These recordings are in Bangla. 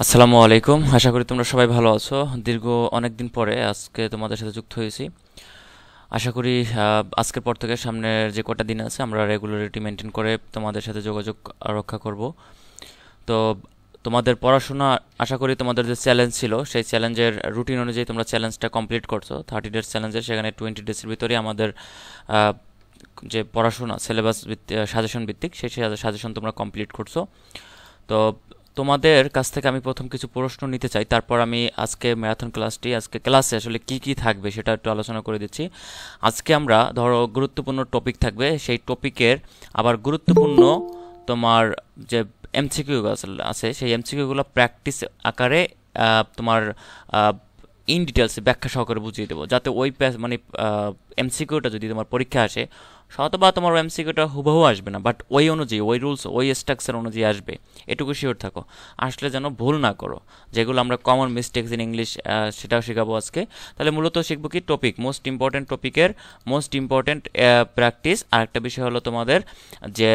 আসসালামু আলাইকুম। আশা করি তোমরা সবাই ভালো আছো। দীর্ঘ অনেক দিন পরে আজকে তোমাদের সাথে যুক্ত হয়েছি। আশা করি আজকের পর থেকে সামনের যে কটা দিন আছে আমরা রেগুলারিটি মেনটেন করে তোমাদের সাথে যোগাযোগ রক্ষা করব। তো তোমাদের পড়াশোনা, আশা করি তোমাদের যে চ্যালেঞ্জ ছিল সেই চ্যালেঞ্জের রুটিন অনুযায়ী তোমরা চ্যালেঞ্জটা কমপ্লিট করছো। 30 ডেজ চ্যালেঞ্জের সেখানে 20 ডেজের ভিতরে আমাদের আহ, যে পড়াশোনা সিলেবাস সাজেশন ভিত্তিক সেই সাজেশন তোমরা কমপ্লিট করছো। তো তোমাদের কাছ থেকে আমি প্রথম কিছু প্রশ্ন নিতে চাই, তারপর আমি আজকে ম্যারাথন ক্লাসটি, আজকে ক্লাসে আসলে কি কি থাকবে সেটা একটু আলোচনা করে দিচ্ছি। আজকে আমরা ধরো গুরুত্বপূর্ণ টপিক থাকবে, সেই টপিকের আবার গুরুত্বপূর্ণ তোমার যে এমসিকিউ আছে সেই এমসিকিউগুলো প্র্যাকটিস আকারে তোমার ইন ডিটেলসে ব্যাখ্যা সহকারে বুঝিয়ে দেবো, যাতে ওই মানে এমসিকিউটা যদি তোমার পরীক্ষা আসে, হয়তোবা তোমার এমসিকিউটা হুবহু আসবে না, বাট ওই অনুযায়ী ওই রুলস ওই স্ট্রাকচার অনুযায়ী আসবে, এটুকু শিওর থাকো। আসলে যেন ভুল না করো। যেগুলো আমরা কমন মিস্টেকস ইন ইংলিশ সেটাও শেখাবো আজকে। তাহলে মূলত শিখবো কি টপিক, মোস্ট ইম্পর্ট্যান্ট টপিকের মোস্ট ইম্পর্ট্যান্ট প্র্যাকটিস। আর একটা বিষয় হলো তোমাদের যে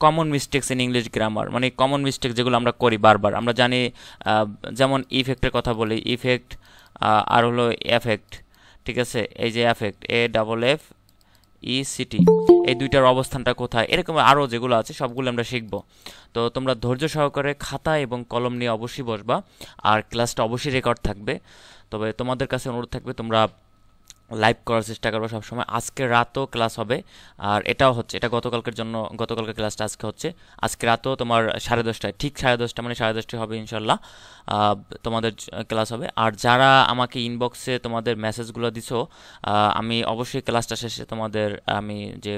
common mistakes in English grammar, মানে কমন মিস্টেক যেগুলো আমরা করি বারবার, আমরা জানি। যেমন ইফেক্টের কথা বলি, ইফেক্ট আর হলো এফেক্ট। ঠিক আছে, এই যে এফেক্ট, AFFECT, এই দুইটার অবস্থানটা কোথায়, এরকম আরও যেগুলো আছে সবগুলো আমরা শিখব। তো তোমরা ধৈর্য সহকারে খাতা এবং কলম নিয়ে অবশ্যই বসবা, আর ক্লাসটা অবশ্যই রেকর্ড থাকবে। তবে তোমাদের কাছে অনুরোধ থাকবে তোমরা লাইভ করার চেষ্টা করবো সবসময়। আজকে রাতও ক্লাস হবে, আর এটাও হচ্ছে, এটা গতকালকের জন্য, গতকালকের ক্লাসটা আজকে হচ্ছে। আজকে রাতও তোমার 10:30টায়, ঠিক 10:30, মানে 10:30টায় হবে ইনশাল্লাহ। তোমাদের ক্লাস হবে। আর যারা আমাকে ইনবক্সে তোমাদের মেসেজগুলো দিছো, আমি অবশ্যই ক্লাসটা শেষে তোমাদের, আমি যে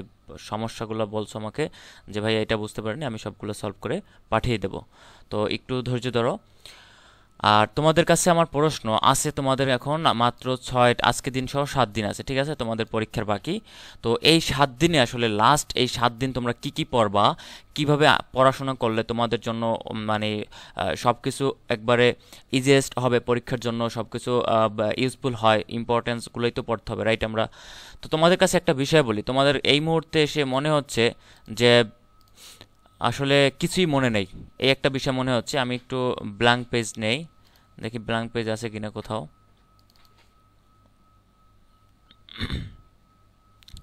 সমস্যাগুলো বলছো আমাকে যে ভাই এটা বুঝতে পারিনি, আমি সবগুলো সলভ করে পাঠিয়ে দেবো। তো একটু ধৈর্য ধরো। আর তোমাদের কাছে আমার প্রশ্ন আছে, তোমাদের এখন মাত্র আজকে দিন সহ 7 দিন আছে, ঠিক আছে, তোমাদের পরীক্ষার বাকি। তো এই 7 দিনে আসলে লাস্ট এই 7 দিন তোমরা কি কি পড়বা, কিভাবে পড়াশোনা করলে তোমাদের জন্য মানে সব কিছু একবারে ইজিয়েস্ট হবে পরীক্ষার জন্য, সব কিছু ইউজফুল হয়, ইম্পর্টেন্সগুলোই তো পড়তে হবে, রাইট? আমরা তো তোমাদের কাছে একটা বিষয় বলি, তোমাদের এই মুহূর্তে এসে মনে হচ্ছে যে আসলে কিছুই মনে নেই, এই একটা বিষয় মনে হচ্ছে। আমি একটু ব্ল্যাঙ্ক পেজ নেই, দেখি ব্ল্যাঙ্ক পেজ আছে কিনা কোথাও।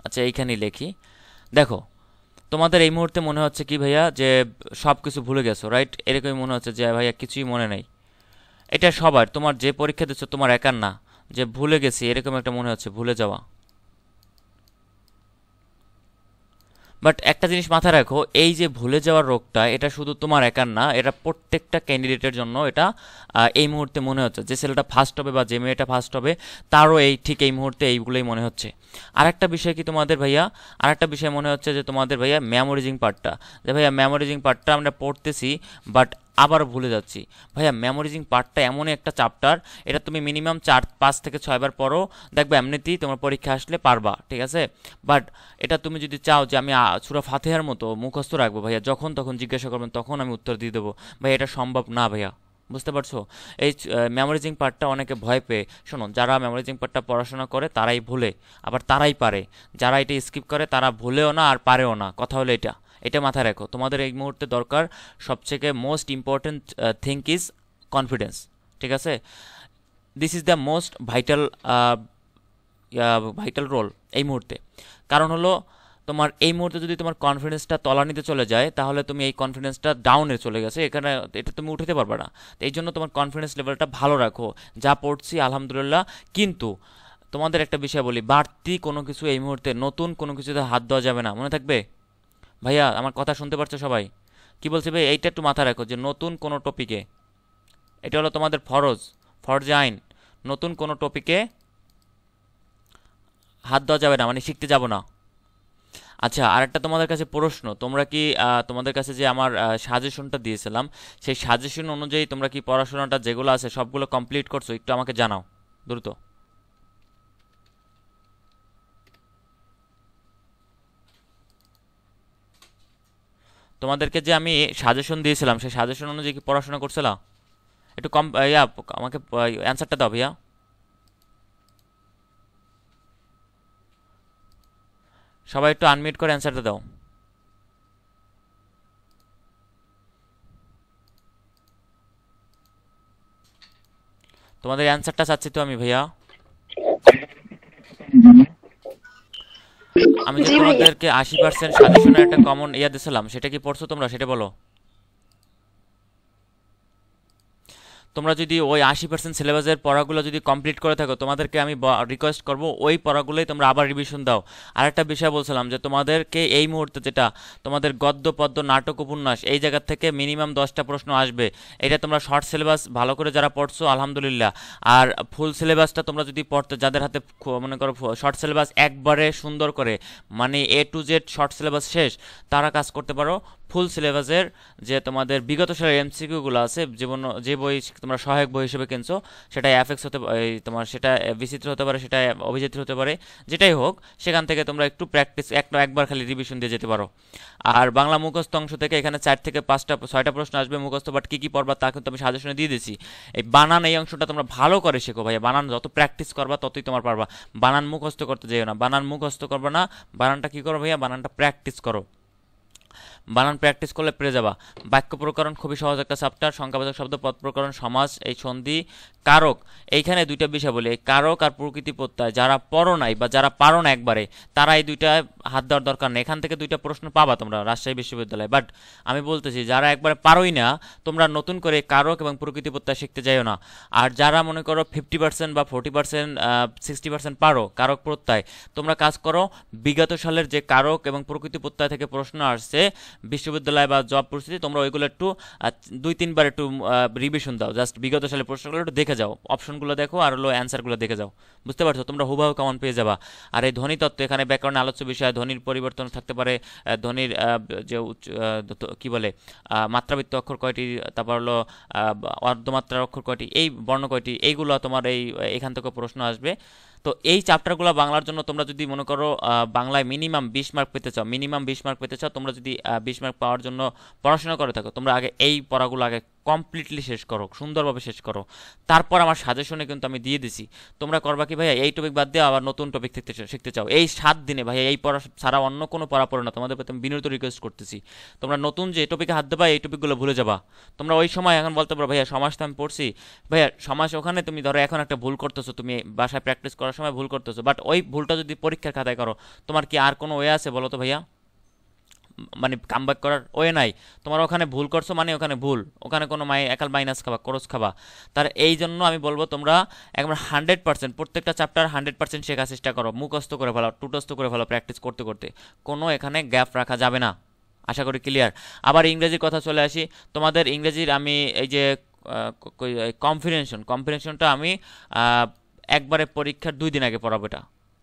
আচ্ছা, এইখানেই লিখি। দেখো, তোমাদের এই মুহূর্তে মনে হচ্ছে কি ভাইয়া যে সব কিছু ভুলে গেছো, রাইট? এরকমই মনে হচ্ছে যে ভাইয়া কিছুই মনে নেই। এটা সবার, তোমার যে পরীক্ষা দিচ্ছ তোমার একার না যে ভুলে গেছি এরকম একটা মনে হচ্ছে, ভুলে যাওয়া। বাট একটা জিনিস মাথায় রাখো, এই যে ভুলে যাওয়ার রোগটা, এটা শুধু তোমার একার না, এটা প্রত্যেকটা ক্যান্ডিডেটের জন্য এটা এই মুহূর্তে মনে হচ্ছে। যে ছেলেটা ফার্স্ট হবে বা যে মেয়েটা ফার্স্ট হবে, তারও ঠিক এই মুহূর্তে এইগুলোই মনে হচ্ছে। আর একটা বিষয় কি তোমাদের ভাইয়া, আর একটা বিষয় মনে হচ্ছে যে তোমাদের ভাইয়া মেমোরাইজিং পার্টটা, যে ভাইয়া মেমোরাইজিং পার্টটা আমরা পড়তেছি বাট আবার ভুলে যাচ্ছি। ভাইয়া মেমোরাইজিং পার্টটা এমনই একটা চ্যাপ্টার, এটা তুমি মিনিমাম 4, 5 থেকে 6 বার পড়ো, দেখবে এমনিতেই তোমার পরীক্ষা আসলে পারবা, ঠিক আছে। বাট এটা তুমি যদি চাও যে আমি সূরা ফাতিহার মতো মুখস্থ রাখবো ভাইয়া, যখন তখন জিজ্ঞাসা করবেন তখন আমি উত্তর দিয়ে দেবো, ভাইয়া এটা সম্ভব না ভাইয়া। বুঝতে পারছো? এই মেমোরাইজিং পার্টটা অনেকে ভয় পেয়ে, শোনো, যারা মেমোরাইজিং পার্টটা পড়াশোনা করে তারাই ভুলে, আবার তারাই পারে। যারা এটা স্কিপ করে তারা ভুলেও না আর পারেও না, কথা হলো এটা। এটা মাথায় রাখো, তোমাদের এই মুহূর্তে দরকার সবথেকে most important thing is confidence, ঠিক আছে? This is the most vital vital role এই মুহূর্তে। কারণ হলো, তোমার এই মুহূর্তে যদি তোমার কনফিডেন্সটা তলানিতে চলে যায়, তাহলে তুমি এই কনফিডেন্সটা ডাউনে চলে গেছে, এখানে এটা তুমি উঠাতে পারবে না। তো এই জন্য তোমার কনফিডেন্স লেভেলটা ভালো রাখো। যা পড়ছি আলহামদুলিল্লাহ, কিন্তু তোমাদের একটা বিষয় বলি, বাড়তি কোনো কিছু এই মুহূর্তে, নতুন কোনো কিছুতে হাত দেওয়া যাবে না, মনে থাকবে? ভাইয়া আমার কথা শুনতে পারছো সবাই? কি বলছি ভাই, এইটা একটু মাথায় রাখো যে নতুন কোনো টপিকে, এটা হলো তোমাদের ফরজে আইন, নতুন কোনো টপিকে হাত দেওয়া যাবে না, মানে শিখতে যাব না। আচ্ছা, আরেকটা তোমাদের কাছে প্রশ্ন, তোমরা কি তোমাদের কাছে যে আমার সাজেশনটা দিয়েছিলাম, সেই সাজেশন অনুযায়ী তোমরা কি পড়াশোনাটা যেগুলো আছে সবগুলো কমপ্লিট করছো? একটু আমাকে জানাও দ্রুত। তোমাদেরকে যে আমি সাজেশন দিয়েছিলাম সেই সাজেশন অনুযায়ী কি পড়াশোনা করছিলা? একটু কম আমাকে অ্যান্সারটা দাও ভাইয়া। সবাই একটু আনমিউট করে অ্যান্সারটা দাও। তোমাদের অ্যান্সারটা চাচ্ছি তো আমি ভাইয়া। আমি যে জি ভাইয়া। তোমাদেরকে 80% সাজেশনের একটা কমন ইয়া দিছিলাম, সেটা কি পড়ছো তোমরা, সেটা বলো। তোমরা যদি ওই 80% সিলেবাসের পড়াগুলো যদি কমপ্লিট করে থাকো, তোমাদেরকে আমি রিকোয়েস্ট করব ওই পড়াগুলোই তোমরা আবার রিভিশন দাও। আরেকটা বিষয় বলছিলাম যে তোমাদেরকে এই মুহূর্তে যেটা তোমাদের গদ্য পদ্য নাটক উপন্যাস এই জায়গা থেকে মিনিমাম 10টা প্রশ্ন আসবে। এটা তোমরা শর্ট সিলেবাস ভালো করে যারা পড়ছো আলহামদুলিল্লাহ। আর ফুল সিলেবাসটা তোমরা যদি পড়তে, যাদের হাতে মনে করো শর্ট সিলেবাস একবারে সুন্দর করে, মানে A to Z short syllabus শেষ, তারা কাজ করতে পারো ফুল সিলেবাসের যে তোমাদের বিগত সালের এমসিকিউগুলো আছে, যেমন যে বই তোমরা সহায়ক বই হিসেবে কিনছো, সেটা এফএক্স হতে এই তোমার সেটা বিচিত্র হতে পারে, সেটা অভিযাত্রী হতে পারে, যেটাই হোক, সেখান থেকে তোমরা একটু প্র্যাকটিস একবার খালি রিভিশন দিয়ে যেতে পারো। আর বাংলা মুখস্থ অংশ থেকে এখানে 4 থেকে 5টা 6টা প্রশ্ন আসবে মুখস্থ, বাট কী কী পড়বা তা কিন্তু আমি সাজেশনে দিয়ে দিয়েছি। এই বানান এই অংশটা তোমরা ভালো করে শেখো ভাইয়া, বানান যত প্র্যাকটিস করবা ততই তোমার পারবা। বানান মুখস্থ করতে যেও না, বানান মুখস্থ করবা না, বানানটা কী করো ভাইয়া, বানানটা প্র্যাকটিস করো। বানান প্র্যাকটিস করলে পেরে যাবা। বাক্য প্রকরণ খুবই সহজ একটা চ্যাপ্টার, সংখ্যাবাচক শব্দ, পদ প্রকরণ, সমাস, এই সন্ধি, কারক। এইখানে দুইটা বিষয় বলি, এই কারক আর প্রকৃতি প্রত্যয় যারা পড়ো নাই বা যারা পারো না একবারে, তারা এই দুইটা হাত দেওয়ার দরকার নেই। এখান থেকে দুইটা প্রশ্ন পাবা তোমরা রাজশাহী বিশ্ববিদ্যালয়ে, বাট আমি বলতেছি যারা একবারে পারোই না, তোমরা নতুন করে কারক এবং প্রকৃতি প্রত্যয় শিখতে যাইও না। আর যারা মনে করো 50% বা 40%, 60% পারো কারক প্রত্যয়, তোমরা কাজ করো বিগত সালের যে কারক এবং প্রকৃতি প্রত্যয় থেকে প্রশ্ন আসছে বিশ্ববিদ্যালয় বা জব পরিস্থিতি, তোমরা ওইগুলো একটু 2-3 বার একটু রিভিশন দাও, জাস্ট বিগত সালের প্রশ্নগুলো একটু দেখে যাও, অপশনগুলো দেখো আর হলো অ্যান্সারগুলো দেখে যাও। বুঝতে পারছো, তোমরা হুবাহু কমন পেয়ে যাবা। আর এই ধ্বনি তত্ত্ব, এখানে ব্যাকরণে আলোচ্য বিষয়, ধ্বনির পরিবর্তন থাকতে পারে, ধ্বনির যে কি বলে মাত্রাবৃত্ত অক্ষর কয়টি, তারপর হলো অর্ধমাত্রার অক্ষর কয়টি, এই বর্ণ কয়টি, এইগুলো তোমার এখান থেকে প্রশ্ন আসবে। তো এই চ্যাপ্টারগুলো বাংলার জন্য তোমরা যদি মনে করো বাংলায় মিনিমাম 20 মার্ক পেতে চাও, মিনিমাম 20 মার্ক পেতে চাও, তোমরা যদি 20 মার্ক পাওয়ার জন্য পড়াশোনা করে থাকো, তোমরা আগে এই পড়াগুলো আগে কমপ্লিটলি শেষ করো, সুন্দরভাবে শেষ করো। তারপর আমার সাজেশনে কিন্তু আমি দিয়ে দিছি। তোমরা করবা কি ভাইয়া, এই টপিক বাদ দিয়ে আবার নতুন টপিক শিখতে চাও, এই 7 দিনে ভাইয়া এই পড়া ছাড়া অন্য কোনো পড়া পড়ো না, তোমাদের প্রতি আমি বিনীত রিকোয়েস্ট করতেছি। তোমরা নতুন যে টপিকে হাত দেবা এই টপিকগুলো ভুলে যাবা। তোমরা ওই সময় এখন বলতে পারো ভাইয়া সমাজ তো আমি পড়ছি, ভাইয়া সমাজ ওখানে তুমি ধরো এখন একটা ভুল করতেছো, তুমি বাসায় প্র্যাকটিস করার সময় ভুল করতেছো, বাট ওই ভুলটা যদি পরীক্ষার খাতায় করো, তোমার কি আর কোনো ওয়ে আছে বলো তো ভাইয়া? মানে কামব্যাক করার ওয়ে নাই। তোমার ওখানে ভুল করছো মানে ওখানে ভুল, ওখানে কোনো একাল মাইনাস খাবা, ক্রস খাবা। তার এই জন্য আমি বলবো তোমরা একবার 100% প্রত্যেকটা চ্যাপ্টার 100% শেখার চেষ্টা করো, মুখস্থ করে ফেলো, টুটস্থ করে ফেলো, প্র্যাকটিস করতে করতে, কোনো এখানে গ্যাপ রাখা যাবে না। আশা করি ক্লিয়ার। আবার ইংরেজির কথা চলে আসি, তোমাদের ইংরেজির আমি এই যে কম্প্রিহেনশনটা আমি আহ, একবারে পরীক্ষার 2 দিন আগে পড়াবো এটা,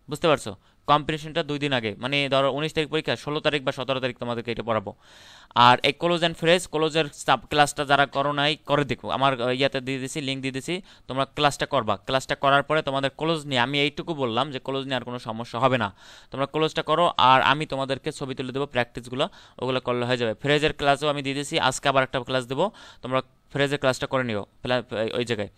বুঝতে পারছো? কম্পিটিশনটা 2 দিন আগে, মানে ধরো 19 তারিখ পরীক্ষা, 16 তারিখ বা 17 তারিখ তোমাদেরকে এটা পড়াবো। আর এই ক্লোজ অ্যান্ড ফ্রেজ, ক্লোজের সাব ক্লাসটা যারা করো নাই করে দেখো, আমার ইয়াতে দিয়ে দিছি, লিঙ্ক দিয়ে দিছি, তোমরা ক্লাসটা করবা। ক্লাসটা করার পরে তোমাদের ক্লোজ নিয়ে আমি এইটুকু বললাম যে ক্লোজ নিয়ে আর কোনো সমস্যা হবে না, তোমরা ক্লোজটা করো, আর আমি তোমাদেরকে ছবি তুলে দেবো প্র্যাকটিসগুলো, ওগুলো করলে হয়ে যাবে। ফ্রেজের ক্লাসও আমি দিয়ে দিছি, আজকে আবার একটা ক্লাস দেবো, তোমরা ফ্রেজের ক্লাসটা করে নিও ওই জায়গায়।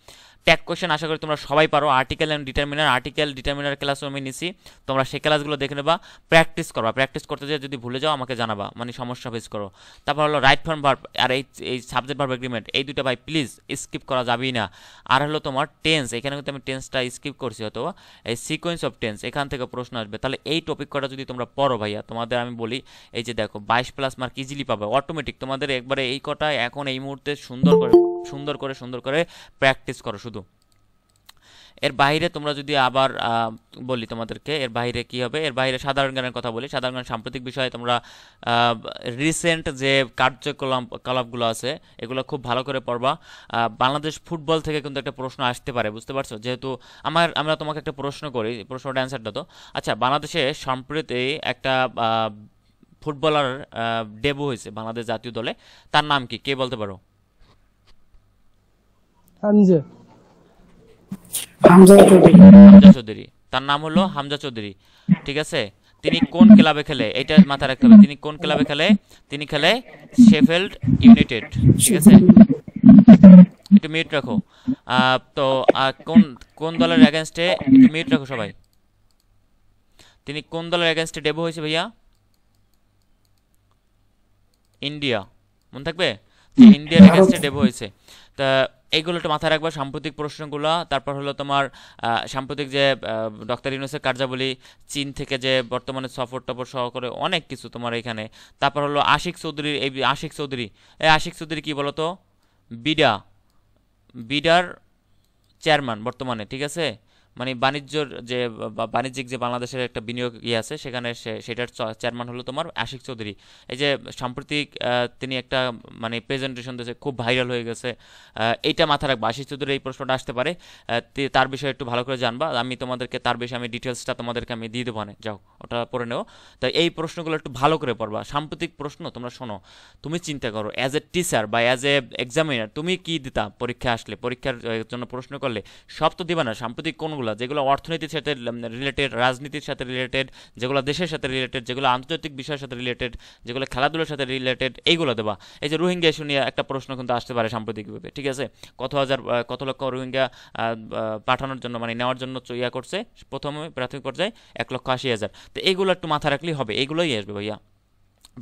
ট্যাগ কোশ্চেন আশা করি তোমরা সবাই পারো, article and determiner, article determiner ক্লাসও আমি নিছি, তোমরা সেই ক্লাসগুলো দেখে নেবা, প্র্যাকটিস করবা, প্র্যাকটিস করতে যেয়ে যদি ভুলে যাও আমাকে জানাবা, মানে সমস্যা ফেস করো। তারপর হলো রাইট ফর্ম ভার্ব আর এই সাবজেক্ট ভার্ব এগ্রিমেন্ট, এই দুটো ভাই প্লিজ স্কিপ করা যাবেই না। আর হলো তোমার টেন্স, এখানে কিন্তু আমি টেন্সটা স্কিপ করছি, হয়তো এই সিকোয়েন্স অফ টেন্স এখান থেকে প্রশ্ন আসবে, তাহলে এই টপিক কটা যদি তোমরা পড়ো ভাইয়া, তোমাদের আমি বলি এই যে দেখো 22+ মার্ক ইজিলি পাবে অটোমেটিক, তোমাদের একবারে এই কটা এখন এই মুহূর্তে সুন্দর করে প্র্যাকটিস করো শুধু। এর বাইরে তোমরা যদি আবার বলি তোমাদেরকে, এর বাইরে কি হবে, এর বাইরে সাধারণ জ্ঞানের কথা বলি, সাধারণ জ্ঞান সাম্প্রতিক বিষয়ে তোমরা রিসেন্ট যে কার্যকলাপগুলো আছে এগুলো খুব ভালো করে পড়বা। বাংলাদেশ ফুটবল থেকে কিন্তু একটা প্রশ্ন আসতে পারে, বুঝতে পারছো? যেহেতু আমরা তোমাকে একটা প্রশ্ন করি, প্রশ্নটা অ্যান্সারটা তো, আচ্ছা বাংলাদেশে সম্প্রতি একটা ফুটবলার ডেবু হয়েছে বাংলাদেশ জাতীয় দলে, তার নাম কি, কে বলতে পারো? হামজা। হামজা চৌধুরী। হামজা চৌধুরী, তার নাম হলো হামজা চৌধুরী, ঠিক আছে? তিনি কোন ক্লাবে খেলে এটা মাথায় রাখতে হবে, তিনি কোন ক্লাবে খেলে, তিনি খেলে শেফিল্ড ইউনাইটেড, ঠিক আছে? একটু মিউট রাখো। তো কোন কোন দলের এগেনস্টে, একটু মিউট রাখো সবাই। তিনি কোন দলের এগেনস্টে ডেবু হয়েছে ভাইয়া? ইন্ডিয়া, মনে থাকবে? যে ইন্ডিয়ার এগেনস্টে ডেভো হয়েছে। তা এইগুলো একটু মাথায় রাখবা, সাম্প্রতিক প্রশ্নগুলো। তারপর হলো তোমার সাম্প্রতিক যে ডক্টর ইউনূসের কার্যাবলী, চীন থেকে যে বর্তমানে সফর টফর সহ করে অনেক কিছু তোমার এখানে। তারপর হলো আশিক চৌধুরীর, এই আশিক চৌধুরী কি বলতো, বিডা বিডার চেয়ারম্যান বর্তমানে, ঠিক আছে? মানে বাণিজ্যর যে বাণিজ্যিক যে বাংলাদেশের একটা বিনিয়োগ আছে সেখানে সেটার চেয়ারম্যান হলো তোমার আশিক চৌধুরী। এই যে সাম্প্রতিক তিনি একটা মানে প্রেজেন্টেশন দিয়েছে, খুব ভাইরাল হয়ে গেছে। এইটা মাথায় রাখবা, আশিক চৌধুরী এই প্রশ্নটা আসতে পারে। তার বিষয়ে একটু ভালো করে জানবা, আমি তোমাদেরকে তার বিষয়ে আমি ডিটেলসটা তোমাদেরকে আমি দিয়ে দেবো, যাও ওটা পড়ে নেও। তাই এই প্রশ্নগুলো একটু ভালো করে পড়বা, সাম্প্রতিক প্রশ্ন। তোমরা শোনো, তুমি চিন্তা করো অ্যাজ এ টিচার বা অ্যাজ এ এক্সামিনার তুমি কি দিতা পরীক্ষা আসলে, পরীক্ষার জন্য প্রশ্ন করলে? সব তো দিবা না। সাম্প্রতিক কোনগুলো, যেগুলো অর্থনীতির সাথে রিলেটেড, রাজনীতির সাথে রিলেটেড, যেগুলো দেশের সাথে রিলেটেড, যেগুলো আন্তর্জাতিক বিষয়ের সাথে রিলেটেড, যেগুলো খেলাধুলার সাথে রিলেটেড, এইগুলো দেবা। এই যে রোহিঙ্গা ইস্যু নিয়ে একটা প্রশ্ন কিন্তু আসতে পারে সাম্প্রতিকভাবে, ঠিক আছে? কত লক্ষ রোহিঙ্গা পাঠানোর জন্য মানে নেওয়ার জন্য ইয়া করছে প্রথমে প্রাথমিক পর্যায়ে 1,80,000। তো এইগুলো একটু মাথা রাখলেই হবে, এইগুলোই আসবে ভাইয়া।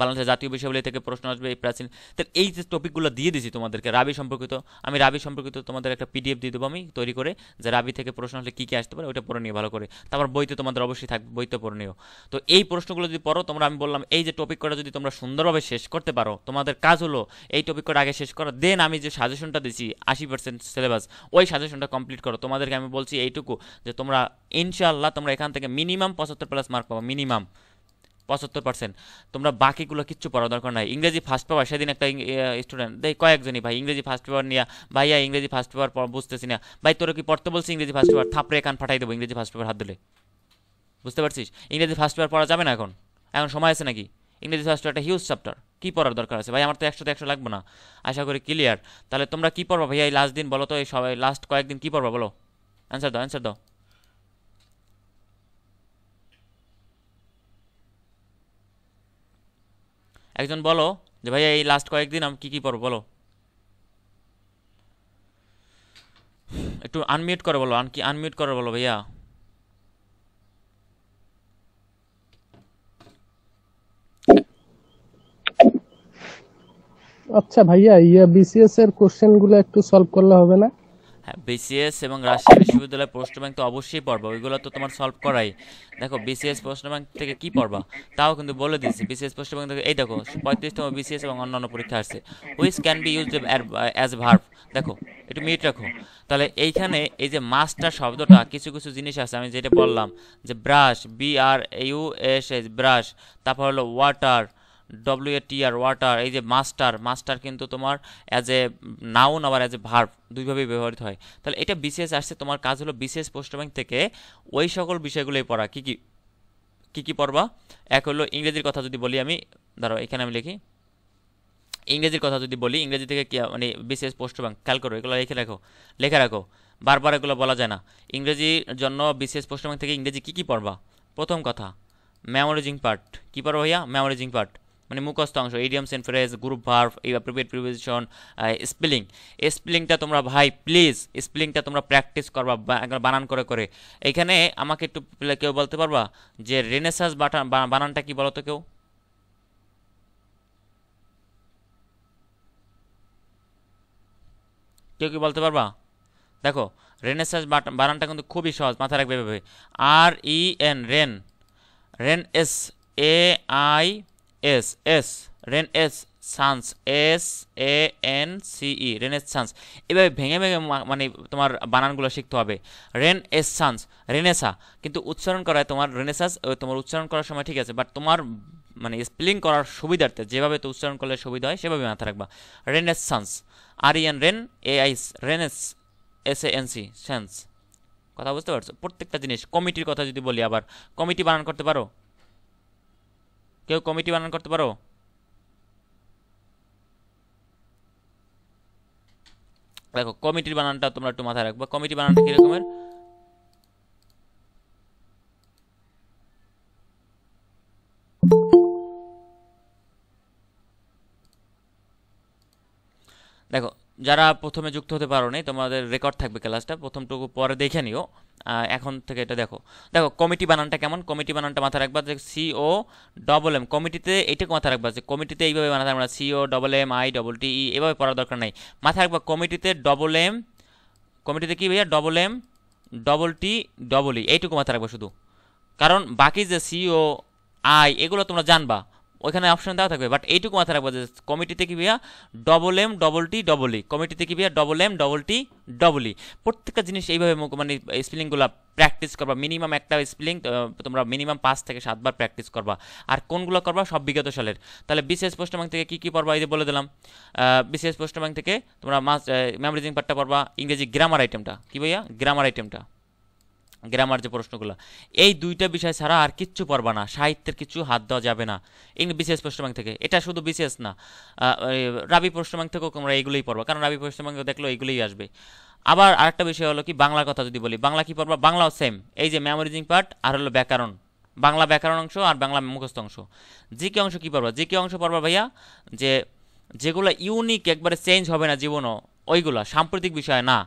বাংলাদেশের জাতীয় বিষয়াবলী থেকে প্রশ্ন আসবে এই প্রাচীন। তো এই যে টপিকগুলো দিয়ে দিছি তোমাদেরকে রাবি সম্পর্কিত, আমি রাবি সম্পর্কিত তোমাদের একটা পিডিএফ দিয়ে দেবো আমি তৈরি করে, যে রাবি থেকে প্রশ্ন আসলে কী কী আসতে পারে ওইটা পড়ে নিয়ে ভালো করে। তারপর বইতে তোমাদের অবশ্যই থাকবে, বইতে পড়ে নিও। তো এই প্রশ্নগুলো যদি পড়ো তোমরা, আমি বললাম এই যে টপিক কটা যদি তোমরা সুন্দরভাবে শেষ করতে পারো, তোমাদের কাজ হলো এই টপিক কটা আগে শেষ করা, দেন আমি যে সাজেশনটা দিচ্ছি 80% সিলেবাস, ওই সাজেশনটা কমপ্লিট করো। তোমাদেরকে আমি বলছি এইটুকু, যে তোমরা ইনশাআল্লাহ তোমরা এখান থেকে মিনিমাম 75+ মার্ক পাবো, মিনিমাম 75%। তোমরা বাকিগুলো কিচ্ছু পড়ার দরকার নাই। ইংরেজি ফার্স্ট পেপার, সেদিন একটা স্টুডেন্ট দেখ কয়েকজনই ভাই ইংরেজি ফার্স্ট পেপার নিয়ে, ভাইয়া ইংরেজি ফার্স্ট পেপার বুঝতেছি না। ভাই তোর কি পড়তে বলছি ইংরেজি ফার্স্ট পেপার? থাপড়ে কান ফাটাই দেবো ইংরেজি ফার্স্ট পেপার হাত দিলে। বুঝতে পারছিস? ইংরেজি ফার্স্ট পেপার পড়া যাবে না এখন, এখন সময় আছে নাকি? ইংরেজি ফার্স্ট পেপার একটা হিউজ চ্যাপ্টার, কি পড়ার দরকার আছে ভাই? আমার তো 100 লাগবে না, আশা করি ক্লিয়ার। তাহলে তোমরা কি পড়বা ভাইয়া এই লাস্ট দিন? বলো তো, এই সবাই লাস্ট কয়েকদিন কি পড়বা বলো? অ্যান্সার দাও, অ্যান্সার দাও। একজন বলো যে ভাইয়া এই লাস্ট কয়েকদিন আমি কি কি পড়বো বলো। একটু আনমিউট করে বলো, আনমিউট করে বলো ভাইয়া। আচ্ছা ভাইয়া, বিসিএস এর কোশ্চেন গুলো একটু সলভ করলে হবে না? হ্যাঁ, বিসিএস এবং রাজশাহী বিশ্ববিদ্যালয়ের প্রশ্ন ব্যাংক তো অবশ্যই পড়বা, ওইগুলো তো তোমার সলভ করাই। দেখো বিসিএস প্রশ্ন ব্যাংক থেকে কি পড়বা তাও কিন্তু বলে দিয়েছি। বিসিএস প্রশ্ন ব্যাংক থেকে এই দেখো 35তম বিসিএস এবং অন্যান্য পরীক্ষা আসছে, which can be used as verb. দেখো একটু মিনিট রাখো। তাহলে এইখানে এই যে মাস্টার শব্দটা, কিছু কিছু জিনিস আছে আমি যেটা বললাম, যে ব্রাশ, BRAUSH, ব্রাশ। তারপর হলো ওয়াটার, WATR, ওয়াটার। এই যে মাস্টার, মাস্টার কিন্তু তোমার অ্যাজ এ নাউন আবার অ্যাজ এ ভার্ব দুইভাবেই ব্যবহৃত হয়। তাহলে এটা বিসিএস আসছে, তোমার কাজ হলো বিসিএস পোস্ট ব্যাংক থেকে ওই সকল বিষয়গুলোই পড়া। কি কি কি কি পড়বা? এক হলো ইংরেজির কথা যদি বলি আমি, ধরো এখানে আমি লিখি, ইংরেজির কথা যদি বলি, ইংরেজি থেকে কি মানে বিসিএস পোস্ট ব্যাংক, খেয়াল করো এগুলো লিখে রাখো, লিখে রাখো, বারবার এগুলো বলা যায় না। ইংরেজির জন্য বিসিএস পোস্ট ব্যাংক থেকে ইংরেজি কি কি পড়বা? প্রথম কথা, মেমোরাইজিং পার্ট। কি পড়ো ভাইয়া? মেমোরাইজিং পার্ট, মানে মুখস্থ অংশ, idioms and phrase, group verb, এই প্রিপেড প্রিপোজিশন, স্পেলিং। স্পেলিংটা তোমরা ভাই প্লিজ স্পেলিংটা তোমরা প্র্যাকটিস করবা একবার বানান করে করে। এখানে আমাকে একটু কেউ বলতে পারবা যে রেনেসাস বানানটা কি বলো তো কেউ? কেউ কি বলতে পারবা? দেখো রেনেসাস বানানটা কিন্তু খুবই সহজ, মাথায় রাখবে এভাবে, REN, ren, ren S, AIS, ren S, sance, SANCE, Renaissance. এভাবে ভেঙে ভেঙে মানে তোমার বানানগুলো শিখতে হবে। রেন এস সান্স, রেনেসা, কিন্তু উচ্চারণ করায় তোমার রেনেসাস, তোমার উচ্চারণ করার সময় ঠিক আছে, বাট তোমার মানে স্পেলিং করার সুবিধার্থে যেভাবে তো উচ্চারণ করলে সুবিধা হয় সেভাবে মাথায় রাখবা। Renaissance, REN, ren, AIS, renais, SANC, sense. কথা বুঝতে পারছো? প্রত্যেকটা জিনিস। কমিটির কথা যদি বলি, আবার কমিটি বানান করতে পারো? কেউ কমিটি বানান করতে পারো? দেখো কমিটির বানানটা তোমরা একটু মাথায় রাখবা, কমিটি বানানটা কি রকমের। দেখো যারা প্রথমে যুক্ত হতে পারো নি, তোমাদের রেকর্ড থাকবে ক্লাসটা, প্রথমটুকু পরে দেখে নিও। এখন থেকে এটা দেখো। দেখো কমিটি বানানটা কেমন, কমিটি বানানটা মাথায় রাখবা যে সিও ডবল এম, কমিটিতে এইটাকে মাথায় রাখবা যে কমিটিতে এইভাবে বানাতে আমরা C O double M I double T E এভাবে পড়ার দরকার নাই। মাথায় রাখবা কমিটিতে ডবল এম, কমিটিতে কি ভাইয়া double M double T double E, এইটুকু মাথায় রাখবা শুধু। কারণ বাকি যে সিও আই এগুলো তোমরা জানবা, ওইখানে অপশন দেওয়া থাকবে, বাট এইটুকু মাথায় রাখবো যে কমিটিতে কি ভাইয়া double M double T double E, কমিটিতে কি ভাইয়া double M double T double E. প্রত্যেকটা জিনিস এইভাবে মানে স্পেলিংগুলো প্র্যাকটিস করবা, মিনিমাম একটা স্পেলিং তোমরা মিনিমাম 5 থেকে 7 বার প্র্যাকটিস করবা। আর কোনগুলো করবা, সব বিগত সালের। তাহলে বিসিএস পোস্ট ব্যাংক থেকে কী কী পড়বা এই যে বলে দিলাম। বিসিএস পোস্ট ব্যাংক থেকে তোমরা মেমোরাইজিং পার্টটা পড়বা, ইংরেজি গ্রামার আইটেমটা কি ভাইয়া, গ্রামার আইটেমটা, গ্রামার যে প্রশ্নগুলো, এই দুইটা বিষয় ছাড়া আর কিচ্ছু পড়বা না, সাহিত্যের কিছু হাত দেওয়া যাবে না বিসিএস প্রশ্ন ব্যাংক থেকে। এটা শুধু বিসিএস না, রাবি প্রশ্ন ব্যাংক থেকেও তোমরা এইগুলোই পড়বা, কারণ রাবি প্রশ্ন ব্যাংক দেখলো এইগুলোই আসবে। আবার আরেকটা বিষয় হলো কি, বাংলার কথা যদি বলি, বাংলা কি পড়বা, বাংলাও সেম, এই যে মেমোরাইজিং পার্ট আর হলো ব্যাকরণ, বাংলা ব্যাকরণ অংশ আর বাংলা মুখস্থ অংশ। জিকে অংশ কি পড়বা, জিকে অংশ পড়বা ভাইয়া যে যেগুলো ইউনিক একবারে চেঞ্জ হবে না জীবনও, ওইগুলা সাম্প্রতিক বিষয় না,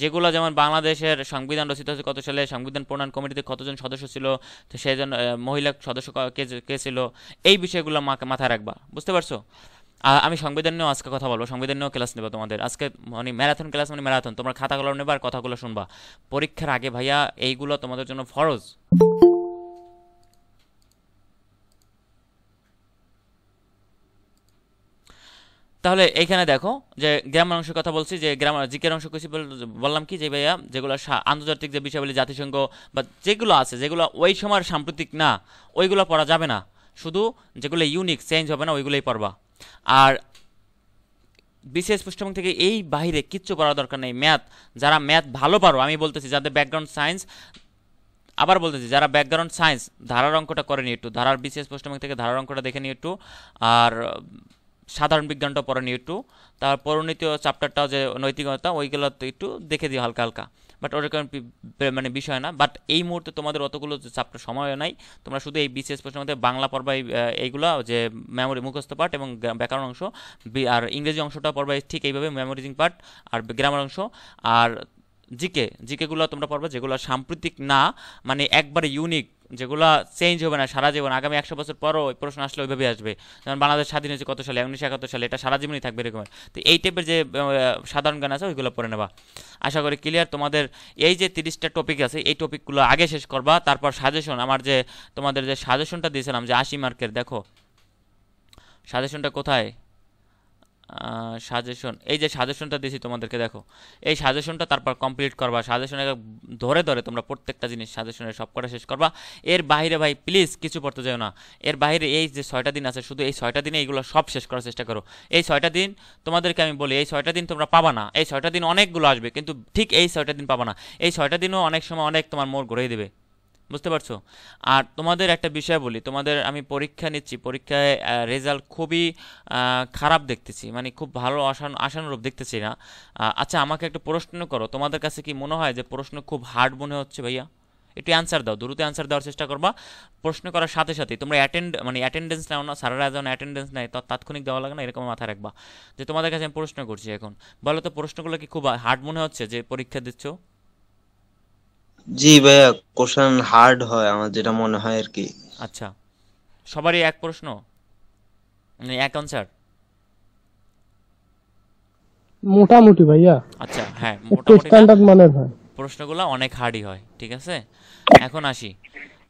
যেগুলো যেমন বাংলাদেশের সংবিধান রচিত হয়েছে কত সালে, সংবিধান প্রণয়ন কমিটিতে কতজন সদস্য ছিল, তো সেজন মহিলা সদস্য কে কে ছিল, এই বিষয়গুলো মাথায় রাখবা, বুঝতে পারছো। আমি সংবিধান নিয়েও আজকে কথা বলবো, সংবিধান নিয়েও ক্লাস নেবো তোমাদের আজকে, মানে ম্যারাথন ক্লাস, মানে ম্যারাথন, তোমরা খাতাগুলো নেবা আর কথাগুলো শুনবা পরীক্ষার আগে ভাইয়া, এইগুলো তোমাদের জন্য ফরজ। তাহলে এইখানে দেখো যে গ্রামার অংশের কথা বলছি, যে গ্রামার জিকের অংশ কিছু বললাম কি যে ভাইয়া যেগুলো আন্তর্জাতিক যে বিষয়গুলি, জাতিসংঘ বা যেগুলো আছে, যেগুলো ওই সময়ের সাম্প্রতিক না, ওইগুলো পড়া যাবে না, শুধু যেগুলো ইউনিক চেঞ্জ হবে না ওইগুলোই পড়বা। আর বিসিএস পৃষ্ঠভূমি থেকে এই বাইরে কিচ্ছু পড়ার দরকার নেই। ম্যাথ, যারা ম্যাথ ভালো পারো, আমি বলতেছি যাদের ব্যাকগ্রাউন্ড সায়েন্স, আবার বলতেছি যারা ব্যাকগ্রাউন্ড সায়েন্স, ধারার অঙ্কটা করে নিয়ে একটু, ধারার বিসিএস পৃষ্ঠভূমি থেকে ধারার অঙ্কটা দেখে নিয়ে একটু, আর সাধারণ বিজ্ঞানটা পড়ে নিয়ে একটু, তার পরিণীত চ্যাপ্টারটাও যে নৈতিকতা, ওইগুলো তো একটু দেখে দিও হালকা হালকা, বাট ওরকম মানে বিষয় না। বাট এই মুহূর্তে তোমাদের অতগুলো চ্যাপ্টার সময় নাই, তোমরা শুধু এই বিসিএস প্রশ্নের মধ্যে বাংলা পড়বা, এইগুলো যে মেমোরি মুখস্থ পার্ট এবং ব্যাকরণ অংশ, আর ইংরেজি অংশটা পড়বা ঠিক এইভাবে মেমোরিজিং পার্ট আর গ্রামার অংশ। আর জিকেগুলো তোমরা পড়বা যেগুলো সাম্প্রতিক না, মানে একবারে ইউনিক, যেগুলো চেঞ্জ হবে না সারা জীবন, আগামী 100 বছর পরও ওই প্রশ্ন আসলে ওইভাবে আসবে। যেমন বাংলাদেশ স্বাধীন হয়েছে কত সালে, 1971 সালে, এটা সারা জীবনই থাকবে এরকমের। তো এই টাইপের যে সাধারণ জ্ঞান আছে ওইগুলো পড়ে নেবা, আশা করি ক্লিয়ার। তোমাদের এই যে 30টা টপিক আছে, এই টপিকগুলো আগে শেষ করবা, তারপর সাজেশন, আমার যে তোমাদের যে সাজেশনটা দিয়েছিলাম যে 80 মার্কের, দেখো সাজেশনটা কোথায়, সাজেশন, এই যে সাজেশনটা দিয়েছি তোমাদেরকে, দেখো এই সাজেশনটা তারপর কমপ্লিট করবা, সাজেশনে ধরে ধরে তোমরা প্রত্যেকটা জিনিস সাজেশনের সব করা শেষ করবা। এর বাইরে ভাই প্লিজ কিছু পড়তে যাও না, এর বাইরে এই যে 6টা দিন আছে, শুধু এই 6টা দিনে এইগুলো সব শেষ করার চেষ্টা করো। এই 6টা দিন তোমাদেরকে আমি বলি, এই 6টা দিন তোমরা পাবা না, এই 6টা দিন অনেকগুলো আসবে, কিন্তু ঠিক এই 6টা দিন পাবা না, এই 6টা দিনও অনেক সময় অনেক তোমার মোড় ঘুরিয়ে দেবে, বুঝতে পারছো। আর তোমাদের একটা বিষয় বলি, তোমাদের আমি পরীক্ষা নিচ্ছি, পরীক্ষায় রেজাল্ট খুবই খারাপ দেখতেছি, মানে খুব ভালো আশানুরূপ দেখতেছি না। আচ্ছা আমাকে একটা প্রশ্ন করো, তোমাদের কাছে কি মনে হয় যে প্রশ্ন খুব হার্ড মনে হচ্ছে ভাইয়া? একটু অ্যান্সার দাও, দ্রুত অ্যান্সার দেওয়ার চেষ্টা করবা। প্রশ্ন করার সাথে সাথে তোমরা মানে অ্যাটেন্ডেন্স নাও না, স্যারেরা যেমন অ্যাটেন্ডেন্স নেয়, তাৎক্ষণিক দেওয়া লাগে না, এরকম মাথায় রাখবা যে তোমাদের কাছে আমি প্রশ্ন করছি এখন। বলো তো প্রশ্নগুলো কি খুব হার্ড মনে হচ্ছে যে পরীক্ষা দিচ্ছ? জি ভাইয়া, কোশ্চেন হার্ড হয় আমার যেটা মনে হয় আর কি। আচ্ছা, সবারই এক প্রশ্ন, মানে এক অ্যান্সার? মোটামুটি ভাইয়া, আচ্ছা হ্যাঁ, একটু মোটামুটি না, স্ট্যান্ডার্ড মানের হয়। প্রশ্নগুলো অনেক হার্ডই হয়, ঠিক আছে। এখন আসি,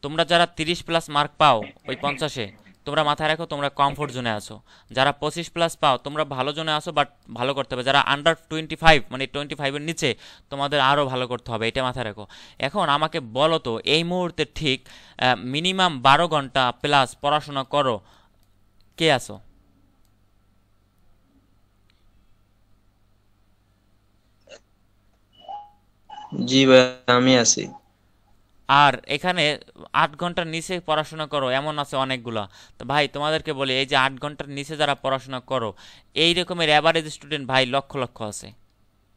তোমরা যারা 30+ মার্ক পাও ওই 50-এ, তোমরা মাথায় রাখো তোমরা কমফোর্ট জোনে আসো। যারা 25+ পাও তোমরা ভালো জোনে আসো, বাট ভালো করতে হবে। যারা আন্ডার 25, মানে 25-এর নিচে, তোমাদের আরও ভালো করতে হবে, এটা মাথায় রাখো। এখন আমাকে বলো তো এই মুহূর্তে ঠিক মিনিমাম 12 ঘন্টা প্লাস পড়াশোনা করো কে আসো? জি ভাইয়া, আমি আছি। আর এখানে 8 ঘন্টার নিচে পড়াশোনা করো এমন আছে অনেকগুলা। তো ভাই তোমাদেরকে বলি, এই যে 8 ঘন্টার নিচে যারা পড়াশোনা করো, এই রকমের অ্যাভারেজ স্টুডেন্ট ভাই লক্ষ লক্ষ আছে।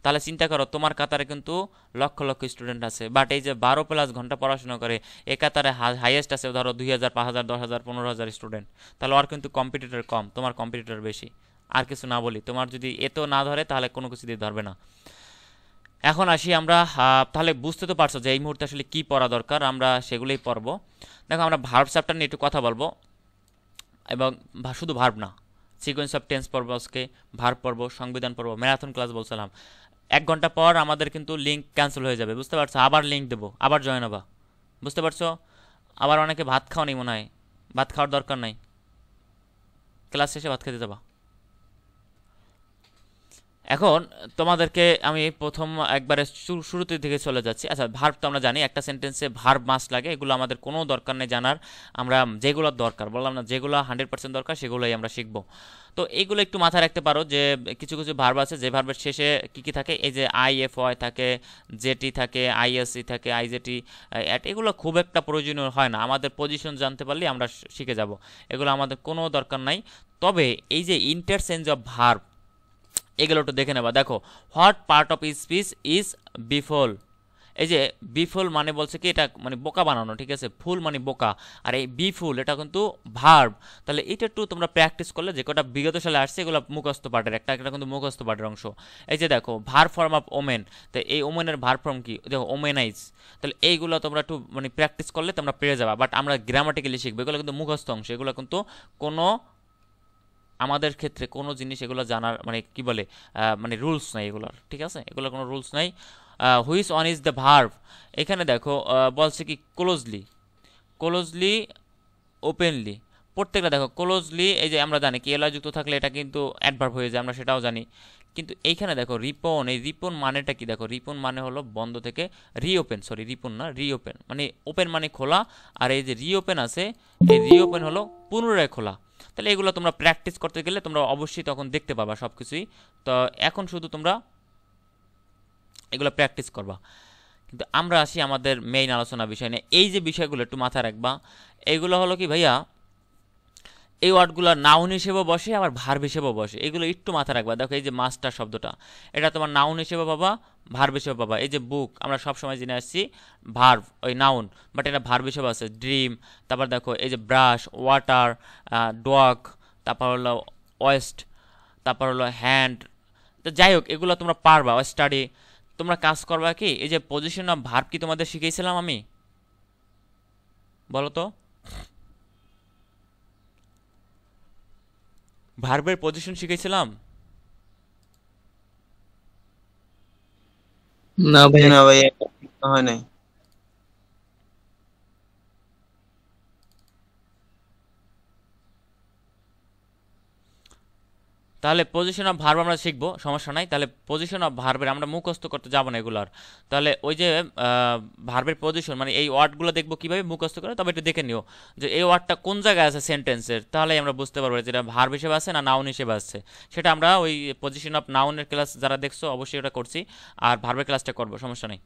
তাহলে চিন্তা করো তোমার কাতারে কিন্তু লক্ষ লক্ষ স্টুডেন্ট আছে, বাট এই যে 12+ ঘন্টা পড়াশোনা করে, এ কাতারে হাইয়েস্ট আছে ধরো 2000, 5000, 10,000, 15,000 স্টুডেন্ট। তাহলে ওর কিন্তু কম্পিটিটর কম, তোমার কম্পিটিটর বেশি। আর কিছু না বলি, তোমার যদি এতো না ধরে তাহলে কোনো কিছু দিয়ে ধরবে না। এখন আসি আমরা, তাহলে বুঝতে তো পারছো যে এই মুহূর্তে আসলে কি পড়া দরকার, আমরা সেগুলোই পড়বো। দেখো আমরা ভার্ব চ্যাপ্টার নিয়ে একটু কথা বলবো, এবং শুধু ভার্ব না, সিকোয়েন্স অফ টেন্স পড়বো আজকে, ভার্ব পড়বো, সংবিধান পড়বো, ম্যারাথন ক্লাস বলছিলাম। 1 ঘন্টা পর আমাদের কিন্তু লিঙ্ক ক্যান্সেল হয়ে যাবে, বুঝতে পারছো? আবার লিঙ্ক দেবো, আবার জয়েন হবা, বুঝতে পারছো? আবার অনেকে ভাত খাও নি মনে হয়, ভাত খাওয়ার দরকার নাই, ক্লাস শেষে ভাত খেতে যাবা। এখন তোমাদেরকে আমি প্রথম একবারে শুরুতে থেকে চলে যাচ্ছি। আচ্ছা, ভার্ব তো আমরা জানি, একটা সেন্টেন্সে ভার্ব মাস্ট লাগে, এগুলো আমাদের কোনো দরকার নেই জানার। আমরা যেগুলো দরকার, বললাম না, যেগুলো 100% দরকার সেগুলোই আমরা শিখবো। তো এইগুলো একটু মাথায় রাখতে পারো যে কিছু কিছু ভার্ব আছে যে ভার্বের শেষে কি কি থাকে, এই যে আইএফওয়াই থাকে, জেটি থাকে, আইএসসি থাকে, আইজেটি, এগুলো খুব একটা প্রয়োজনীয় হয় না, আমাদের পজিশন জানতে পারলে আমরা শিখে যাব, এগুলো আমাদের কোনো দরকার নাই। তবে এই যে ইন্টারচেঞ্জ অফ ভার্ব, এগুলো একটু দেখে নেবা। দেখো, what part of speech is বিফল, এই যে বিফুল মানে বলছে কি, এটা মানে বোকা বানানো, ঠিক আছে? ফুল মানে বোকা, আর এই বিফুল এটা কিন্তু ভার্ব। তাহলে এটা একটু তোমরা প্র্যাকটিস করলে, যে কটা বিগত সালে আসছে এগুলো মুখস্থ পাঠের, একটা একটা কিন্তু মুখস্থ পাঠের অংশ। এই যে দেখো, ভার্ব ফর্ম অফ ওমেন, তো এই ওমেনের ভার্ব ফর্ম কি, দেখো ওমেনাইজ। তাহলে এইগুলো তোমরা একটু মানে প্র্যাকটিস করলে তোমরা পেরে যাবা, বাট আমরা গ্রামাটিক্যালি শিখবো, এগুলো কিন্তু মুখস্থ অংশ, এগুলো কিন্তু কোনো আমাদের ক্ষেত্রে কোনো জিনিস এগুলো জানার মানে কি বলে, মানে রুলস নাই এগুলোর, ঠিক আছে? এগুলোর কোনো রুলস নাই। Which on is the verb, এখানে দেখো বলছে কি ক্লোজলি, ক্লোজলি, ওপেনলি, প্রত্যেকটা দেখো ক্লোজলি, এই যে আমরা জানি কি এলয় যুক্ত থাকলে এটা কিন্তু অ্যাডভার্ব হয়ে যায়, আমরা সেটাও জানি। কিন্তু এইখানে দেখো রিপন, এই রিপন মানেটা কি, দেখো রিপন মানে হলো বন্ধ থেকে রিওপেন, সরি রিপন না, রিওপেন মানে ওপেন মানে খোলা, আর এই যে রিওপেন আছে, এই রিওপেন হলো পুনরায় খোলা। তাহলে এগুলো তোমরা প্র্যাকটিস করতে গেলে তোমরা অবশ্যই তখন দেখতে পাবা সব কিছুই। তো এখন শুধু তোমরা এগুলো প্র্যাকটিস করবা। কিন্তু আমরা আসি আমাদের মেইন আলোচনা বিষয় নিয়ে, এই যে বিষয়গুলো একটু মাথায় রাখবা। এইগুলো হলো কি ভাইয়া, এই ওয়ার্ডগুলো নাউন হিসেবেও বসে আবার ভার্ব হিসেবেও বসে, এগুলো একটু মাথায় রাখবা। দেখো এই যে মাস্টার শব্দটা, এটা তোমার নাউন হিসেবে পাবা, ভার্ব হিসেবে পাবা। এই যে বুক, আমরা সবসময় জেনে আসছি ভার্ব, ওই নাউন, বাট এটা ভার্ব হিসেবে আছে, ড্রিম। তারপর দেখো এই যে ব্রাশ, ওয়াটার, ডগ, তারপর হলো ওয়েস্ট, তারপর হলো হ্যান্ড। তো যাই হোক, এগুলো তোমরা পারবা, স্টাডি। তোমরা কাজ করবা কি, এই যে পজিশন অফ ভার্ব কি তোমাদের শিখিয়েছিলাম আমি, বলো তো? ভার্বের পজিশন শিখেছিলাম? না ভাইয়া। না ভাই, হয় নাই। তাহলে পজিশন অফ ভার্ব আমরা শিখবো, সমস্যা নাই। তাহলে পজিশন অফ ভার্বের আমরা মুখস্থ করতে যাবো না এগুলার। তাহলে ওই যে ভার্বের পজিশন মানে এই ওয়ার্ডগুলো দেখবো কীভাবে মুখস্থ করে, তবে একটু দেখে নিও যে এই ওয়ার্ডটা কোন জায়গায় আছে সেন্টেন্সের, তাহলেই আমরা বুঝতে পারবো যেটা ভার্ব হিসেবে আছে না নাউন হিসেবে আছে। সেটা আমরা ওই পজিশন অফ নাউনের ক্লাস যারা দেখছো অবশ্যই ওটা করছি, আর ভার্বের ক্লাসটা করবো, সমস্যা নেই।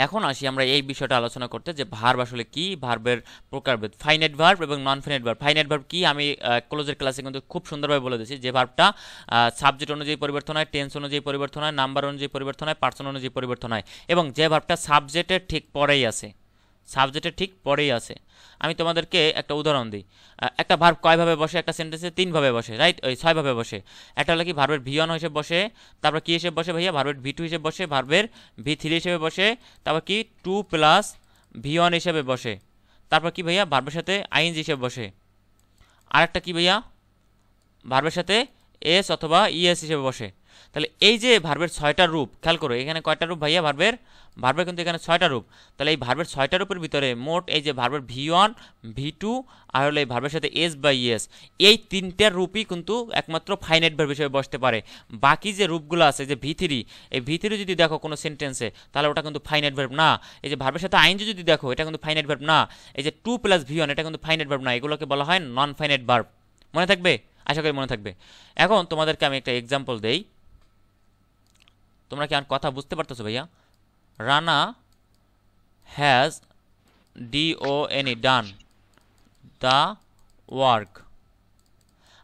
এখন আসি আমরা এই বিষয়টা আলোচনা করতে যে ভার্ব আসলে কি, ভার্বের প্রকারভেদ, ফাইনাইট ভার্ব এবং non finite verb. Finite verb কি আমি ক্লোজের ক্লাসে কিন্তু খুব সুন্দরভাবে বলে দিয়েছি, যে ভার্বটা সাবজেক্ট অনুযায়ী পরিবর্তন হয়, টেন্স অনুযায়ী পরিবর্তন হয়, নাম্বার অনুযায়ী পরিবর্তন হয়, পার্সন অনুযায়ী পরিবর্তন হয়, এবং যে ভার্বটা সাবজেক্টের ঠিক পরেই আছে, সাবজেক্টের ঠিক পরেই আছে। আমি তোমাদেরকে একটা উদাহরণ দিই। একটা ভার্ব কয়ভাবে বসে একটা সেন্টেন্সে? 3ভাবে বসে, রাইট? ওই 6ভাবে বসে। একটা হলো কি ভার্বের ভি1 হিসেবে বসে, তারপর কি হিসেবে বসে ভাইয়া? ভার্বের ভি2 হিসেবে বসে, ভার্বের ভি3 হিসেবে বসে, তারপর কি 2 প্লাস ভি1 হিসেবে বসে, তারপর কি ভাইয়া? ভার্বের সাথে আইএনজি হিসেবে বসে। আরেকটা কি ভাইয়া? ভার্বের সাথে এস অথবা ইএস হিসেবে বসে। তাহলে এই যে ভার্বের 6টা রূপ, খেয়াল করো এখানে কয়টা রূপ ভাইয়া? ভার্বের ভার্বের কিন্তু এখানে 6টা রূপ। তাহলে এই ভার্বের 6টা রূপের ভিতরে মোট এই যে ভার্বের ভি1, ভি2 আর হলো এই ভার্বের সাথে এস বা ইএস, এই 3টার রূপই কিন্তু একমাত্র ফাইনাইট ভার্ব হিসেবে বসতে পারে। বাকি যে রূপগুলো আছে যে ভি3, এই ভি3 যদি দেখো কোনো সেন্টেন্সে তাহলে ওটা কিন্তু ফাইনাইট ভার্ব না। এই যে ভার্বের সাথে আইএনজি যদি দেখো এটা কিন্তু ফাইনাইট ভার্ব না। এই যে 2 প্লাস ভি1 এটা কিন্তু ফাইনাইট ভার্ব না, এগুলোকে বলা হয় নন ফাইনাইট ভার্ব। মনে থাকবে? আশা করি মনে থাকবে। এখন তোমাদেরকে আমি একটা এক্সাম্পল দেই, তোমরা কি আর কথা বুঝতে পারতেছো ভাইয়া? Rana has DONE done the work.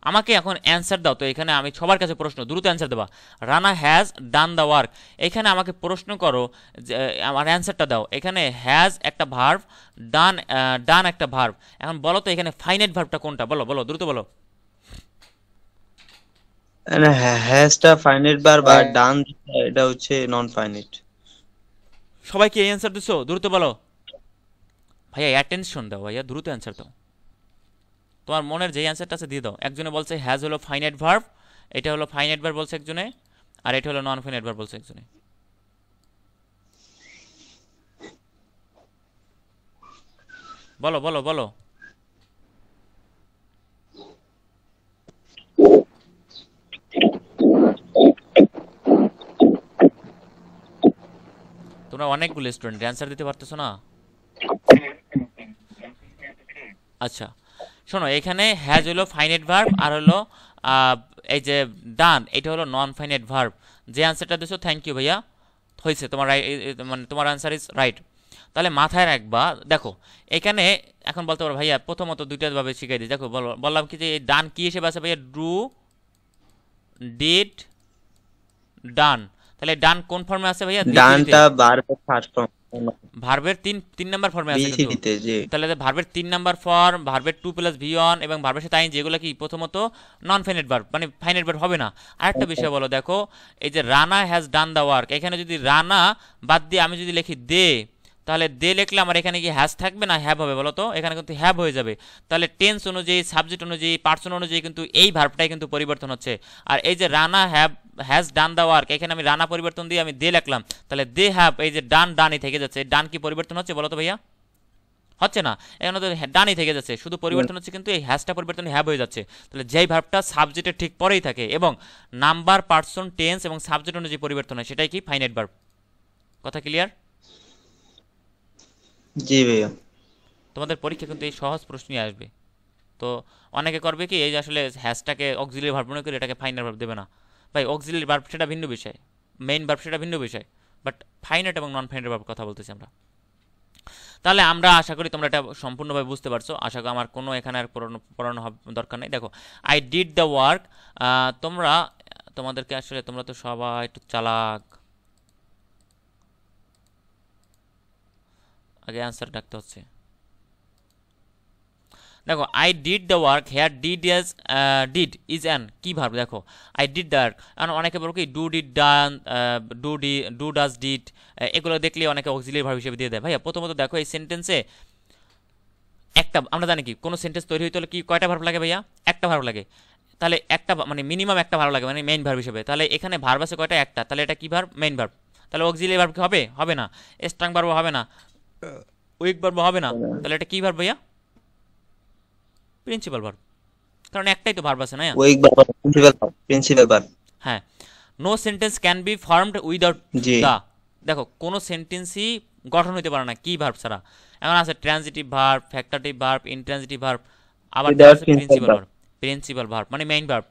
আমাকে এখন অ্যান্সার দাও তো, এখানে আমি সবার কাছে প্রশ্ন, দ্রুত অ্যান্সার দেবা। Rana has done the work, এখানে আমাকে প্রশ্ন করো যে আমার অ্যান্সারটা দাও। এখানে হ্যাজ একটা ভার্ব, ডান ডান একটা ভার্ব। এখন বলো তো এখানে ফাইনাইট ভার্বটা কোনটা? বলো বলো দ্রুত বলো। হ্যাশটা ফাইনাইট বার বা হ্যাঁ। ডান এটা হচ্ছে নন ফাইনাইট। সবাই কি এই অ্যান্সার দিছো? দ্রুত বলো ভাইয়া, অ্যাটেনশন দাও ভাইয়া, দ্রুত অ্যান্সার দাও। তোমার মনের যে অ্যান্সারটা আছে দিয়ে দাও। একজনে বলছে হ্যাজ হলো ফাইনাইট ভার্ব, এটা হলো ফাইনাইট ভার্ব বলছে একজনে, আর এটা হলো নন ফাইনাইট ভার্ব বলছে একজনে। বলো বলো বলো। তোমরা অনেকগুলো স্টুডেন্ট অ্যান্সার দিতে পারতেছো না। আচ্ছা শোনো, এখানে হ্যাজ হলো ফাইনাইট ভার্ব, আর হলো এই যে ডান এটা হলো নন ফাইনাইট ভার্ব। যে অ্যান্সারটা দিছো থ্যাংক ইউ ভাইয়া, হয়েছে তোমার মানে তোমার অ্যান্সার ইজ রাইট। তাহলে মাথায় রাখবা। দেখো এখানে এখন বলতে পারো ভাইয়া প্রথমত দুইটা ভাবে শিখাই দিই। দেখো বললাম কি যে এই ডান কি হিসেবে আছে ভাইয়া? ডু, ডিড, ডান। তাহলে ডান কোন ফর্মে আছে ভাইয়া? বিসিডিতে। ডানটা বারবার থার্ড ফর্ম ভার্বের তিন তিন নাম্বার ফর্মে আছে কিন্তু। বিসিডিতে যে তাহলে ভার্বের তিন নাম্বার ফর্ম, ভার্বের টু প্লাস ভি ওয়ান এবং ভার্বের সাথে আইন, যেগুলো কি প্রথমত নন ফাইনাইট ভার্ব, মানে ফাইনাইট ভার্ব হবে না। আরেকটা বিষয় বলো, দেখো এই যে Rana has done the work, এখানে যদি রানা বাদ দিয়ে আমি যদি লিখি দে, তাহলে দে লিখলে আমার এখানে কি হ্যাজ থাকবে না হ্যাভ হবে বলো তো? এখানে কিন্তু হ্যাভ হয়ে যাবে। তাহলে টেন্স অনুযায়ী, সাবজেক্ট অনুযায়ী, পার্সন অনুযায়ী কিন্তু এই ভার্বটাই কিন্তু পরিবর্তন হচ্ছে। আর এই যে Rana has done the work, এখানে আমি রানা পরিবর্তন দিয়ে আমি দে লিখলাম, তাহলে দে হ্যাভ, এই যে ডান ডানই থেকে যাচ্ছে। ডান কি পরিবর্তন হচ্ছে বলো তো ভাইয়া? হচ্ছে না। এখানে তো ডানই থেকে যাচ্ছে, শুধু পরিবর্তন হচ্ছে কিন্তু এই হ্যাজটা পরিবর্তন হ্যাভ হয়ে যাচ্ছে। তাহলে যেই ভার্বটা সাবজেক্টের ঠিক পরেই থাকে এবং নাম্বার, পার্সন, টেন্স এবং সাবজেক্ট অনুযায়ী পরিবর্তন হয়, সেটাই কি ফাইনাইট ভার্ব। কথা ক্লিয়ার? জি ভাইয়া। তোমাদের পরীক্ষা কিন্তু এই সহজ প্রশ্নই আসবে। তো অনেকে করবে কি, এই যে আসলে হ্যাশটাকে অক্সিলারি ভার্ব মনে করে এটাকে ফাইনাল ভার্ব দেবে না। ভাই অক্সিলারি ভার্ব সেটা ভিন্ন বিষয়, মেইন ভার্ব সেটা ভিন্ন বিষয়, বাট ফাইনাইট এবং নন ফাইনাইট ভার্ব কথা বলতেছি আমরা। তাহলে আমরা আশা করি তোমরা এটা সম্পূর্ণভাবে বুঝতে পারছো। আশা করি আমার কোনো এখানে আর পড়ানো দরকার নেই। দেখো আই ডিড দ্য ওয়ার্ক, তোমরা তোমাদেরকে আসলে, তোমরা তো সবাই একটু চালাক, আগে অ্যান্সার ডাকতে হচ্ছে। দেখো I did the work, here did is, did is an কি ভার্ব? দেখো আই ডিড দ্য ওয়ার্ক, কারণ অনেকে বলো কি do did done, do does did, এগুলো দেখলে অনেকে অক্সিলারি ভার্ব হিসেবে দিয়ে দেয়। ভাইয়া প্রথমত দেখো এই সেন্টেন্সে একটা, আমরা জানি কি কোনো সেন্টেন্স তৈরি হইতে হলে কি কয়টা ভার্ব লাগে ভাইয়া? একটা ভার্ব লাগে। তাহলে একটা মানে মিনিমাম একটা ভার্ব লাগে, মানে মেইন ভার্ব হিসেবে। তাহলে এখানে ভার্ব আছে কয়টা? একটা। তাহলে এটা কি ভার্ব? Main verb. তাহলে অক্সিলারি ভার্ব কি হবে? হবে না। স্ট্রং ভার্ব হবে না, উইক ভার্ব হবে না। তাহলে এটা কি ভার্ব ভাইয়া? প্রিন্সিপাল ভার্ব, কারণ একটাই তো ভার্ব আছে না। ওই প্রিন্সিপাল বার। হ্যাঁ, no sentence can be formed without জি। দ্য। দেখো কোনো সেন্টেন্সই গঠন হইতে পারে না কি ভার্ব ছাড়া। এখন আছে transitive verb, factitive verb, intransitive verb, আবার দেওয়া উইদাউট আছে প্রিন্সিপাল প্রিন্সিপাল বার। ভার্ব। প্রিন্সিপাল ভার্ব মানে main verb.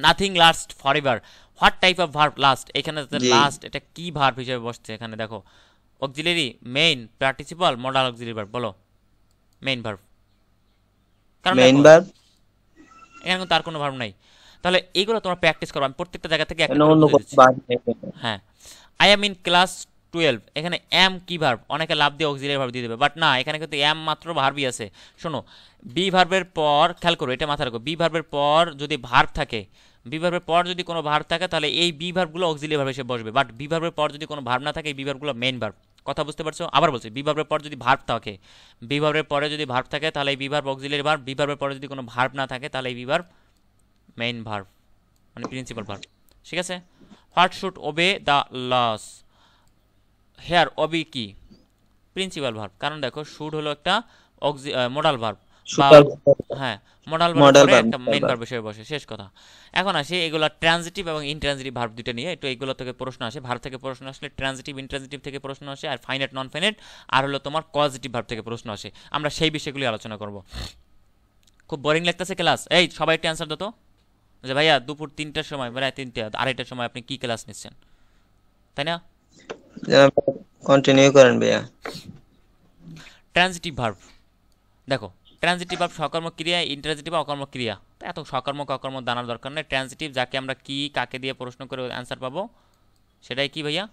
Nothing last for ever, what type of verb last? এখানে জি। লাস্ট এটা কি ভার্ব হিসেবে বসছে? এখানে দেখো auxiliary, main, participle, modal auxiliary verb. বলো মেইন ভার্ব, কারণ মেইন দেখো বার। এখানে কিন্তু আর কোনো ভার্ব নাই। তাহলে এইগুলো তোমরা প্র্যাকটিস করো, আমি প্রত্যেকটা জায়গা থেকে একটা মানে করে অন্য বুঝিয়ে কোনো দিচ্ছি। বার নেই। হ্যাঁ, আই এম ইন ক্লাস 12, এখানে এম কি ভার্ব? অনেকে লাভ দিয়ে অক্সিলারি ভার্ব দিয়ে দেবে, বাট না, এখানে কিন্তু এম মাত্র ভার্বই আছে। শোনো, বি ভার্বের পর খেয়াল করো, এটা মাথায় রাখো, বি ভার্বের পর যদি ভার্ব থাকে, বি ভার্বের পর যদি কোনো ভার্ব থাকে, তাহলে এই বি ভার্বগুলো অক্সিলারি ভার্ব হিসেবে বসবে। বাট বি ভার্বের পর যদি কোনো ভার্ব না থাকে, এই বি ভার্বগুলো মেইন ভার্ব। কথা বুঝতে পারছো? আবার বলছি, বি ভার্বের পর যদি ভার্ব থাকে, বি ভার্বের পরে যদি ভার্ব থাকে, তাহলে এই be verb auxiliary verb. Be ভার্বের পরে যদি কোনো ভার্ব না থাকে, তাহলে এই বি ভার্ব মেইন ভার্ব, মানে প্রিন্সিপাল ভার্ব। ঠিক আছে? What should obey the laws, here obey কি? প্রিন্সিপাল ভার্ব, কারণ দেখো শুড হলো একটা মডাল ভার্ব বা সুপার হ্যাঁ মডাল ভার্বের মডেল পরে বার। একটা মেইন ভার্ব হিসেবে বসে। শেষ কথা। এখন আসি এগুলো ট্রানজিটিভ এবং ইনট্রানজিটিভ ভার্ব দুটো নিয়ে, একটু এগুলো থেকে প্রশ্ন আসে। ভার্ব থেকে প্রশ্ন আসলে ট্রানজিটিভ, ইনট্রানজিটিভ থেকে প্রশ্ন আসে, আর ফাইনাইট, নন ফাইনাইট, আর হলো তোমার পজিটিভ ভার্ব থেকে প্রশ্ন আসে। আমরা সেই বিষয়গুলি আলোচনা করব। খুব বোরিং লাগতেছে ক্লাস? এই সবাই একটু অ্যান্সার দিত যে ভাইয়া দুপুর 3টার সময়, মানে 3টা 2:30টার সময় আপনি কি ক্লাস নিচ্ছেন, তাই না? কন্টিনিউ করেন ভাইয়া। ট্রানজিটিভ ভার্ব, দেখো ট্রানজিটিভ ভার্ব সকর্মক ক্রিয়া, ইন্ট্রানজিটিভ অকর্মক ক্রিয়া। তা এত সকর্মক অকর্মক জানার দরকার নেই। ট্রানজিটিভ যাকে আমরা কি কাকে দিয়ে প্রশ্ন করে অ্যান্সার পাবো, সেটাই কি ভাইয়া?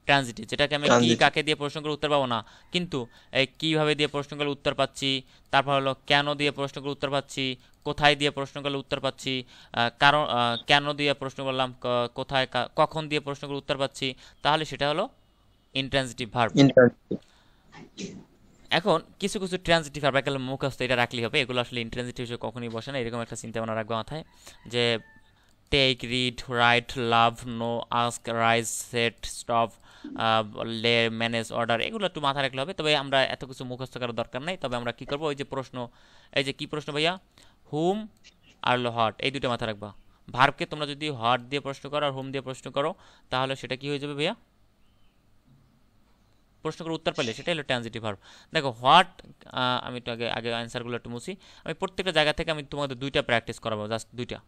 ট্রানজিটিভ, যেটাকে আমি কি ট্রানজিট কাকে দিয়ে প্রশ্ন করে উত্তর পাবো না, কিন্তু এই কিভাবে দিয়ে প্রশ্ন করলে উত্তর পাচ্ছি, তারপর হলো কেন দিয়ে প্রশ্ন করে উত্তর পাচ্ছি, কোথায় দিয়ে প্রশ্ন করলে উত্তর পাচ্ছি, কারণ কেন দিয়ে প্রশ্ন করলাম, কোথায় কখন দিয়ে প্রশ্ন করে উত্তর পাচ্ছি, তাহলে সেটা হলো ইনট্রানজিটিভ ভার্ব। ইন্টারনেট। এখন কিছু কিছু ট্রানজিটিভ ভার্ব একেবারে মুখস্থ এটা রাখলেই হবে, এগুলো আসলে ইনট্রানজিটিভ হিসেবে কখনোই বসে না, এরকম একটা চিন্তা ভাবনা রাখবো মাথায়, যে take, read, write, love, know, ask, rise, set, stop, lay, manage, order, এগুলো একটু মাথায় রাখলে হবে। তবে আমরা এত কিছু মুখস্থ করার দরকার নাই, তবে আমরা কি করবো, ওই যে প্রশ্ন, এই যে কি প্রশ্ন ভাইয়া, হুম আর হট, এই দুটো মাথায় রাখবা। ভার্বকে তোমরা যদি হট দিয়ে প্রশ্ন করো আর হুম দিয়ে প্রশ্ন করো, তাহলে সেটা কি হয়ে যাবে ভাইয়া, প্রশ্ন করে উত্তর পেলে সেটাই হলো ট্রানজিটিভ ভার্ব। দেখো হোয়াট, আমি একটু আগে আগে অ্যান্সারগুলো একটু মুছি, আমি প্রত্যেকটা জায়গা থেকে আমি তোমাদের দুইটা প্র্যাকটিস করাবো, জাস্ট দুইটা।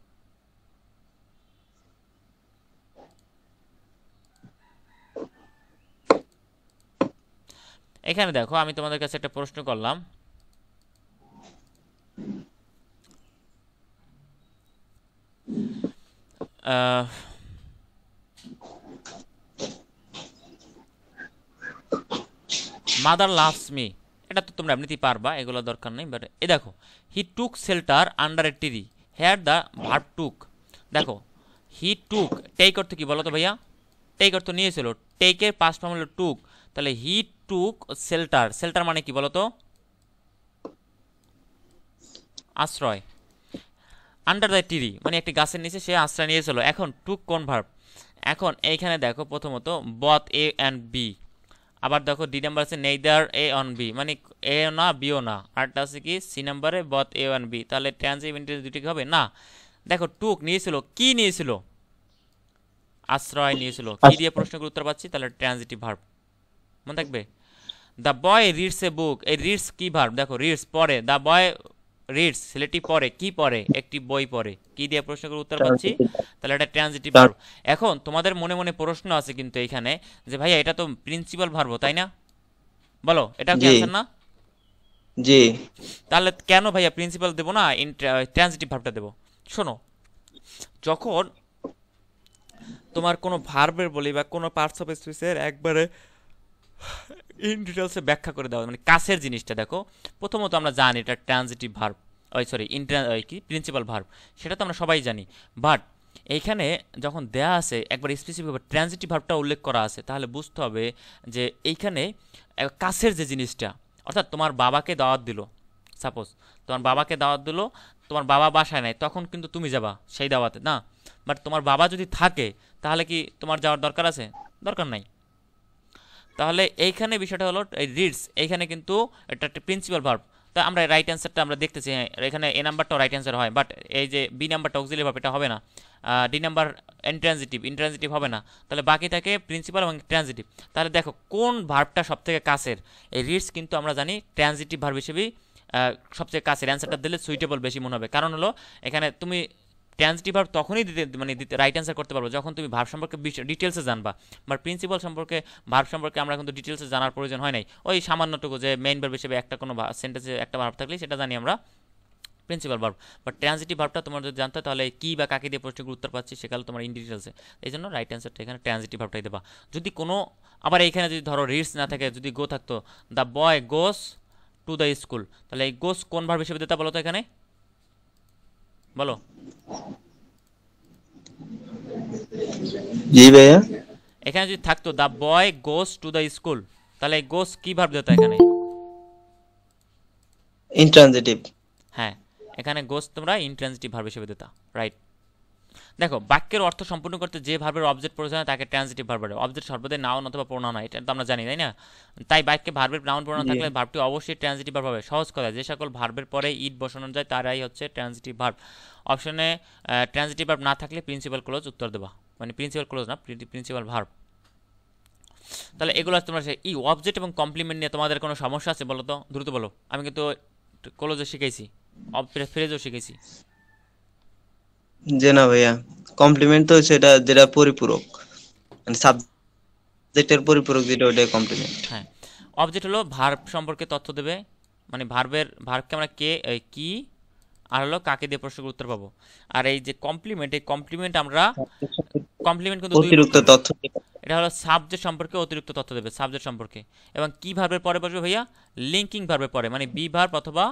এখানে দেখো আমি তোমাদের কাছে একটা প্রশ্ন করলাম, মাদার লাভস মি, এটা তো তোমরা এমনিতেই পারবা, এগুলো দরকার নেই, বাট এ দেখো he took shelter under a tree, here the verb took. দেখো হি টুক, টেক অর্থ কি বলো তো ভাইয়া, টেক অর্থ নিয়েছিল, টেকের পাস্ট ফর্ম হলো টুক, তাহলে হি টুক শেল্টার, শেল্টার মানে কি বলো তো, আশ্রয়, আন্ডার দ্য ট্রি মানে একটি গাছের নিচে সে আশ্রয় নিয়েছিল। এখন টুক কোন ভার্ব, এখন এইখানে দেখো প্রথমত বথ এ অ্যান্ড বি, আবার দেখো ডি নাম্বার আছে নেইদার এ অন বি, মানে এ না বিও না, আরটা আছে কি সি নাম্বারে বথ এ অন বি, তাহলে ট্রানজিটিভ ইন্টেন্স দুটি কি হবে না। দেখো টুক নিয়েছিল, কি নিয়েছিল, আশ্রয় নিয়েছিল, কি দিয়ে প্রশ্নগুলো উত্তর পাচ্ছি, তাহলে ট্রানজিটিভ ভার্ব, মনে থাকবে। দ্য বয় রিডস এ বুক, এই রিডস কি ভার্ব, দেখো রিডস পড়ে, দ্য বয় রিডস ছেলেটি পড়ে, কি পড়ে, একটি বই পড়ে, কি দিয়ে প্রশ্নগুলো উত্তর পাচ্ছি, তাহলে এটা ট্রানজিটিভ ভার্ব। এখন তোমাদের মনে মনে প্রশ্ন আছে কিন্তু এখানে, যে ভাইয়া এটা তো প্রিন্সিপাল ভার্ব তাই না, বলো এটা কি জি অ্যান্সার না, জি। তাহলে কেন ভাইয়া প্রিন্সিপাল দেবো না ট্রানজিটিভ ভার্বটা দেবো। শোনো, যখন তোমার কোনো ভার্বের বলি বা কোনো পার্টস অফ স্পিচের একবারে ইন ডিটেলসে ব্যাখ্যা করে দেওয়া, মানে কাছের জিনিসটা দেখো, প্রথমত আমরা জানি এটা ট্রানজিটিভ ভার্ব, ওই সরি কি প্রিন্সিপাল ভার্ব, সেটা তো আমরা সবাই জানি, বাট এইখানে যখন দেয়া আছে একবার স্পেসিফিক ট্রানজিটিভ ভার্বটা উল্লেখ করা আছে, তাহলে বুঝতে হবে যে এইখানে কাছের যে জিনিসটা, অর্থাৎ তোমার বাবাকে দাওয়াত দিল, সাপোজ তোমার বাবাকে দাওয়াত দিল, তোমার বাবা বাসায় নাই, তখন কিন্তু তুমি যাবা সেই দাওয়াতে না, বাট তোমার বাবা যদি থাকে তাহলে কি তোমার যাওয়ার দরকার আছে, দরকার নাই। তাহলে এইখানে বিষয়টা হলো এই রিডস, এইখানে কিন্তু এটা একটা প্রিন্সিপাল ভার্ব, তা আমরা রাইট অ্যান্সারটা আমরা দেখতেছি, হ্যাঁ এখানে এ নাম্বারটাও রাইট অ্যান্সার হয়, বাট এই যে বি নাম্বারটা অক্সিলারি ভার্ব এটা হবে না, ডি নাম্বার ইন্ট্রানজিটিভ হবে না, তাহলে বাকি থাকে প্রিন্সিপাল এবং ট্রানজিটিভ। তাহলে দেখো কোন ভার্বটা সব থেকে কাছের, এই রিডস কিন্তু আমরা জানি ট্রানজিটিভ ভার্ব হিসেবেই সবচেয়ে কাছের, অ্যান্সারটা দিলে সুইটেবল বেশি মনে হবে, কারণ হলো এখানে তুমি ট্রানজিটিভ ভার্ব তখনই দিতে রাইট অ্যান্সার করতে পারবো যখন তুমি ভার্ব সম্পর্কে ডিটেলসে জানবা, বাট প্রিন্সিপাল সম্পর্কে ভার্ব সম্পর্কে আমরা কিন্তু ডিটেলসে জানার প্রয়োজন হয় নাই, ওই সামান্যটুকু যে মেইন ভার্ব হিসেবে একটা কোনো সেন্টেন্সে একটা ভার্ব থাকলে সেটা জানি আমরা প্রিন্সিপাল ভার্ব, বাট ট্রানজিটিভ ভার্বটা তোমার যদি জানতে হয়, তাহলে কি বা কাকে দিয়ে প্রশ্নগুলো উত্তর পাচ্ছি সেখানে তোমার ইন ডিটেলসে, এই জন্য রাইট অ্যান্সারটা এখানে ট্রানজিটিভ ভার্বটাই দেবা। যদি কোনো আবার এইখানে যদি ধরো রিডস না থাকে, যদি গো থাকতো, the boy goes to the school, তাহলে এই গোস কোন ভার্ব হিসেবে দিতে বলো তো এখানে, বলো। জি ভাইয়া। এখানে যদি থাকতো the boy goes to the school, তাহলে গোস কি ভার্ব দিতে এখানে, ইন্ট্রানজিটিভ। হ্যাঁ এখানে গোস তোমরা ইনট্রানজিটিভ ভার্ব হিসেবে দিতা, রাইট। দেখো বাক্যের অর্থ সম্পূর্ণ করতে যে ভার্বের অবজেক্ট প্রয়োজন হয় তাকে ট্রানজিটিভ ভার্ব বলে, অবজেক্ট সর্বদাই নাউন অথবা প্রোনাউন হয়, এটা তো আমরা জানি তাই না, তাই বাক্যে ভার্বের নাউন প্রোনাউন জি থাকলে ভার্বটি অবশ্যই ট্রানজিটিভ ভার্ব হবে। সহজ কথা, যে সকল ভার্বের পরে ইট বসানো যায় তারাই হচ্ছে ট্রানজিটিভ ভার্ব। অপশনে ট্রানজিটিভ ভার্ব না থাকলে প্রিন্সিপাল ক্লোজ উত্তর দেবা, মানে প্রিন্সিপাল ক্লোজ না, প্রিন্সিপাল ভার্ব। তাহলে এগুলো তোমরা ই অবজেক্ট এবং কমপ্লিমেন্ট নিয়ে তোমাদের কোনো সমস্যা আছে বলো তো, দ্রুত বলো, আমি কিন্তু ক্লোজে শিখাইছি, ফ্রেজও শিখেছি। যে না ভাইয়া, কমপ্লিমেন্ট তো সেটা যেটা পরিপূরক, মানে সাবজেক্টের পরিপূরক যেটা ওইটাই কমপ্লিমেন্ট। হ্যাঁ অবজেক্ট হলো ভার্ব সম্পর্কে তথ্য দেবে, মানে ভার্বকে আমরা কে কি আর হলো কাকে দিয়ে প্রশ্নের উত্তর পাবো। আর এই যে কমপ্লিমেন্ট, এই কমপ্লিমেন্ট আমরা, কমপ্লিমেন্ট কিন্তু দুই অতিরিক্ত প্রকার। তথ্য। এটা হলো সাবজেক্ট সম্পর্কে অতিরিক্ত তথ্য দেবে, সাবজেক্ট সম্পর্কে। এবং কি ভার্বের পরে বসবে ভাইয়া? লিঙ্কিং ভার্বের পরে, মানে বি ভার্ব অথবা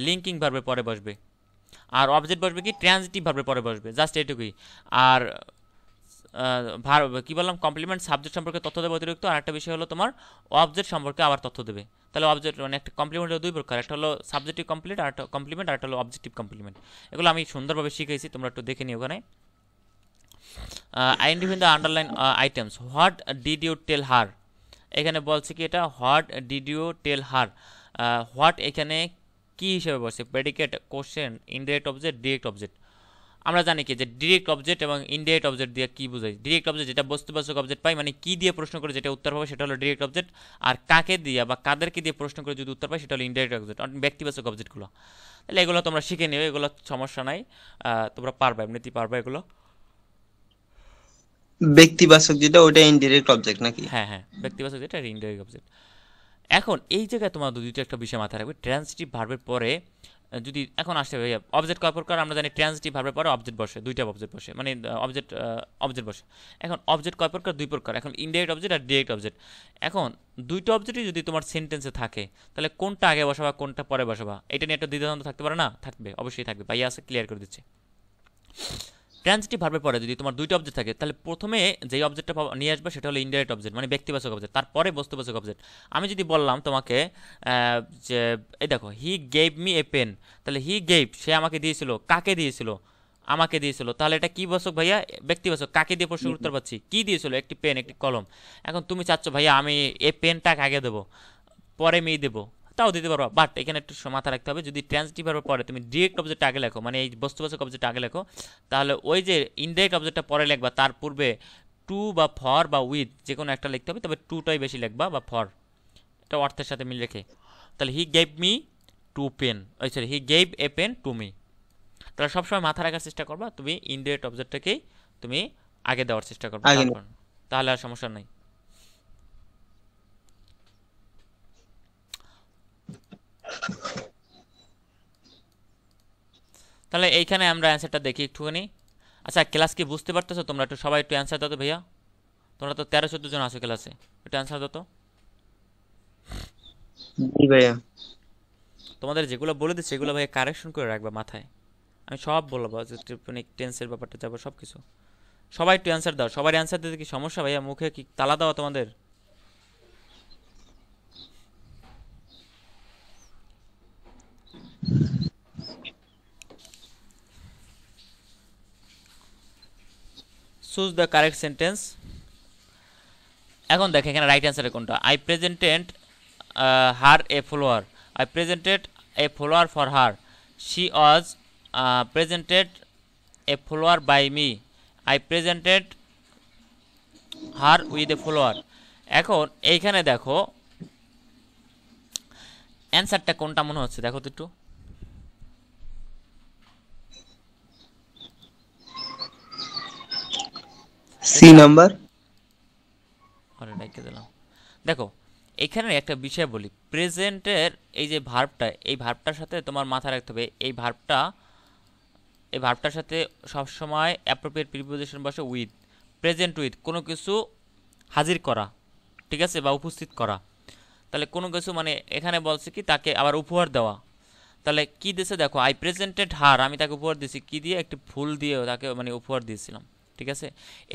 লিঙ্কিং ভার্বের পরে বসবে। আর অবজেক্ট বসবে কি? ট্রানজিটিভ ভার্বের পরে বসবে, জাস্ট এটুকুই। আর ভার্ব কি বললাম? কমপ্লিমেন্ট সাবজেক্ট সম্পর্কে তথ্য দেবে অতিরিক্ত, আর একটা বিষয় হলো তোমার অবজেক্ট সম্পর্কে আবার তথ্য দেবে। তাহলে অবজেক্ট মানে একটা কমপ্লিমেন্ট দুই প্রকার, একটা হলো সাবজেক্টিভ কমপ্লিট আর একটা কমপ্লিমেন্ট, আর একটা হলো অবজেক্টিভ কমপ্লিমেন্ট। এগুলো আমি সুন্দরভাবে শিখেছি, তোমরা একটু দেখে নিও ওখানে। Identify the underline items. What did you tell her, এখানে বলছে কি এটা what did you tell her. What এখানে কি হিসেবে বসে? Predicate, question, indirect object, direct object. আমরা জানি কি যে ডিরেক্ট অবজেক্ট এবং ইনডাইরেক্ট অবজেক্ট দিয়ে কি বোঝাই? ডিরেক্ট অবজেক্ট যেটা বস্তুবাচক অবজেক্ট পাই, মানে কি দিয়ে প্রশ্ন করে যেটা উত্তর পাবো সেটা হলো ডিরেক্ট অবজেক্ট। আর কাকে দিয়ে বা কাদেরকে দিয়ে প্রশ্ন করে যদি উত্তর পাই সেটা হলো ইনডাইরেক্ট অবজেক্ট, ব্যক্তিবাচক অবজেক্টগুলো। তাহলে এগুলো তোমরা শিখে নিও, এগুলো সমস্যা নাই, তোমরা পারবা, এমনিতেই পারবা এগুলো। ব্যক্তিবাচক যেটা ওটা ইনডিরেক্ট অবজেক্ট নাকি? হ্যাঁ হ্যাঁ, ব্যক্তিবাচক যেটা ইনডাইরেক্ট অবজেক্ট। এখন এই জায়গায় তোমার দুইটা একটা বিষয় মাথায় রাখবে। ট্রান্সিটিভ ভার্বের পরে যদি এখন আসে ভাইয়া অবজেক্ট কয় প্রকার আমরা জানি। ট্রান্সিটিভ ভার্বের পরে অবজেক্ট বসে, দুইটা অবজেক্ট বসে, মানে অবজেক্ট বসে। এখন অবজেক্ট কয় প্রকার? দুই প্রকার। এখন ইনডাইরেক্ট অবজেক্ট আর ডিরেক্ট অবজেক্ট। এখন দুইটা অবজেক্টই যদি তোমার সেন্টেন্সে থাকে, তাহলে কোনটা আগে বসাবা কোনটা পরে বসাবা, এটা নিয়ে একটা দ্বিধাদ্বন্দ্ব থাকতে পারে না? থাকবে, অবশ্যই থাকবে। ভাইয়া আছে ক্লিয়ার করে দিচ্ছে। ট্রান্সিটিভ ভার্বের পরে যদি তোমার দুইটা অবজেক্ট থাকে, তাহলে প্রথমে যেই অবজেক্টটা নিয়ে আসবে সেটা হলো ইনডাইরেক্ট অবজেক্ট, মানে ব্যক্তিবাচক অবজেক্ট, তারপরে বস্তুবাচক অবজেক্ট। আমি যদি বললাম তোমাকে যে এই দেখো he gave me a pen, তাহলে হি গেভ সে আমাকে দিয়েছিল, কাকে দিয়েছিল? আমাকে দিয়েছিল। তাহলে এটা কি বাচক ভাইয়া? ব্যক্তিবাচক। কাকে দিয়ে প্রশ্নের উত্তর পাচ্ছি? কি দিয়েছিল? একটি পেন, একটি কলম। এখন তুমি চাচ্ছ ভাইয়া আমি এই পেনটা আগে দেবো পরে মি দেবো, তাও দিতে পারো। বাট এখানে একটু মাথা রাখতে হবে, যদি ট্রান্সিটিভ ভার্বের পরে তুমি ডিরেক্ট অবজেক্ট আগে লেখো, মানে এই বস্তুবাচক অবজেক্ট আগে লেখো, তাহলে ওই যে ইনডাইরেক্ট অবজেক্টটা পরে লিখবা, তার পূর্বে টু বা ফর বা উইথ যে কোনো একটা লিখতে হবে, তবে টুটাই বেশি লিখবা বা ফর, এটা অর্থের সাথে মিল রেখে। তাহলে he gave me two pen, ওই sorry he gave a pen to me. তাহলে সবসময় মাথা রাখার চেষ্টা করবা তুমি ইনডাইরেক্ট অবজেক্টটাকেই তুমি আগে দেওয়ার চেষ্টা করবা, আগে তারপর তাহলে আর সমস্যা নাই। তাহলে এইখানে আমরা অ্যান্সারটা দেখি একটুখানি। আচ্ছা ক্লাস কি বুঝতে পারতেছো তোমরা? একটু সবাই একটু অ্যান্সার দাও তো ভাইয়া, তোমরা তো 13-14 জন আছো ক্লাসে, একটু অ্যান্সার দাও তো। জি ভাইয়া। তোমাদের যেগুলো বলে দিচ্ছি সেগুলো ভাইয়া কারেকশন করে রাখবা মাথায়। আমি সব বলবো যে টেন্সের ব্যাপারটা যাবো সব কিছু। সবাই একটু অ্যান্সার দাও, সবার অ্যান্সার দিতে কি সমস্যা ভাইয়া? মুখে কি তালা দেওয়া তোমাদের? Choose the correct sentence. এখন দেখো এখানে রাইট অ্যান্সারে কোনটা? I presented her a follower, I presented a follower for her, she was presented a follower by me, I presented her with a follower. এখন এইখানে দেখো অ্যান্সারটা কোনটা মনে হচ্ছে দেখো তো একটু। C number. আরে ডাইকে দিলাম। দেখো এখানে একটা বিষয় বলি, প্রেজেন্টের এই যে ভার্বটা, এই ভার্বটার সাথে তোমার মাথা রাখতে হবে এই ভার্বটার সাথে সবসময় অ্যাপ্রোপ্রিয়েট প্রিপোজিশন বসে উইথ, প্রেজেন্ট উইথ, কোনো কিছু হাজির করা, ঠিক আছে, বা উপস্থিত করা। তাহলে কোনো কিছু মানে এখানে বলছে কি তাকে আবার উপহার দেওয়া। তাহলে কি দিয়েছে দেখো, আই প্রেজেন্টেড হার, আমি তাকে উপহার দিয়েছি কি দিয়ে? একটি ফুল দিয়ে তাকে মানে উপহার দিয়েছিলাম, ঠিক আছে।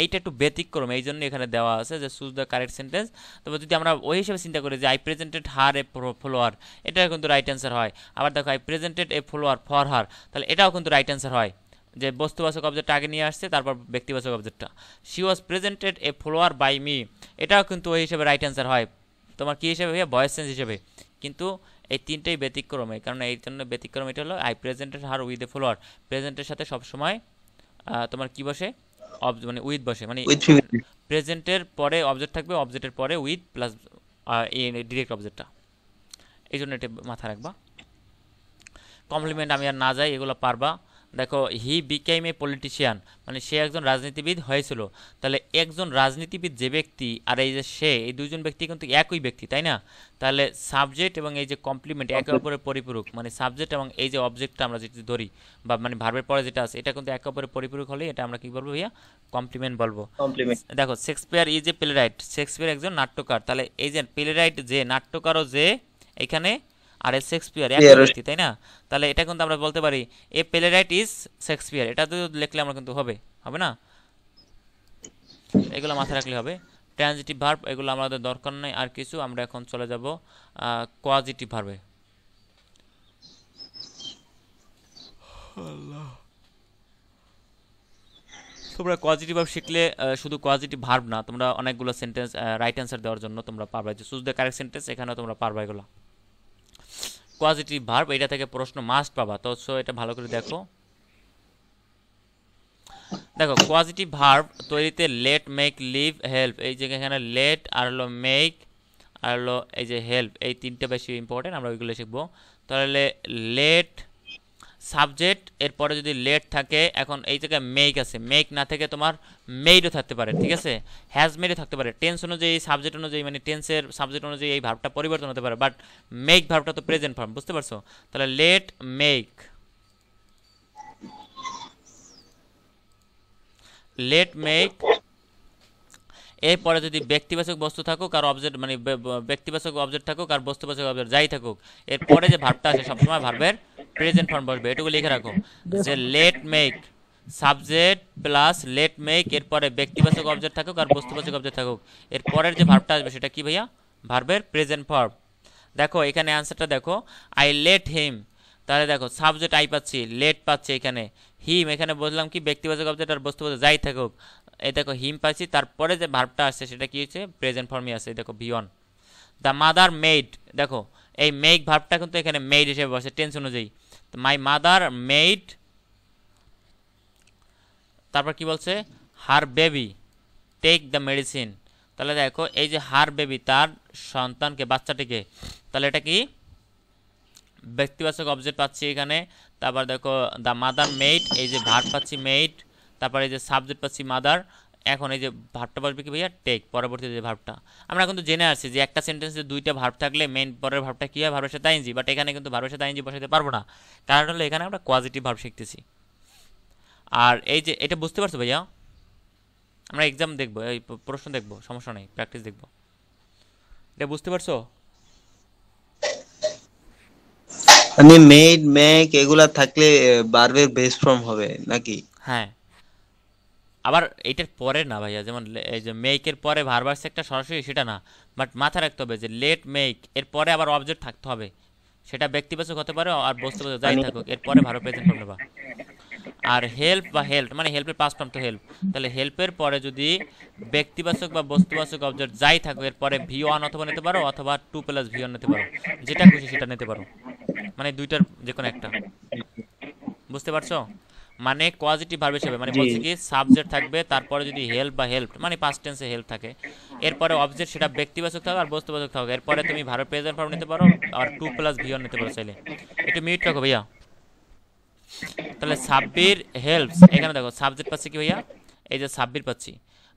এইটা একটু ব্যতিক্রম, এই জন্য এখানে দেওয়া আছে যে চুজ দ্য কারেক্ট সেন্টেন্স। তবে যদি আমরা ওই হিসেবে চিন্তা করি যে I presented her a follower, এটা কিন্তু রাইট অ্যান্সার হয়। আবার দেখো I presented a follower for হার, তাহলে এটাও কিন্তু রাইট অ্যান্সার হয়, যে বস্তুবাচক অবজেক্ট আগে নিয়ে আসছে তারপর ব্যক্তিবাচক অবজেক্টটা। She was presented a follower by me, এটাও কিন্তু ওই হিসেবে রাইট অ্যান্সার হয়। তোমার কী হিসেবে ভাইয়া? ভয়েস চেঞ্জ হিসেবে। কিন্তু এই তিনটেই ব্যতিক্রমে, কারণ এই জন্য ব্যতিক্রম এটা হলো I presented her with a follower, প্রেজেন্টের সাথে সবসময় তোমার কি বসে? মানে উইথ বসে, মানে উইথ ফিমেল। প্রেজেন্টের পরে অবজেক্ট থাকবে, অবজেক্টের পরে উইথ প্লাস ডিরেক্ট অবজেক্টটা, এই জন্য এটা মাথা রাখবা। কমপ্লিমেন্ট আমি আর না যাই, এগুলো পারবা। দেখো হি বিকেম এ পলিটিশিয়ান, মানে সে একজন রাজনীতিবিদ হয়েছিল। তাহলে একজন রাজনীতিবিদ যে ব্যক্তি আর এই যে সে, এই দুজন ব্যক্তি কিন্তু একই ব্যক্তি, তাই না? তাহলে সাবজেক্ট এবং এই যে কমপ্লিমেন্ট একে অপরের পরিপূরক, মানে সাবজেক্ট এবং এই যে অবজেক্টটা আমরা যেটা ধরি বা মানে ভার্বের পরে যেটা আছে এটা কিন্তু একে অপরের পরিপূরক হলে এটা আমরা কি বলবো ভাইয়া? কমপ্লিমেন্ট বলবো। কমপ্লিমেন্ট। দেখো Shakespeare is a playwright, Shakespeare একজন নাট্যকার। তাহলে এই যে প্লেরাইট যে, নাট্যকারও যে, এখানে আর এ শেক্সপিয়ার একই ব্যক্তি, তাই না? তাহলে এটা কিন্তু আমরা বলতে পারি এ প্লেরাইট ইজ শেক্সপিয়ার, এটা তো লিখলে আমরা কিন্তু হবে, হবে না? এগুলো মাথায় রাখলে হবে। ট্রানজিটিভ ভার্ব এগুলো আমাদের দরকার নেই আর কিছু। আমরা এখন চলে যাব কোয়াজিটিভ ভার্বে। তোমরা কোয়াজিটিভ ভার্ব শিখলে শুধু কোয়াজিটিভ ভার্ব না, তোমরা অনেকগুলো সেন্টেন্স রাইট অ্যান্সার দেওয়ার জন্য তোমরা পারবা। যে চুজ দ্য কারেক্ট সেন্টেন্স, এখানেও তোমরা পারবা এগুলো। কোয়াজিটিভ ভার্ব এটা থেকে প্রশ্ন মাস্ট পাবা, তো সো এটা ভালো করে দেখো। দেখো কোয়াজিটিভ ভার্ব তৈরিতে লেট, মেক, লিভ, হেল্প, এই যে এখানে লেট আর হলো মেক আর হলো এই যে হেল্প, এই তিনটে বেশি ইম্পর্টেন্ট, আমরা ওইগুলো শিখবো। তাহলে লেট সাবজেক্ট, এরপরে যদি লেট থাকে, এখন এই জায়গায় মেক আছে, মেক না থেকে তোমার মেইডও থাকতে পারে, ঠিক আছে? হ্যাজ মেডও থাকতে পারে। টেন্স অনুযায়ী, সাবজেক্ট অনুযায়ী, মানে টেন্সের সাবজেক্ট অনুযায়ী এই ভার্বটা পরিবর্তন হতে পারে, বাট মেক ভার্বটা তো প্রেজেন্ট ফর্ম, বুঝতে পারছো? তাহলে লেট মেক, লেট মেক। এরপরে যদি ব্যক্তিবাচক বস্তু থাকুক আর অবজেক্ট, মানে ব্যক্তিবাচক অবজেক্ট থাকুক আর বস্তুবাচক অবজেক্ট যাই থাকুক, এরপরে যে ভার্বটা আসে সবসময় ভার্বের প্রেজেন্ট ফর্ম বসবে। এটুকু লিখে রাখো যে late make subject plus late make, এরপরে ব্যক্তিবাচক অবজেক্ট থাকুক আর বস্তুবাচক অবজেক্ট থাকুক, এরপরের যে ভার্বটা আসবে সেটা কি ভাইয়া? ভার্বের প্রেজেন্ট ফর্ম। দেখো এখানে অ্যান্সারটা দেখো, আই লেট হিম। তাহলে দেখো সাবজেক্ট আই পাচ্ছি, লেট পাচ্ছি এখানে, হিম এখানে বললাম কি ব্যক্তিবাচক অবজেক্ট আর বস্তুবাচক যাই থাকুক। এই দেখো হিম পাচ্ছি, তারপরে যে ভার্বটা আসছে সেটা কি হচ্ছে? প্রেজেন্ট ফর্মই আছে। দেখো বিয়ন। দ্য মাদার মেড, দেখো এই মেক ভার্বটা কিন্তু এখানে মেড হিসেবে বসে টেন্স অনুযায়ী। মাই মাদার মেড, তারপর কি বলছে? Her baby take the medicine. তাহলে দেখো এই যে হার বেবি, তার সন্তানকে, বাচ্চাটিকে, তাহলে এটা কি? ব্যক্তিবাচক অবজেক্ট পাচ্ছি এখানে। তারপর দেখো দ্য মাদার মেড, এই যে ভার্ব পাচ্ছি মেড, তারপর এই যে সাবজেক্ট পাচ্ছি মাদার। এখন এই যে ভার্বটা বসবে কি ভাইয়া? টেক, পরবর্তী যে ভার্বটা। আমরা কিন্তু জেনে আসছি যে একটা সেন্টেন্সে দুইটা ভার্ব থাকলে মেইন পরের ভার্বটা কি হয়? ভার্বের সাথে আইএনজি। বাট এখানে কিন্তু ভার্বের সাথে আইএনজি বসাতে পারবো না, কারণ হলো এখানে আমরা কোয়াজিটিভ ভার্ব শিখতেছি। আর এই যে এটা বুঝতে পারছো ভাইয়া? আমরা এক্সাম দেখবো, এই প্রশ্ন দেখবো, সমস্যা নেই, প্র্যাকটিস দেখবো। এটা বুঝতে পারছো? মানে মেড, মেক এগুলা থাকলে ভার্বের বেস ফর্ম হবে নাকি? হ্যাঁ, আবার এইটার পরে না ভাইয়া, যেমন এই যে মেকের পরে ভার্ব আসছে একটা সরাসরি, সেটা না। বাট মাথায় রাখতে হবে যে লেট মেক এর পরে আবার অবজেক্ট থাকতে হবে, সেটা ব্যক্তিবাচক হতে পারে আর বস্তুবাচক যাই মানে থাকুক, এরপরে ভার্ব প্রেজেন্ট ফর্ম নেবা। আর হেল্প বা হেল্প, মানে হেল্পের পাস্ট ফর্ম তো হেল্প। তাহলে হেল্পের পরে যদি ব্যক্তিবাচক বা বস্তুবাচক অবজেক্ট যাই থাকুক, এরপরে ভি ওয়ান অথবা নিতে পারো, অথবা টু প্লাস ভি ওয়ান নিতে পারো, যেটা খুশি সেটা নিতে পারো, মানে দুইটার যে কোনো একটা। বুঝতে পারছো? মানে কোয়াজিটিভ ভার্ব হিসেবে মানে জি। বলছে কি সাবজেক্ট থাকবে, তারপরে যদি হেল্প বা হেল্প মানে পাস্ট টেন্সে হেল্প থাকে, এরপরে অবজেক্ট সেটা ব্যক্তিবাচক থাকবে আর বস্তুবাচক থাকবে, এরপরে তুমি ভার্ব প্রেজেন্ট ফর্ম নিতে পারো আর টু প্লাস ভি ওয়ান নিতে পারো চাইলে। একটু মিউট রাখো ভাইয়া। তাহলে সাব্বির হেল্পস, এখানে দেখো সাবজেক্ট পাচ্ছি কি ভাইয়া? এই যে সাব্বির পাচ্ছি,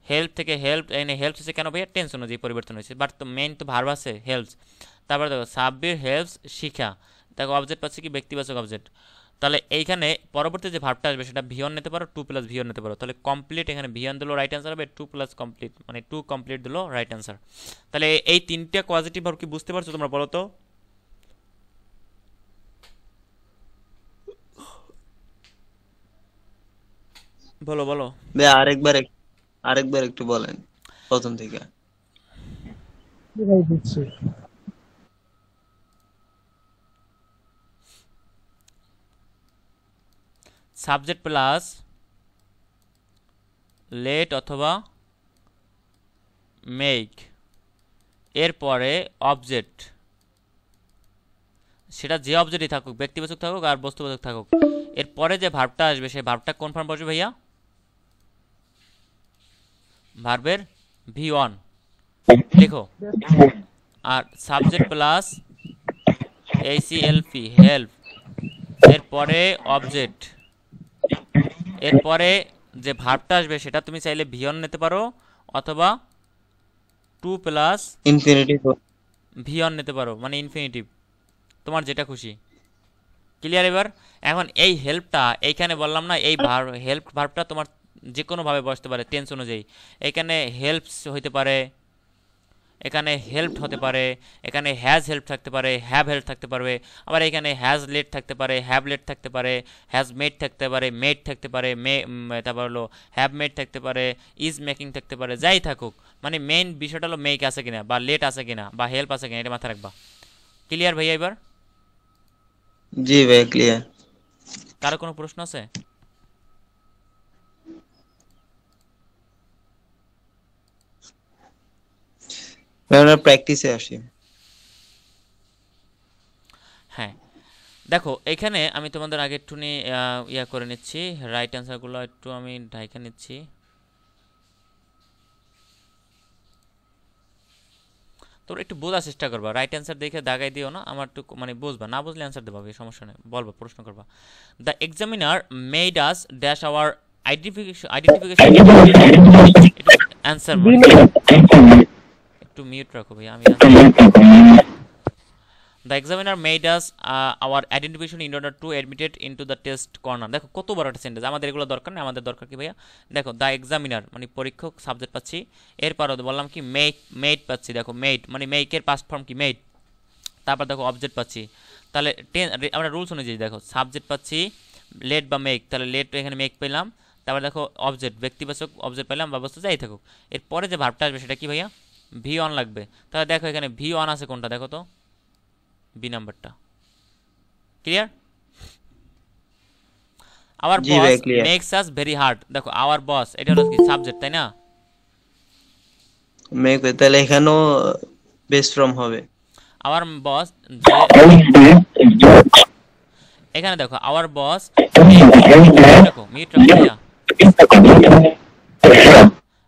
হেল্প থেকে হেল্প, এনে হেল্প হচ্ছে কেন ভাইয়া? টেন্স অনুযায়ী পরিবর্তন হয়েছে, বাট তো মেইন তো ভার্ব আছে হেল্পস। তারপরে দেখো সাব্বির হেল্পস শিখা, দেখো অবজেক্ট পাচ্ছি কি? ব্যক্তিবাচক অবজেক্ট। তাহলে এইখানে পরবর্তী যে ভার্বটা আসবে সেটা ভিয়ন নিতে পারো, টু প্লাস ভিয়ন নিতে পারো। তাহলে কমপ্লিট, এখানে ভিয়ন দিলো রাইট অ্যান্সার হবে, টু প্লাস কমপ্লিট মানে টু কমপ্লিট দিলো রাইট অ্যান্সার। তাহলে এই তিনটা পজিটিভ ভার্ব কি বুঝতে পারছো তোমরা? বলো তো। বলো বলো। ভাই আরেকবার একটু বলেন প্রথম থেকে। এটাই দিচ্ছি। সাবজেক্ট প্লাস লেট অথবা মেক, এরপরে অবজেক্ট, সেটা যে অবজেক্টই থাকুক, ব্যক্তিবাচক থাকুক আর বস্তুবাচক থাকুক, এরপরে যে ভার্বটা আসবে সেই ভার্বটা কোন ফর্ম বসবে ভাইয়া? ভার্বের ভি ওয়ান লিখো। আর সাবজেক্ট প্লাস এইচএলপি হেল্প, এরপরে অবজেক্ট, এরপরে যে ভার্বটা আসবে সেটা তুমি চাইলে ভিয়ন নিতে পারো, অথবা টু প্লাস ইনফিনিটিভ। ভিয়ন নিতে পারো, মানে ইনফিনিটিভ, তোমার যেটা খুশি। ক্লিয়ার এবার? এখন এই হেল্পটা এইখানে বললাম না, এই হেল্প ভার্বটা তোমার যে কোনোভাবে বসতে পারে টেন্স অনুযায়ী। এখানে হেল্পস হইতে পারে, এখানে হেল্পড হতে পারে, এখানে হ্যাজ হেল্প থাকতে পারে, হ্যাভ হেল্প থাকতে পারবে, আবার এখানে হ্যাজ লেট থাকতে পারে, হ্যাভ লেট থাকতে পারে, হ্যাজ মেড থাকতে পারে, মেড থাকতে পারে, তারপর হলো হ্যাভ মেড থাকতে পারে, ইজ মেকিং থাকতে পারে, যাই থাকুক, মানে মেইন বিষয়টা হলো মেক আছে কিনা, বা লেট আছে কিনা, বা হেল্প আছে কিনা, এটা মাথায় রাখবা। ক্লিয়ার ভাইয়া এবার? জি ভাই ক্লিয়ার। কারো কোনো প্রশ্ন আছে? ভাই আমরা প্র্যাকটিসে আসি। হ্যাঁ, দেখো এখানে আমি তোমাদের আগে একটু ইয়া করে নিচ্ছি, রাইট অ্যান্সারগুলো একটু আমি ঢাইকা নিচ্ছি। তোমরা একটু বোঝার চেষ্টা করবা, রাইট অ্যান্সার দেখে দাগাই দিও না, আমার একটু মানে বুঝবা, না বুঝলে অ্যান্সার দেবা, সমস্যা নেই, বলবা, প্রশ্ন করবা। The examiner made us dash our identification, একটু অ্যান্সার বি মানে নাম্বার। একটু মিউট রাখো ভাই, আমি the examiner made us our identification in order to admitted into the test corner. দেখো কত বড় একটা সেন্টেন্স, আমাদের এগুলো দরকার নেই, আমাদের দরকার কি ভাইয়া? দেখো দ্য এক্সামিনার মানে পরীক্ষক, সাবজেক্ট পাচ্ছি, এরপরও বললাম কি মেড, মেড পাচ্ছি, দেখো মেড মানে মেকের পাস্ট ফর্ম কি মেড, তারপর দেখো অবজেক্ট পাচ্ছি, তাহলে আমরা রুলস অনুযায়ী দেখো সাবজেক্ট পাচ্ছি লেট বা মেক, তাহলে লেট এখানে মেক পেলাম, তারপর দেখো অবজেক্ট ব্যক্তিবাচক অবজেক্ট পেলাম বা বস্তু যাই থাকুক, এরপরে যে ভার্বটা আসবে সেটা কি ভাইয়া? ভি অন লাগবে। তাহলে দেখো এখানে ভি অন আছে কোনটা, দেখো তো বি নাম্বারটা। ক্লিয়ার? আওয়ার জি বস ভাই clear. Makes us very hard, দেখো আওয়ার বস এটা হলো কি সাবজেক্ট, তাই না? মেক, তাহলে এখানেও বেস্ট ফ্রম হবে। আওয়ার বস এখানে দেখো আওয়ার বস দেখো মিউট রাখো ভাইয়া,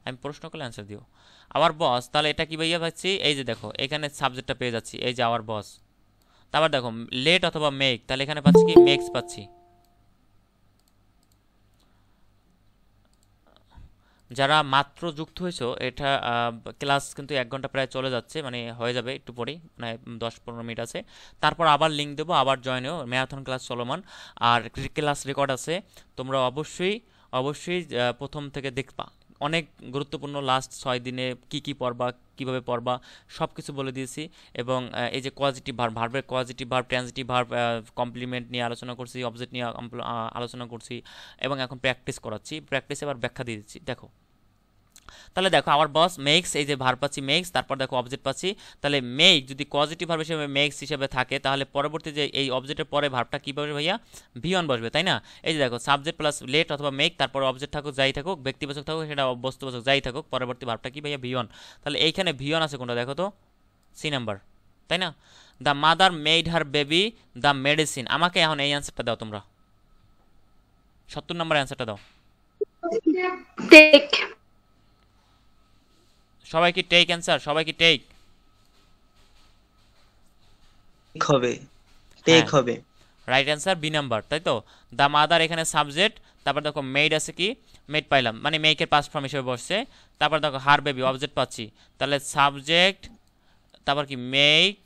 আমি প্রশ্ন করলে অ্যান্সার দিও। আওয়ার বস, তাহলে এটা কি ভাইয়া পাচ্ছি, এই যে দেখো এখানে সাবজেক্টটা পেয়ে যাচ্ছি, এই যে আওয়ার বস, তারপর দেখো লেট অথবা মেক, তাহলে এখানে পাচ্ছি কি মেক্স পাচ্ছি। যারা মাত্র যুক্ত হয়েছো, এটা ক্লাস কিন্তু 1 ঘন্টা প্রায় চলে যাচ্ছে, মানে হয়ে যাবে একটু পরেই, মানে 10-15 মিনিট আছে, তারপর আবার লিঙ্ক দেবো, আবার জয়েন হও, ম্যারাথন ক্লাস চলমান, আর ক্লাস রেকর্ড আছে, তোমরা অবশ্যই অবশ্যই প্রথম থেকে দেখবা, অনেক গুরুত্বপূর্ণ, লাস্ট 6 দিনে কি কি পড়বা, কিভাবে পড়বা, সব কিছু বলে দিয়েছি। এবং এই যে পজিটিভ ভার্ব, ভার্বের positive verb, transitive verb, complement নিয়ে আলোচনা করছি, অবজেক্ট নিয়ে আলোচনা করছি, এবং এখন প্র্যাকটিস করাচ্ছি, প্র্যাকটিসে আবার ব্যাখ্যা দিয়ে দিচ্ছি। দেখো তাহলে দেখো আমার বস মেক্স, এই যে ভার্ব পাচ্ছি মেক্স, তারপর দেখো অবজেক্ট পাচ্ছি, তাহলে মেক যদি পজিটিভ ভার্ব হিসেবে মেক্স হিসেবে থাকে, তাহলে পরবর্তী যে এই অবজেক্টের পরে ভার্বটা কী বসবে ভাইয়া? ভি অন বসবে, তাই না? এই যে দেখো সাবজেক্ট প্লাস লেট অথবা মেক, তারপর অবজেক্ট থাকুক যাই থাকুক, ব্যক্তিবাচক থাকুক সেটা বস্তুবাচক যাই থাকুক, পরবর্তী ভার্বটা কি ভাইয়া? V on. তাহলে এইখানে ভি অন আছে কোনটা দেখো তো, সি নাম্বার, তাই না? The mother made her baby the medicine. আমাকে এখন এই অ্যান্সারটা দাও তোমরা, 70 নম্বর অ্যান্সারটা দাও। টেক। সবাই কি টেক অ্যান্সার? সবাই কি টেক? হবে, টেক হ্যাঁ, হবে। রাইট অ্যান্সার বি নাম্বার, তাই তো? দ্য মাদার এখানে সাবজেক্ট, তারপর দেখো মেড আছে কি, মেড পাইলাম, মানে মেকের পাস্ট ফর্ম হিসেবে বসছে, তারপর দেখো হার বেবি অবজেক্ট পাচ্ছি, তাহলে সাবজেক্ট, তারপর কি মেক,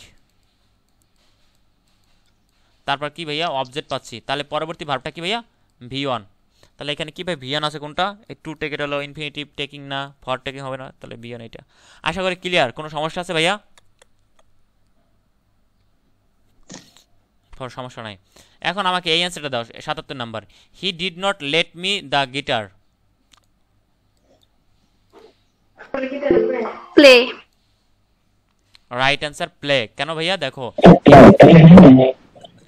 তারপর কি ভাইয়া? অবজেক্ট পাচ্ছি, তাহলে পরবর্তী ভার্বটা কি ভাইয়া? V one. তাহলে এখানে কি ভাই ভি ওয়ান আছে কোনটা? এই টু টেক এটা হলো ইনফিনিটিভ টেকিং না, ফর টেকিং হবে না, তাহলে ভি ওয়ান এটা। আশা করি ক্লিয়ার, কোনো সমস্যা আছে ভাইয়া? সমস্যা নাই। এখন আমাকে এই অ্যান্সারটা দাও, 77 number. He did not let me the guitar. Play. Right answer play. কেন ভাইয়া? দেখো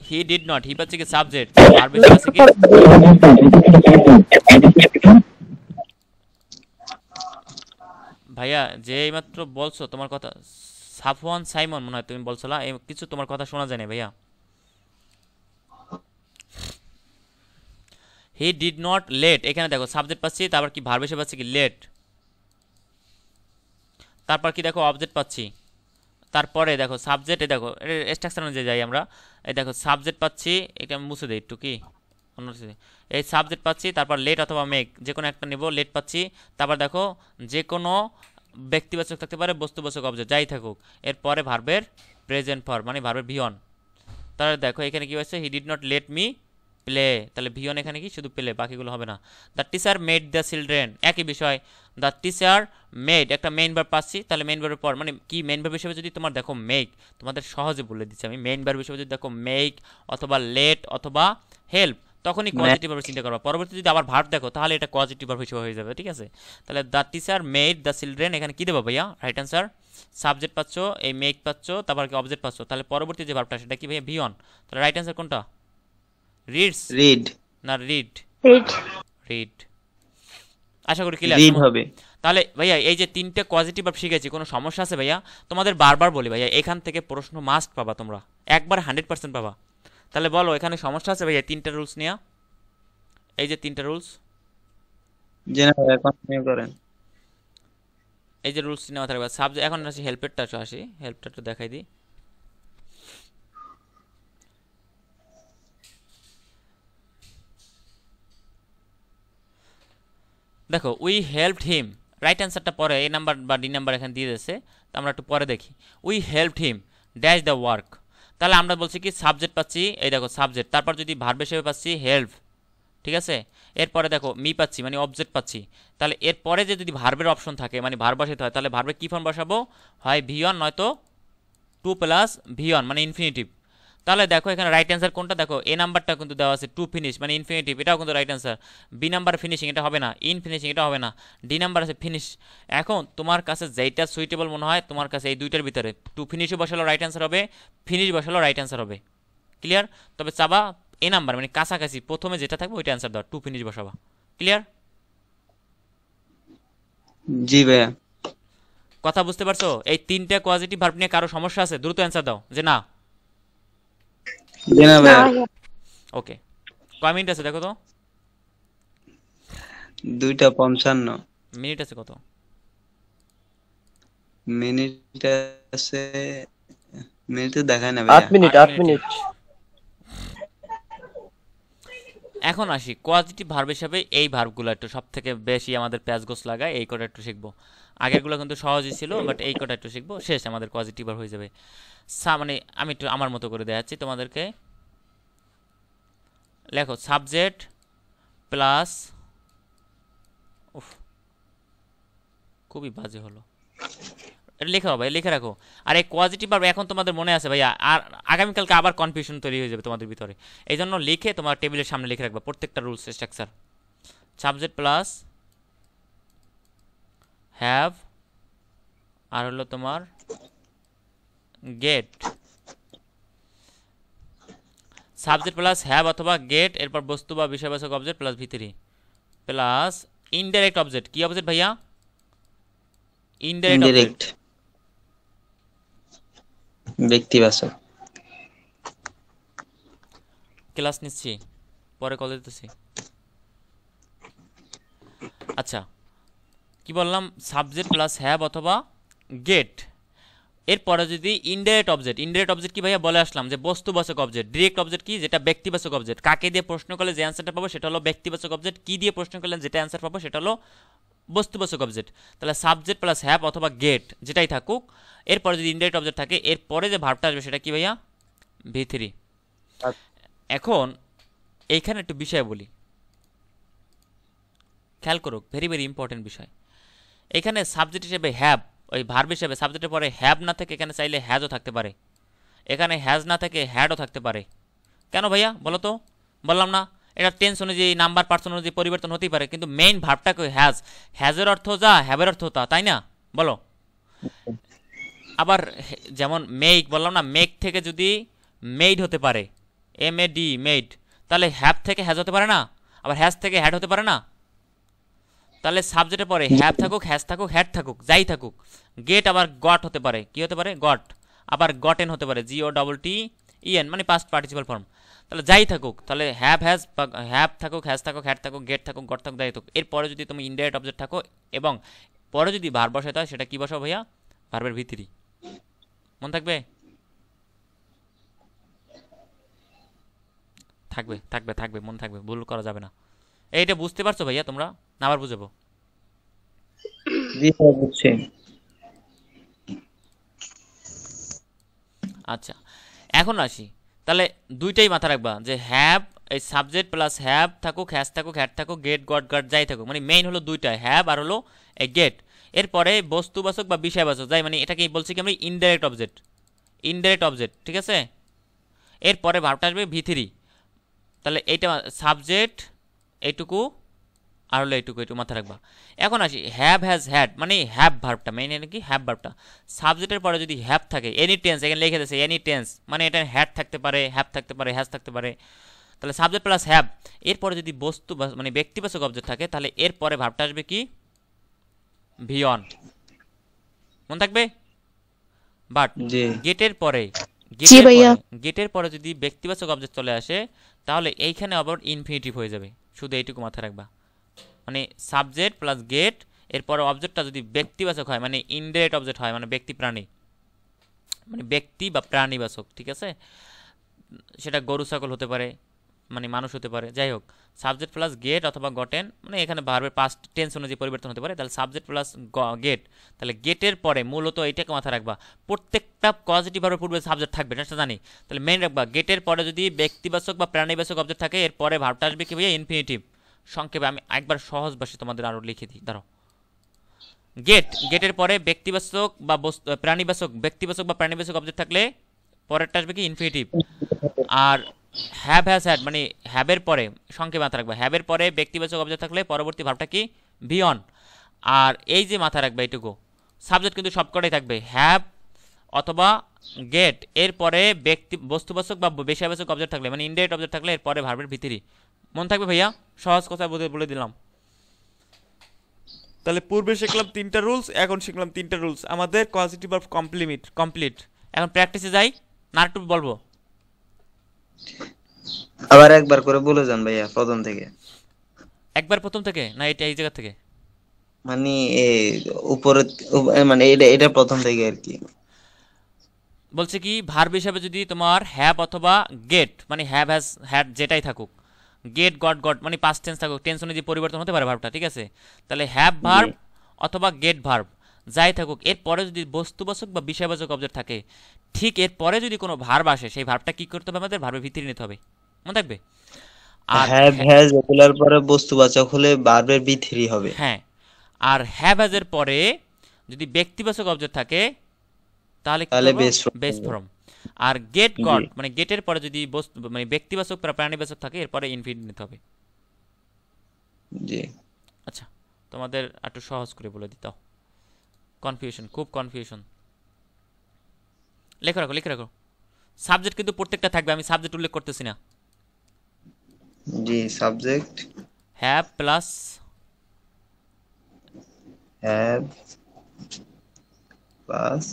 হি ডিড নট, হি পাচ্ছে কি সাবজেক্ট, ভার্ব হিসেবে আছে কি? ভাইয়া যে এইমাত্র বলছো তোমার কথা, সাফওয়ান সাইমন মনে হয় তুমি বলছোলা, কিছু তোমার কথা শোনা যায় না ভাইয়া। হি ডিড নট লেট, এখানে দেখো সাবজেক্ট পাচ্ছি, তারপর কি ভার্ব হিসেবে পাচ্ছি কি লেট, তারপর কি দেখো অবজেক্ট পাচ্ছি, তারপরে দেখো সাবজেক্ট, দেখো স্ট্রাকচার অনুযায়ী যাই আমরা, এই দেখো সাবজেক্ট পাচ্ছি, এটা মুছে দেই একটু কি, অন্য কিছু নেই। এই সাবজেক্ট পাচ্ছি, তারপর লেট অথবা মেক, যে কোনো একটা নিব, লেট পাচ্ছি, তারপর দেখো যে কোনো ব্যক্তিবাচক থাকতে পারে, বস্তুবাচক অবজেক্ট যাই থাকুক, এরপরে ভার্বের প্রেজেন্ট ফর্ম মানে ভার্বের ভি অন। তাহলে দেখো এখানে কি হয়েছে, he did not let me play, তাহলে ভি অন এখানে কি শুধু প্লে, বাকিগুলো হবে না। The teacher made the children, একই বিষয়, দ্য টিচার মেড একটা মেইন ভার্ব পাচ্ছি, তাহলে মেইন ভার্বের পর মানে কি মেইন ভার্ব হিসেবে যদি তোমার দেখো মেক, তোমাদের সহজে বলে দিচ্ছি আমি, মেইন ভার্ব হিসেবে যদি দেখো মেক অথবা লেট অথবা হেল্প, তখনই পজিটিভ ভার্ব চিন্তা করবা। পরবর্তী যদি আবার ভার্ব দেখো তাহলে এটা পজিটিভ ভার্ব হিসেবে হয়ে যাবে, ঠিক আছে। তাহলে the teacher made the children, এখানে কি দেবো ভাইয়া, রাইট অ্যান্সার। সাবজেক্ট পাচ্ছ, এই মেক পাচ্ছ, তারপর কি অবজেক্ট পাচ্ছ, তাহলে পরবর্তী যে ভার্বটা সেটা কি ভাইয়া, ভি অন। তাহলে রাইট অ্যান্সার কোনটা, রিডস রিড, না রিড, রিড রিড। আশা করি ক্লিয়ার। রিড হবে। তাহলে ভাইয়া এই যে তিনটে পজিটিভ ভার্ব শিখেছি, কোনো সমস্যা আছে ভাইয়া? তোমাদের বারবার বলি ভাইয়া, এখান থেকে প্রশ্ন মাস্ট পাবা তোমরা, একবার 100% পাবা। তাহলে বলো এখানে সমস্যা আছে ভাইয়া তিনটা রুলস নিয়ে? এই যে তিনটা রুলস, জি না ভাইয়া, কন্টিনিউ করেন। এই যে রুলস নেওয়া থাকবে। সাবজেক্ট, এখন আসি হেল্পেরটা, আসি হেল্পটা একটু দেখাই দিই। দেখো উই হেল্পড হিম, রাইট অ্যান্সারটা পরে এ নাম্বার বা ডি নাম্বার এখানে দিয়ে দিয়েছে, তো আমরা একটু পরে দেখি। We helped him dash the work, তাহলে আমরা বলছি কি সাবজেক্ট পাচ্ছি, এই দেখো সাবজেক্ট, তারপর যদি ভার্ব হিসেবে পাচ্ছি হেল্প, ঠিক আছে। এরপরে দেখো মি পাচ্ছি মানে অবজেক্ট পাচ্ছি, তাহলে এরপরে যে যদি ভার্বের অপশন থাকে মানে ভার্ব বসাতে হয়, তাহলে ভার্বে কী ফর্ম বসাবো, হয় ভি অন নয়তো টু প্লাস ভি অন মানে ইনফিনিটিভ। তাহলে দেখো এখানে রাইট অ্যান্সার কোনটা, দেখো এ নাম্বারটা কিন্তু দেওয়া আছে টু ফিনিশ মানে ইনফিনিটিভ, এটাও কিন্তু right answer. B number finishing, এটা হবে না, ইন ফিনিশিং এটা হবে না, ডি নাম্বার আছে ফিনিশ। এখন তোমার কাছে যেইটা সুইটেবল মনে হয় তোমার কাছে এই দুইটার ভিতরে, টু ফিনিশও বসালো রাইট অ্যান্সার হবে, ফিনিশ বসালো রাইট অ্যান্সার হবে, ক্লিয়ার। তবে চাবা এ নাম্বার মানে কাছাকাছি প্রথমে যেটা থাকবে ওইটা অ্যান্সার দাও, টু ফিনিশ বসাবা, ক্লিয়ার। জি ভাইয়া। কথা বুঝতে পারছো? এই তিনটা পজিটিভ ভার্ব নিয়ে কারো সমস্যা আছে? দ্রুত অ্যান্সার দাও যে না। জি না না ভাইয়া। ভাইয়া ওকে, কয় মিনিট আছে দেখো তো, 2:55 মিনিট আছে কত? মিনিট আছে, মিনিট তো দেখায় না 8 ভাইয়া। Minute 8 8 minute. এখন আসি পজিটিভ ভার্ব হিসাবে এই ভার্বগুলো একটু সব থেকে বেশি আমাদের প্যাচগোছ লাগায়, এই কটা একটু শিখবো। আগেরগুলো কিন্তু সহজই ছিল, বাট এই কটা একটু শিখবো, শেষ আমাদের পজিটিভ ভার্ব হয়ে যাবে। মানে আমি একটু আমার মতো করে দেখাচ্ছি তোমাদেরকে। লেখো সাবজেক্ট প্লাস, উফ খুবই বাজে হলো, এটা লিখে ভাই, লিখে রাখো। আর এই পজিটিভ ভার্ব এখন তোমাদের মনে আছে ভাইয়া, আর আগামীকালকে আবার কনফিউশন তৈরি হয়ে যাবে তোমাদের ভিতরে, এই জন্য লিখে তোমার টেবিলের সামনে লিখে রাখবা প্রত্যেকটা rules structure. Subject plus have, আর হলো তোমার গেট, সাবজেক্ট প্লাস হ্যাভ অথবা গেট, এরপর বস্তু বা বিষয়বাচক অবজেক্ট প্লাস ভিতরি প্লাস ইনডাইরেক্ট অবজেক্ট। কি অবজেক্ট ভাইয়া? ইনডাইরেক্ট অবজেক্ট, ইনডিরেক্ট, ব্যক্তিবাচক। ক্লাস নিচ্ছি, পরে কল দিতেছি। আচ্ছা কি বললাম, সাবজেক্ট প্লাস হ্যাভ অথবা গেট, এরপরে যদি ইনডাইরেক্ট অবজেক্ট, ইনডাইরেক্ট অবজেক্ট কি ভাইয়া বলে আসলাম যে বস্তুবাচক অবজেক্ট। ডিরেক্ট অবজেক্ট কি, যেটা ব্যক্তিবাচক অবজেক্ট, কাকে দিয়ে প্রশ্ন করলে যে অ্যান্সারটা পাবো সেটা হলো ব্যক্তিবাচক অবজেক্ট, কি দিয়ে প্রশ্ন করলে যেটা অ্যান্সার পাবো সেটা হলো বস্তুবাচক অবজেক্ট। তাহলে সাবজেক্ট প্লাস হ্যাভ অথবা গেট যেটাই থাকুক, এরপরে যদি ইনডাইরেক্ট অবজেক্ট থাকে এরপরে যে ভার্বটা আসবে সেটা কি ভাইয়া, ভি থ্রি। এখন এইখানে একটু বিষয় বলি, খেয়াল করুক, ভেরি ভেরি ইম্পর্টেন্ট বিষয়। এখানে সাবজেক্ট হিসেবে হ্যাভ, ওই ভার্ব হিসেবে সাবজেক্টের পরে হ্যাভ না থেকে এখানে চাইলে হ্যাজও থাকতে পারে, এখানে হ্যাজ না থেকে হ্যাডও থাকতে পারে। কেন ভাইয়া বলো তো? বললাম না এটা টেন্স অনুযায়ী, নাম্বার পার্সন অনুযায়ী পরিবর্তন হতেই পারে, কিন্তু মেইন ভার্বটাকে হ্যাজ, হ্যাজের অর্থ যা হ্যাভের অর্থ তা, তাই না? বলো। আবার যেমন মেক বললাম না, মেক থেকে যদি মেড হতে পারে, এম এ ডি মেড, তাহলে হ্যাভ থেকে হ্যাজ হতে পারে না? আবার হ্যাজ থেকে হ্যাড হতে পারে না? তাহলে সাবজেক্টের পরে হ্যাভ থাকুক, হ্যাজ থাকুক, হ্যাড থাকুক, যাই থাকুক, গেট আবার গট হতে পারে, কি হতে পারে, গট, আবার গটেন হতে পারে, জিও ডবল টি ইএন মানে পাস্ট পার্টিসিপাল ফর্ম। তাহলে যাই থাকুক, তাহলে হ্যাভ হ্যাজ, হ্যাভ থাকুক, হ্যাজ থাকুক, হ্যাড থাকুক, গেট থাকুক, গট থাকুক, যাই থাকুক, এরপরে যদি তুমি ইনডাইরেক্ট অবজেক্ট থাকো এবং পরে যদি ভার্ব বসাতে হয় সেটা কি বসাও ভাইয়া, ভার্বের ভিতরি। মন থাকবে? থাকবে থাকবে থাকবে, মনে থাকবে, ভুল করা যাবে না। এইটা বুঝতে পারছো ভাইয়া তোমরা, না আবার বুঝাবো? জি স্যার, বুঝছি। আচ্ছা, এখন আসি। তাহলে দুইটাই মাথা রাখবা যে হ্যাভ, এই সাবজেক্ট প্লাস হ্যাভ থাকুক, হ্যাজ থাকুক, হ্যাড থাকুক, গেট গট গট যাই থাকুক, মানে মেইন হলো দুইটা, হ্যাভ আর হলো এই গেট। এরপরে বস্তুবাচক বা বিষয়বাচক যাই, মানে এটাকে বলছি কি আমরা ইনডাইরেক্ট অবজেক্ট, ইনডাইরেক্ট অবজেক্ট, ঠিক আছে? এরপরে ভার্বটা আসবে ভি3। তাহলে এইটা সাবজেক্ট এইটুকু আর হলো এইটুকু, একটু মাথা রাখবা। এখন আসি হ্যাভ হ্যাজ হ্যাড, মানে হ্যাভ ভার্বটা মেইন, কি হ্যাভ ভার্বটা সাবজেক্টের পরে যদি হ্যাভ থাকে, এনি টেন্স, এখানে লিখে দিয়েছে এনি টেন্স, মানে এটা হ্যাড থাকতে পারে, হ্যাভ থাকতে পারে, হ্যাজ থাকতে পারে। তাহলে সাবজেক্ট প্লাস হ্যাভ, এরপরে যদি বস্তু মানে ব্যক্তিবাচক অবজেক্ট থাকে, তাহলে এরপরে ভার্বটা আসবে কি ভি অন, মনে থাকবে? বাট জি গেটের পরে, জি ভাইয়া। গেটের পরে যদি ব্যক্তিবাচক অবজেক্ট চলে আসে, তাহলে এইখানে আবার ইনফিনিটিভ হয়ে যাবে, শুধু এইটুকু মাথায় রাখবা। মানে সাবজেক্ট প্লাস গেট, এরপরে অবজেক্টটা যদি ব্যক্তিবাচক হয়, মানে ইনডাইরেক্ট অবজেক্ট হয়, মানে ব্যক্তি প্রাণী, মানে ব্যক্তি বা প্রাণীবাচক, ঠিক আছে? সেটা গরু ছাগল হতে পারে, মানে মানুষ হতে পারে, যাই হোক। সাবজেক্ট প্লাস গেট অথবা গটেন, মানে এখানে ভার্বের পাস্ট টেন্স অনুযায়ী পরিবর্তন হতে পারে। তাহলে সাবজেক্ট প্লাস গেট, তাহলে গেটের পরে মূলত এইটাকে মাথা রাখবা, প্রত্যেকটা পজিটিভ ভার্বের পূর্বে সাবজেক্ট থাকবে, এটা জানি। তাহলে মেইন রাখবা, গেটের পরে যদি ব্যক্তিবাচক বা প্রাণীবাচক অবজেক্ট থাকে, এরপরে ভার্বটা আসবে কি ভাইয়া ইনফিনিটিভ। সংক্ষেপে আমি একবার সহজ ভাষায় তোমাদের আরও লিখে দিই, দাঁড়াও। গেটের পরে ব্যক্তিবাচক বা প্রাণীবাচক, ব্যক্তিবাচক বা প্রাণীবাচক অবজেক্ট থাকলে পরেরটা আসবে কি ইনফিনিটিভ। আর হ্যাভ হ্যাজ হ্যাড, মানে হ্যাবের পরে সংক্ষেপে মাথা রাখবা, হ্যাবের পরে ব্যক্তিবাচক অবজেক্ট থাকলে পরবর্তী ভাবটা কি বি অন। আর এই যে মাথা রাখবা এইটুকু, সাবজেক্ট কিন্তু সবকটাই থাকবে হ্যাভ অথবা গেট, এরপরে বস্তুবাচক বা বিষয়বাচক অবজেক্ট থাকলে, মানে ইনডাইরেক্ট অবজেক্ট থাকলে এরপরে ভার্বের ভিতরি, মন থাকবে ভাইয়া? সহজ কথা বলে দিলাম। তাহলে পূর্বে শিখলাম 3টা রুলস, এখন শিখলাম 3টা রুলস, আমাদের পজিটিভ ভার্ব কমপ্লিট। এখন প্র্যাকটিসে যাই, না একটু বলবো? আবার একবার করে বলে যান ভাইয়া প্রথম থেকে। একবার প্রথম থেকে না এটা এই জায়গা থেকে? মানে এ উপরে, মানে এটা এটা প্রথম থেকে আর কি। বলছে কি ভার্ব হিসাবে যদি তোমার হ্যাভ অথবা গেট, মানে হ্যাভ হ্যাজ হ্যাড যেটাই থাকুক, গেট গট গট মানে পাস্ট টেন্স থাকুক, টেন্স অনুযায়ী পরিবর্তন হতে পারে ভার্বটা, ঠিক আছে? তাহলে হ্যাভ জি ভার্ব অথবা গেট ভার্ব যাই থাকুক, এরপরে যদি বস্তুবাচক বা বিষয়বাচক অবজেক্ট থাকে, ঠিক এরপরে যদি কোনো ভার্ব আসে, সেই ভার্বটা কি করতে হবে আমাদের? ভার্বের ভিতরে নিতে হবে, মনে থাকবে? আর হ্যাভ হ্যাজ এগুলার পরে বস্তুবাচক হলে ভার্বের বি3 হবে। হ্যাঁ, আর হ্যাভ হ্যাজের পরে যদি ব্যক্তিবাচক অবজেক্ট থাকে, তাহলে কি তাহলে করবো? বেস বেস হবে। ফর্ম। আর গেট জি গট, মানে গেটের পরে যদি মানে ব্যক্তিবাচক বা প্রাণীবাচক থাকে, এরপরে ইনফিনিট নিতে হবে। জি আচ্ছা, তোমাদের একটু সহজ করে বলে দিতাম, কনফিউশন, খুব কনফিউশন। লিখে রাখো, লিখে রাখো। সাবজেক্ট কিন্তু প্রত্যেকটা থাকবে, আমি সাবজেক্ট উল্লেখ করতেছি না। জি subject have plus have plus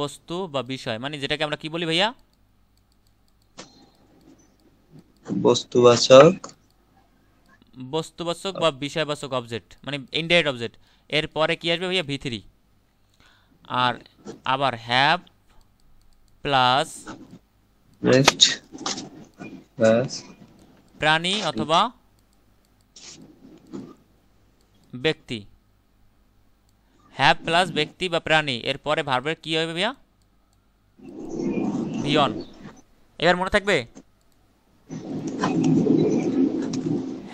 বস্তু বা বিষয়, মানে যেটাকে আমরা কি বলি ভাইয়া? বস্তুবাচক বস্তুবাচক বা বিষয়বাচক অবজেক্ট, মানে ইনডাইরেক্ট অবজেক্ট। এরপরে কি আসবে ভাইয়া? ভি3। আর আবার হ্যাভ প্লাস রেস্ট প্লাস প্রাণী অথবা ব্যক্তি, হ্যাভ প্লাস ব্যক্তি বা প্রাণী, এরপরে ভার্বের কি হবে ভাইয়া? ভিয়ন। এবার মনে থাকবে,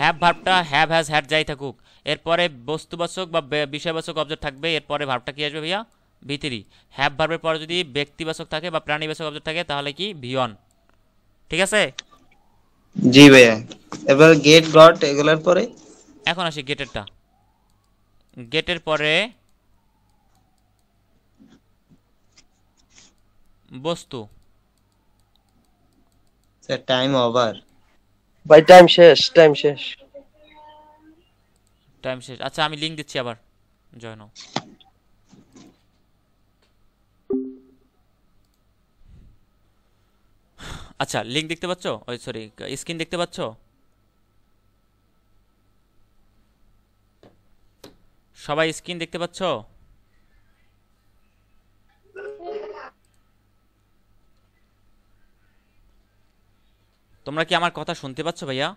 হ্যাভ ভার্বটা হ্যাভ হ্যাজ হ্যাড যাই থাকুক, এরপরে বস্তুবাচক বা বিষয়বাচক অবজেক্ট থাকবে, এরপরে ভার্বটা কি আসবে ভাইয়া? ভি3। হ্যাভ ভার্বের পরে যদি ব্যক্তিবাচক থাকে বা প্রাণীবাচক অবজেক্ট থাকে, তাহলে কি ভিয়ন, ঠিক আছে? জি ভাইয়া। এবার গেট গট এগুলার পরে এখন আসি গেটেরটা। গেটের পরে বস্তু, টাইম ওভার। ভাই টাইম শেষ, টাইম শেষ। টাইম শেষ। আচ্ছা, আমি লিঙ্ক দিচ্ছি আবার, জয়েন হও। আচ্ছা, লিঙ্ক দেখতে পাচ্ছ? ওই সরি, স্ক্রিন দেখতে পাচ্ছ? সবাই স্ক্রিন দেখতে পাচ্ছ? তোমরা কি আমার কথা শুনতে পাচ্ছ ভাইয়া?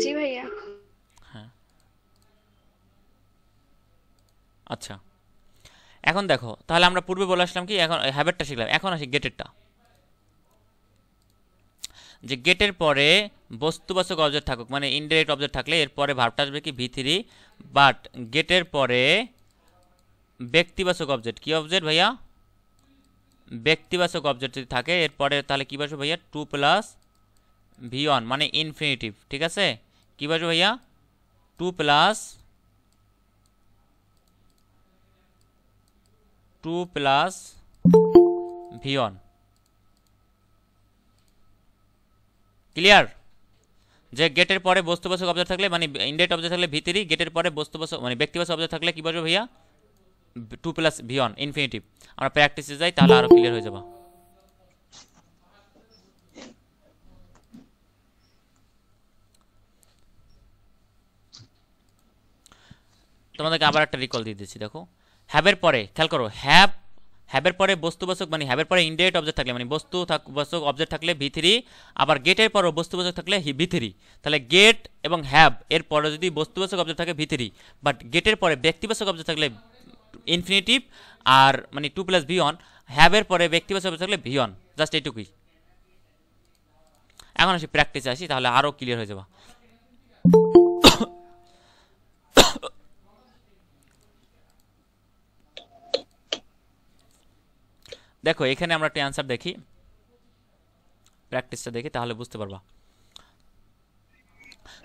জি ভাইয়া। হ্যাঁ, আচ্ছা। এখন দেখো, তাহলে আমরা পূর্বে বলে আসলাম কি, এখন হ্যাবেটটা শিখলাম, এখন আসি গেটেরটা। যে গেটের পরে বস্তুবাচক অবজেক্ট থাকুক, মানে ইনডাইরেক্ট অবজেক্ট থাকলে এর পরে ভার্বটা আসবে কি ভি3, বাট গেটের পরে ব্যক্তিবাচক অবজেক্ট, কি অবজেক্ট ভাইয়া? ব্যক্তিবাচক অবজেক্ট যদি থাকে এরপরে তাহলে কি বসবে ভাইয়া? 2+v1, মানে ইনফিনিটিভ, ঠিক আছে? কি বসবে ভাইয়া? 2+v1, clear? যে গেটের পরে বস্তুবাচক অবজেক্ট থাকলে, মানে ইনডাইরেক্ট অবজেক্ট থাকলে ভি3, গেটের পরে বস্তুবাচক মানে ব্যক্তিবাচক অবজেক্ট থাকলে কি বসবে ভাইয়া? 2+v1 infinitive. আমরা প্র্যাকটিসে যাই, তাহলে আরো ক্লিয়ার হয়ে যাবে। তোমাদেরকে আবার একটা রিকল দিয়ে দিচ্ছি, দেখো। হ্যাবের পরে খেয়াল করো, হ্যাবের পরে বস্তুবাচক, মানে হ্যাবের পরে ইনডাইরেক্ট অবজেক্ট থাকলে, মানে বস্তুবাচক অবজেক্ট থাকলে ভি3, আবার গেটের পরও বস্তুবাচক থাকলে ভি3। তাহলে গেট এবং হ্যাব এর পরে যদি বস্তুবাচক অবজেক্ট থাকে ভি3, বাট গেটের পরে ব্যক্তিবাচক অবজেক্ট থাকলে ইনফিনিটিভ, আর মানে 2+v1, হ্যাবের পরে ব্যক্তিবাচক অবজেক্ট থাকলে v1, জাস্ট এইটুকুই। এখন আসি প্র্যাকটিসে আসি, তাহলে আরো ক্লিয়ার হয়ে যাবে। দেখো এখানে আমরা একটা অ্যান্সার দেখি, প্র্যাকটিসটা দেখি, তাহলে বুঝতে পারবা।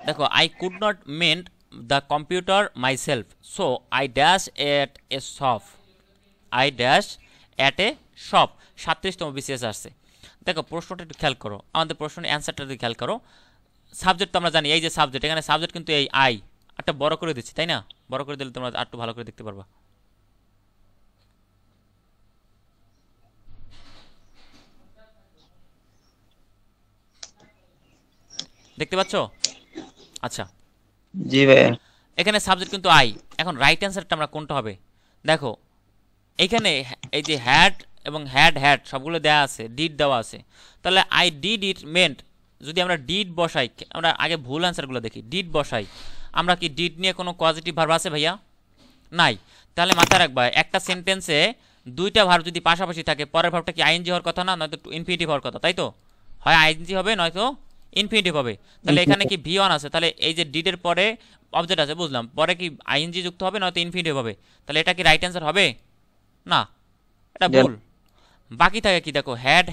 দেখো, I could not mend the computer myself, so I dash at a shop, I dash at a shop. 37তম বিসিএস আসছে। দেখো প্রশ্নটা একটু খেয়াল করো, আমাদের প্রশ্নের অ্যান্সারটা যদি খেয়াল করো, সাবজেক্ট তো আমরা জানি, এই যে সাবজেক্ট, এখানে সাবজেক্ট কিন্তু এই আই, একটা বড় করে দিচ্ছি, তাই না? বড় করে দিলে তোমরা আর একটু ভালো করে দেখতে পারবা। দেখতে পাচ্ছ? আচ্ছা, জি ভাইয়া। এখানে সাবজেক্ট কিন্তু আই। এখন রাইট অ্যান্সারটা আমরা কোনটা হবে? দেখো এইখানে এই যে হ্যাড এবং হ্যাড সবগুলো দেওয়া আছে, ডিড দেওয়া আছে, তাহলে আই ডিড ইট মেন্ট, যদি আমরা ডিড বসাই, আমরা আগে ভুল অ্যান্সারগুলো দেখি, ডিড বসাই, আমরা কি ডিড নিয়ে কোনো পজিটিভ ভার্ব আছে ভাইয়া? নাই। তাহলে মাথায় রাখবা, একটা সেন্টেন্সে দুইটা ভার্ব যদি পাশাপাশি থাকে, পরের ভার্বটা কি আইএনজি হওয়ার কথা না, নয়তো ইনফিনিটিভ হওয়ার কথা, তাই তো? হয় আইএনজি হবে, নয়তো ইনফিনিটিভ হবে। তাহলে এখানে কি ভি1 আছে, তাহলে এই যে ডিডের পরে অবজেক্ট আছে, বুঝলাম, পরে কি আইএনজি যুক্ত হবে, নয়তো ইনফিনিটিভ হবে, তাহলে এটা কি রাইট অ্যান্সার হবে? না, এটা ভুল। বাকি থাকে কি, দেখো হ্যাড,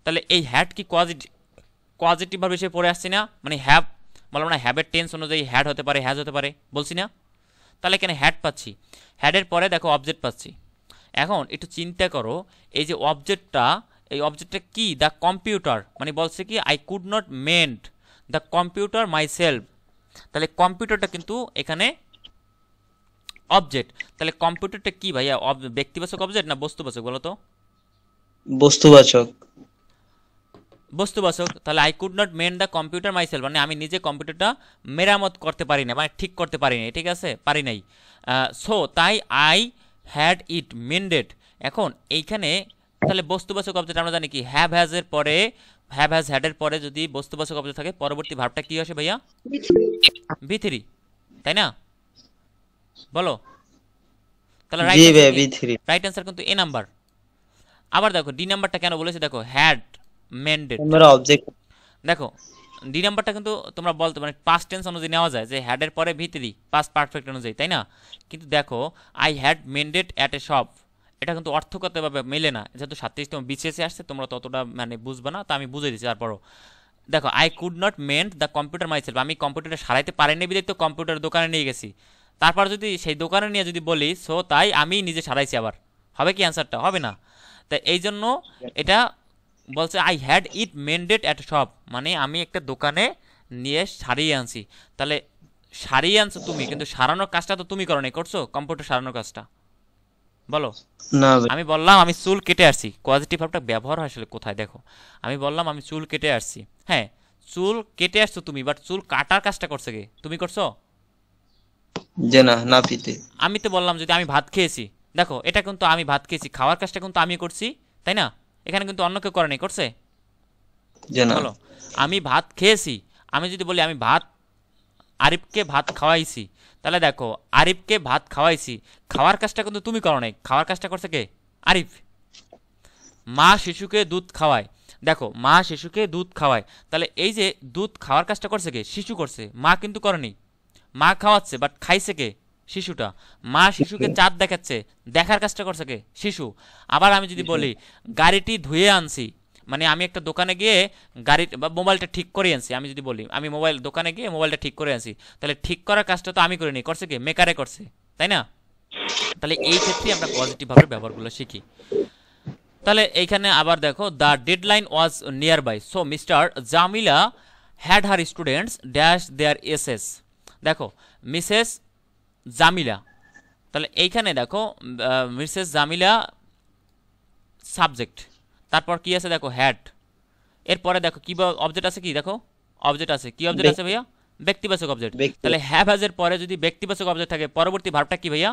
তাহলে এই হ্যাড কি পজিটিভ ভাবে সে পড়ে আসছি না, মানে হ্যাভ বললাম না, হ্যাবের টেন্স অনুযায়ী হ্যাড হতে পারে, হ্যাজ হতে পারে, বলছি না? তাহলে এখানে হ্যাড পাচ্ছি, হ্যাডের পরে দেখো অবজেক্ট পাচ্ছি। এখন একটু চিন্তা করো, এই যে অবজেক্টটা, এই অবজেক্টটা কি? দ্য কম্পিউটার, মানে বলছে কি I could not mend the computer my self, তাহলে কম্পিউটারটা কিন্তু এখানে অবজেক্ট। তাহলে কম্পিউটারটা কি ভাইয়া, ব্যক্তিবাচক অবজেক্ট না বস্তুবাচক বলো তো? বস্তুবাচক। বস্তুবাচক। তাহলে I could not mend the computer my self, মানে আমি নিজে কম্পিউটারটা মেরামত করতে পারি না, মানে ঠিক করতে পারি নাই, ঠিক আছে, পারি নাই। সো তাই আই হ্যাড ইট মেন্ডেড। এখন এইখানে তাহলে বস্তুবাচক অবজেক্ট আমরা জানি কি, হ্যাভ হ্যাজের পরে, হ্যাভ হ্যাজ হ্যাডের পরে যদি বস্তুবাচক অবজেক্ট থাকে, পরবর্তী ভার্বটা কি আসে ভাইয়া? ভি3, তাই না? বলো। তাহলে জি ভাইয়া, বি3। রাইট অ্যান্সার কিন্তু এ নাম্বার। আবার দেখো ডি নাম্বারটা কেন বলেছে, দেখো হ্যাড মেন্ডেড, আমরা অবজেক্ট। দেখো ডি নাম্বারটা কিন্তু তোমরা বলতে মানে পাস্ট টেন্স অনুযায়ী নেওয়া যায়, যে হ্যাডের পরে ভি3 পাস্ট পারফেক্ট অনুযায়ী, তাই না? কিন্তু দেখো I had mended at a shop, এটা কিন্তু অর্থগতভাবে মেলে না, যেহেতু 37তম বিসিএসে আসছে, তোমরা ততটা মানে বুঝবে না, তা আমি বুঝে দিচ্ছি। তারপরও দেখো I could not mend the computer my self, আমি কম্পিউটারটা সারাইতে পারিনি বিধায় তো কম্পিউটার দোকানে নিয়ে গেছি, তারপর যদি সেই দোকানে নিয়ে যদি বলি সো তাই আমি নিজে সারাইছি, আবার হবে কি অ্যান্সারটা? হবে না। তাই এই জন্য এটা বলছে I had it mended at shop, মানে আমি একটা দোকানে নিয়ে সারিয়ে আনছি। তাহলে সারিয়ে আনছো তুমি, কিন্তু সারানোর কাজটা তো তুমি করো নাই, করছো কম্পিউটার সারানোর কাজটা? বলো। না ভাই। আমি বললাম আমি চুল কেটে আসছি, পজিটিভ ভাবটা ব্যবহার হয় আসলে কোথায় দেখো, আমি বললাম আমি চুল কেটে আসছি, হ্যাঁ চুল কেটে আসছো তুমি, বাট চুল কাটার কাজটা করছে কে? তুমি করছো? যে না, না পিতে। আমি তো বললাম যদি আমি ভাত খেয়েছি, দেখো এটা কিন্তু আমি ভাত খেয়েছি, খাওয়ার কাজটা কিন্তু আমি করছি, তাই না? এখানে কিন্তু অন্য কেউ করে নাই, করছে? যে না। বলো আমি ভাত খেয়েছি, আমি যদি বলি আমি ভাত আরিফকে ভাত খাওয়াইছি, তাহলে দেখো আরিফকে ভাত খাওয়াইছি, খাওয়ার কাজটা কিন্তু তুমি করো নাই, খাওয়ার কাজটা করছে কে? আরিফ। মা শিশুকে দুধ খাওয়ায়, দেখো মা শিশুকে দুধ খাওয়ায়, তাহলে এই যে দুধ খাওয়ার কাজটা করছে কে? শিশু করছে, মা কিন্তু করেনি। মা খাওয়াচ্ছে বাট খাইছে কে? শিশুটা। মা শিশুকে চাঁদ দেখাচ্ছে, দেখার কাজটা করছে কে? শিশু। আবার আমি যদি বলি গাড়িটি ধুয়ে আনছি, মানে আমি একটা দোকানে গিয়ে গাড়ি বা মোবাইলটা ঠিক করে আনছি, আমি যদি বলি আমি মোবাইল দোকানে গিয়ে মোবাইলটা ঠিক করে আনছি, তাহলে ঠিক করার কাজটা তো আমি করিনি, করছে কে? মেকারে করছে, তাই না? তাহলে এই ক্ষেত্রে আমরা পজিটিভভাবে ব্যবহারগুলো শিখি। তাহলে এইখানে আবার দেখো the deadline was near by, so mister Jamila had her students dash their essays. দেখো মিসেস জামিলা, তাহলে এইখানে দেখো মিসেস জামিলা সাবজেক্ট, তারপর কি আছে দেখো হ্যাড, এরপরে দেখো কি অবজেক্ট আছে, কি দেখো অবজেক্ট আছে, কি অবজেক্ট আছে ভাইয়া? ব্যক্তিবাচক অবজেক্ট। তাহলে হ্যাভ হ্যাজের পরে যদি ব্যক্তিবাচক অবজেক্ট থাকে, পরবর্তী ভার্বটা কি ভাইয়া?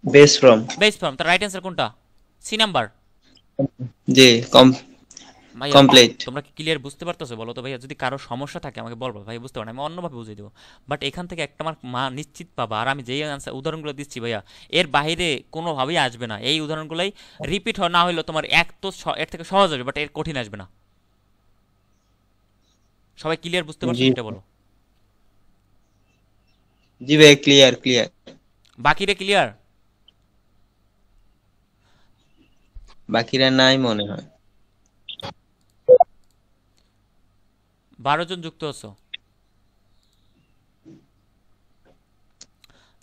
Base form. Base form. তার রাইট অ্যান্সার কোনটা? C number. জি ভাইয়া কমপ্লিট। তোমরা কি ক্লিয়ার বুঝতে পারতেছো বলো তো ভাইয়া? যদি কারো সমস্যা থাকে আমাকে বলবো, ভাই বুঝতে পারো না, আমি অন্যভাবে বুঝিয়ে দেবো, বাট এখান থেকে একটা আমার মা নিশ্চিত পাবা। আর আমি যেই আনসার উদাহরণগুলো দিচ্ছি ভাইয়া, এর বাইরে কোনোভাবেই আসবে না, এই উদাহরণগুলোই রিপিট না হইলেও তোমার এক তো এর থেকে সহজ হবে, বাট এর কঠিন আসবে না। সবাই ক্লিয়ার বুঝতে পারছো জি এটা বলো? জি ভাই, ক্লিয়ার ক্লিয়ার। বাকিরে ক্লিয়ার? বাকিরা নাই মনে হয়। 12 জন যুক্ত আছো।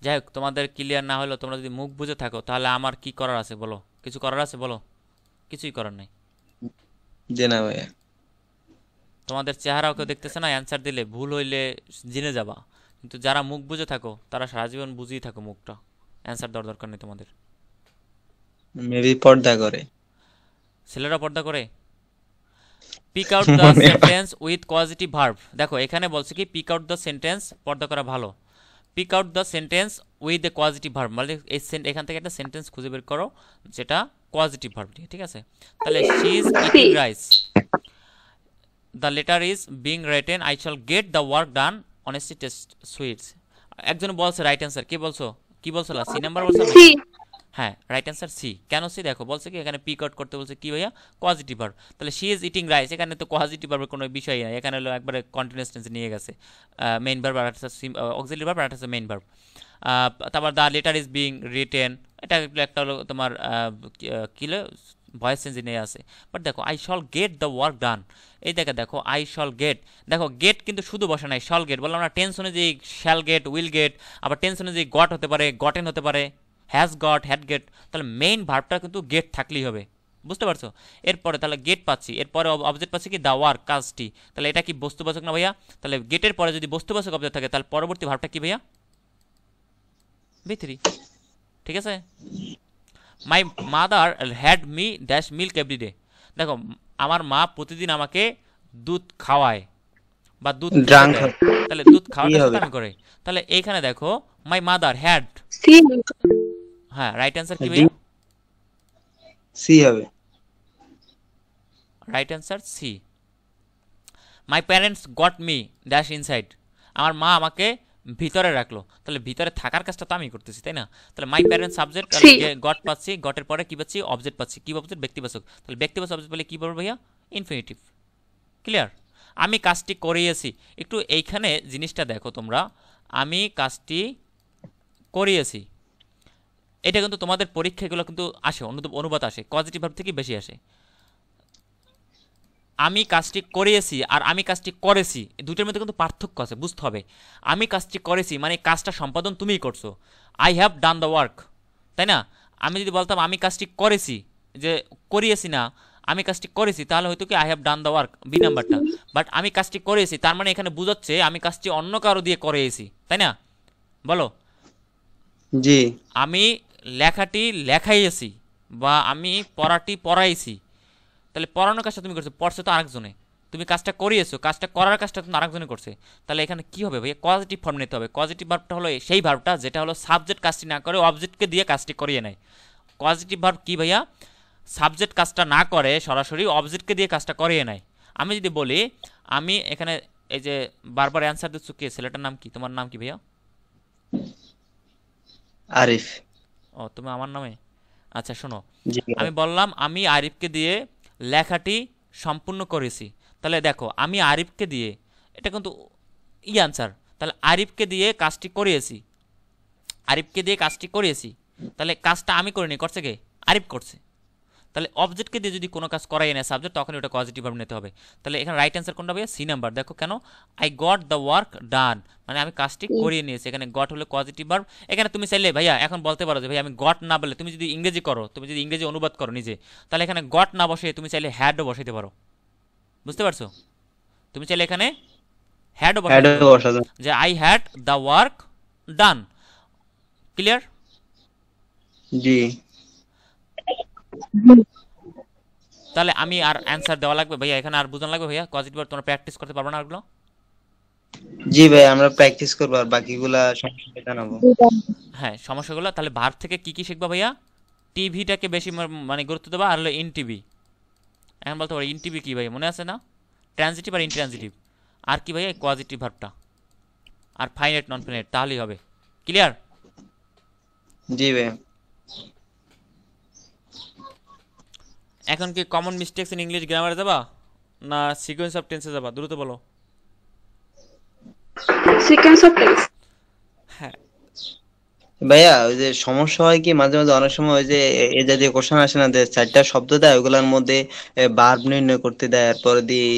যাই হোক, তোমাদের ক্লিয়ার না হলেও তোমরা যদি মুখ বুঝে থাকো, তাহলে আমার কি করার আছে বলো? কিছু করার আছে বলো? কিছুই করার নাই। যে না ভাইয়া। তোমাদের চেহারাও কেউ দেখতেছে না, অ্যান্সার দিলে ভুল হইলে জেনে যাবা, কিন্তু যারা মুখ বুঝে থাকো তারা সারা জীবন বুঝিয়ে থাকো মুখটা, অ্যান্সার দেওয়ার দরকার নেই তোমাদের। মেবি পর্দা করে। ছেলেরা পর্দা করে। পিক আউট দ্য মনে হয়। Sentence with positive verb. দেখো এখানে বলছে কি পিক আউট দ্য সেন্টেন্স, পর্দা করা ভালো। Pick out the sentence with the positive verb, মানে এই এখান থেকে একটা সেন্টেন্স খুঁজে বের করো যেটা পজিটিভ ভার্ব দিয়ে, ঠিক আছে? তাহলে she is see. Eating rice, the letter is being written, I shall get the work done, honesty taste sweets. একজন বলছে রাইট অ্যান্সার, কে বলছো? কি বলছো? সি নাম্বার বলছো সি। নাকি? হ্যাঁ রাইট অ্যান্সার সি। কেন সি? দেখো বলছে কি এখানে পিক আউট করতে বলছে কি ভাইয়া? Positive verb. তাহলে শি ইজ ইটিং রাইস, এখানে তো পজিটিভ ভার্বের কোনো বিষয়ই নাই, এখানে হলো একবারে কন্টিনিউয়াস টেন্সে নিয়ে গেছে। মেইন ভার্ব আর একটা অক্সিলারি ভার্ব আর একটা মেইন ভার্ব। তারপর the letter is being written, এটা একটা হলো তোমার কি ভয়েস চেঞ্জ নিয়ে আছে। বাট দেখো I shall get the work done, এই দেখো আই শল গেট, দেখো গেট কিন্তু শুধু বসে নাই, শল গেট বললাম না, টেন্স অনুযায়ী শ্যাল গেট, উইল গেট, আবার টেন্স অনুযায়ী গট হতে পারে, গটেন হতে পারে, হ্যাজ গট, হ্যাড গেট। তাহলে মেইন ভার্বটা কিন্তু গেট থাকলেই হবে, বুঝতে পারছো? এরপরে তাহলে গেট পাচ্ছি, এরপরে অবজেক্ট পাচ্ছি কি? দা ওয়ার্ক, কাজটি। তাহলে এটা কি বস্তুবাচক না ভাইয়া? তাহলে গেটের পরে যদি বস্তুবাচক অবজেক্ট থাকে, তাহলে পরবর্তী ভার্বটা কি ভাইয়া? বি3, ঠিক আছে? My mother had me dash milk everyday, দেখো আমার মা প্রতিদিন আমাকে দুধ খাওয়ায় বা দুধ খেতে ড্রাঙ্ক দেয়, তাহলে দুধ খাওয়ার কি কাজটা হবে? আমি করে। তাহলে এইখানে দেখো মাই মাদার হ্যাড, সি। হ্যাঁ রাইট অ্যান্সার কি ডি ভাইয়া? সি হবে। Right answer C. My parents got me dash inside, আমার মা আমাকে ভিতরে রাখলো, তাহলে ভিতরে থাকার কাজটা তো আমি করতেছি, তাই না? তাহলে my parents subject, C. Got পাচ্ছি, গটের পরে কি পাচ্ছি? অবজেক্ট পাচ্ছি, কি অবজেক্ট? ব্যক্তিবাচক। তাহলে ব্যক্তিবাচক অবজেক্ট বলে কি বলবো ভাইয়া? ইনফিনিটিভ। ক্লিয়ার? আমি কাজটি করিয়েছি, একটু এইখানে জিনিসটা দেখো তোমরা, আমি কাজটি করিয়েছি, এটা কিন্তু তোমাদের পরীক্ষাগুলো কিন্তু আসে, অনুবাদ আসে, পজিটিভ ভার্ব থেকে বেশি আসে। আমি কাজটি করিয়েছি আর আমি কাজটি করেছি, দুটোর মধ্যে কিন্তু পার্থক্য আছে, বুঝতে হবে। আমি কাজটি করেছি মানে কাজটা সম্পাদন তুমিই করছো, I have done the work, তাই না? আমি যদি বলতাম আমি কাজটি করেছি, যে করিয়েছি না, আমি কাজটি করেছি, তাহলে হয়তো কি I have done the work, B নাম্বারটা। বাট আমি কাজটি করেছি তার মানে এখানে বুঝাচ্ছে আমি কাজটি অন্য কারো দিয়ে করিয়েছি, তাই না? বলো জি আমি লেখাটি লেখাইয়েছি বা আমি পড়াটি পড়াইছি, তাহলে পড়ানোর কাজটা তুমি করছো, পড়ছে তো আরেকজনে, তুমি কাজটা করিয়েছো, কাজটা করার কাজটা কিন্তু আরেকজনে করছে। তাহলে এখানে কি হবে ভাই? পজিটিভ ফর্ম নিতে হবে। পজিটিভ ভার্বটা হলো সেই ভার্বটা যেটা হলো সাবজেক্ট কাজটি না করে অবজেক্টকে দিয়ে কাজটি করিয়ে নেয়। পজিটিভ ভার্ব কি ভাইয়া? সাবজেক্ট কাজটা না করে সরাসরি অবজেক্টকে দিয়ে কাজটা করিয়ে নেয়। আমি যদি বলি আমি এখানে এই যে বারবার অ্যান্সার দিচ্ছ, কে ছেলেটার নাম কি, তোমার নাম কি ভাইয়া? আরিফ। ও তুমি আমার নামে, আচ্ছা শোনো, জি আমি বললাম আমি আরিফকে দিয়ে লেখাটি সম্পূর্ণ করেছি। তাহলে দেখো আমি আরিফকে দিয়ে, এটা কিন্তু আনসার, তাহলে আরিফকে দিয়ে কাজটি করিয়েছি, আরিফকে দিয়ে কাজটি করিয়েছি, তাহলে কাজটা আমি করিনি, করছে কে? আরিফ করছে। তাহলে অবজেক্টকে দিয়ে যদি কোনো কাজ করাই না সাবজেক্ট, তখন ওটা পজিটিভ ভার্ব নিতে হবে। তাহলে এখানে রাইট অ্যান্সার কোনটা ভাইয়া? C number. দেখো কেন, I got the work done, মানে আমি কাজটি করিয়ে নিয়েছি। এখানে গট হলো পজিটিভ ভার্ব। এখানে তুমি চাইলে ভাইয়া এখন বলতে পারো যে ভাই আমি গট না বলে, তুমি যদি ইংরেজি করো, তুমি যদি ইংরেজি অনুবাদ করো নিজে, তাহলে এখানে গট না বসে তুমি চাইলে হ্যাডও বসাইতে পারো। বুঝতে পারছো? তুমি চাইলে এখানে হ্যাডও বসাইতে পারো, অসাধারণ। যে I had the work done. Clear? জি তাহলে আমি আর অ্যান্সার দেওয়া লাগবে ভাইয়া, এখানে আর বোঝানো লাগবে ভাইয়া? পজিটিভ ভার্ব তোমরা প্র্যাকটিস করতে পারবে না ওগুলো? জি ভাই, আমরা প্র্যাকটিস করবো আর বাকিগুলা সমস্যা জানাবো। হ্যাঁ, সমস্যাগুলো তাহলে ভার্ব থেকে কি কি শিখবা ভাইয়া? টিভিটাকে বেশি মানে গুরুত্ব দেবা, আর হলো ইন টিভি। এখন বলতে পারো ইন টিভি কি ভাই, মনে আছে না? ট্রানজিটিভ আর ইনট্রানজিটিভ। আর কি ভাইয়া? পজিটিভ ভার্বটা, আর ফাইনাইট নন ফাইনাইট, তাহলেই হবে। ক্লিয়ার? জি ভাই। এখন কি কমন মিস্টেকস ইন ইংলিশ গ্রামারে যাবা না সিকোয়েন্স অফ টেন্সে যাবা? দ্রুত বলো। Sequence of tense. হ্যাঁ, ভাইয়া ওই যে সমস্যা হয় কি, মাঝে মাঝে অনেক সময় ওই যে এ জাতীয় কোশ্চেন আসে না, যে চারটা শব্দ দেয়, ওগুলোর মধ্যে ভার্ব নির্ণয় করতে দেয়, এরপরে দিয়ে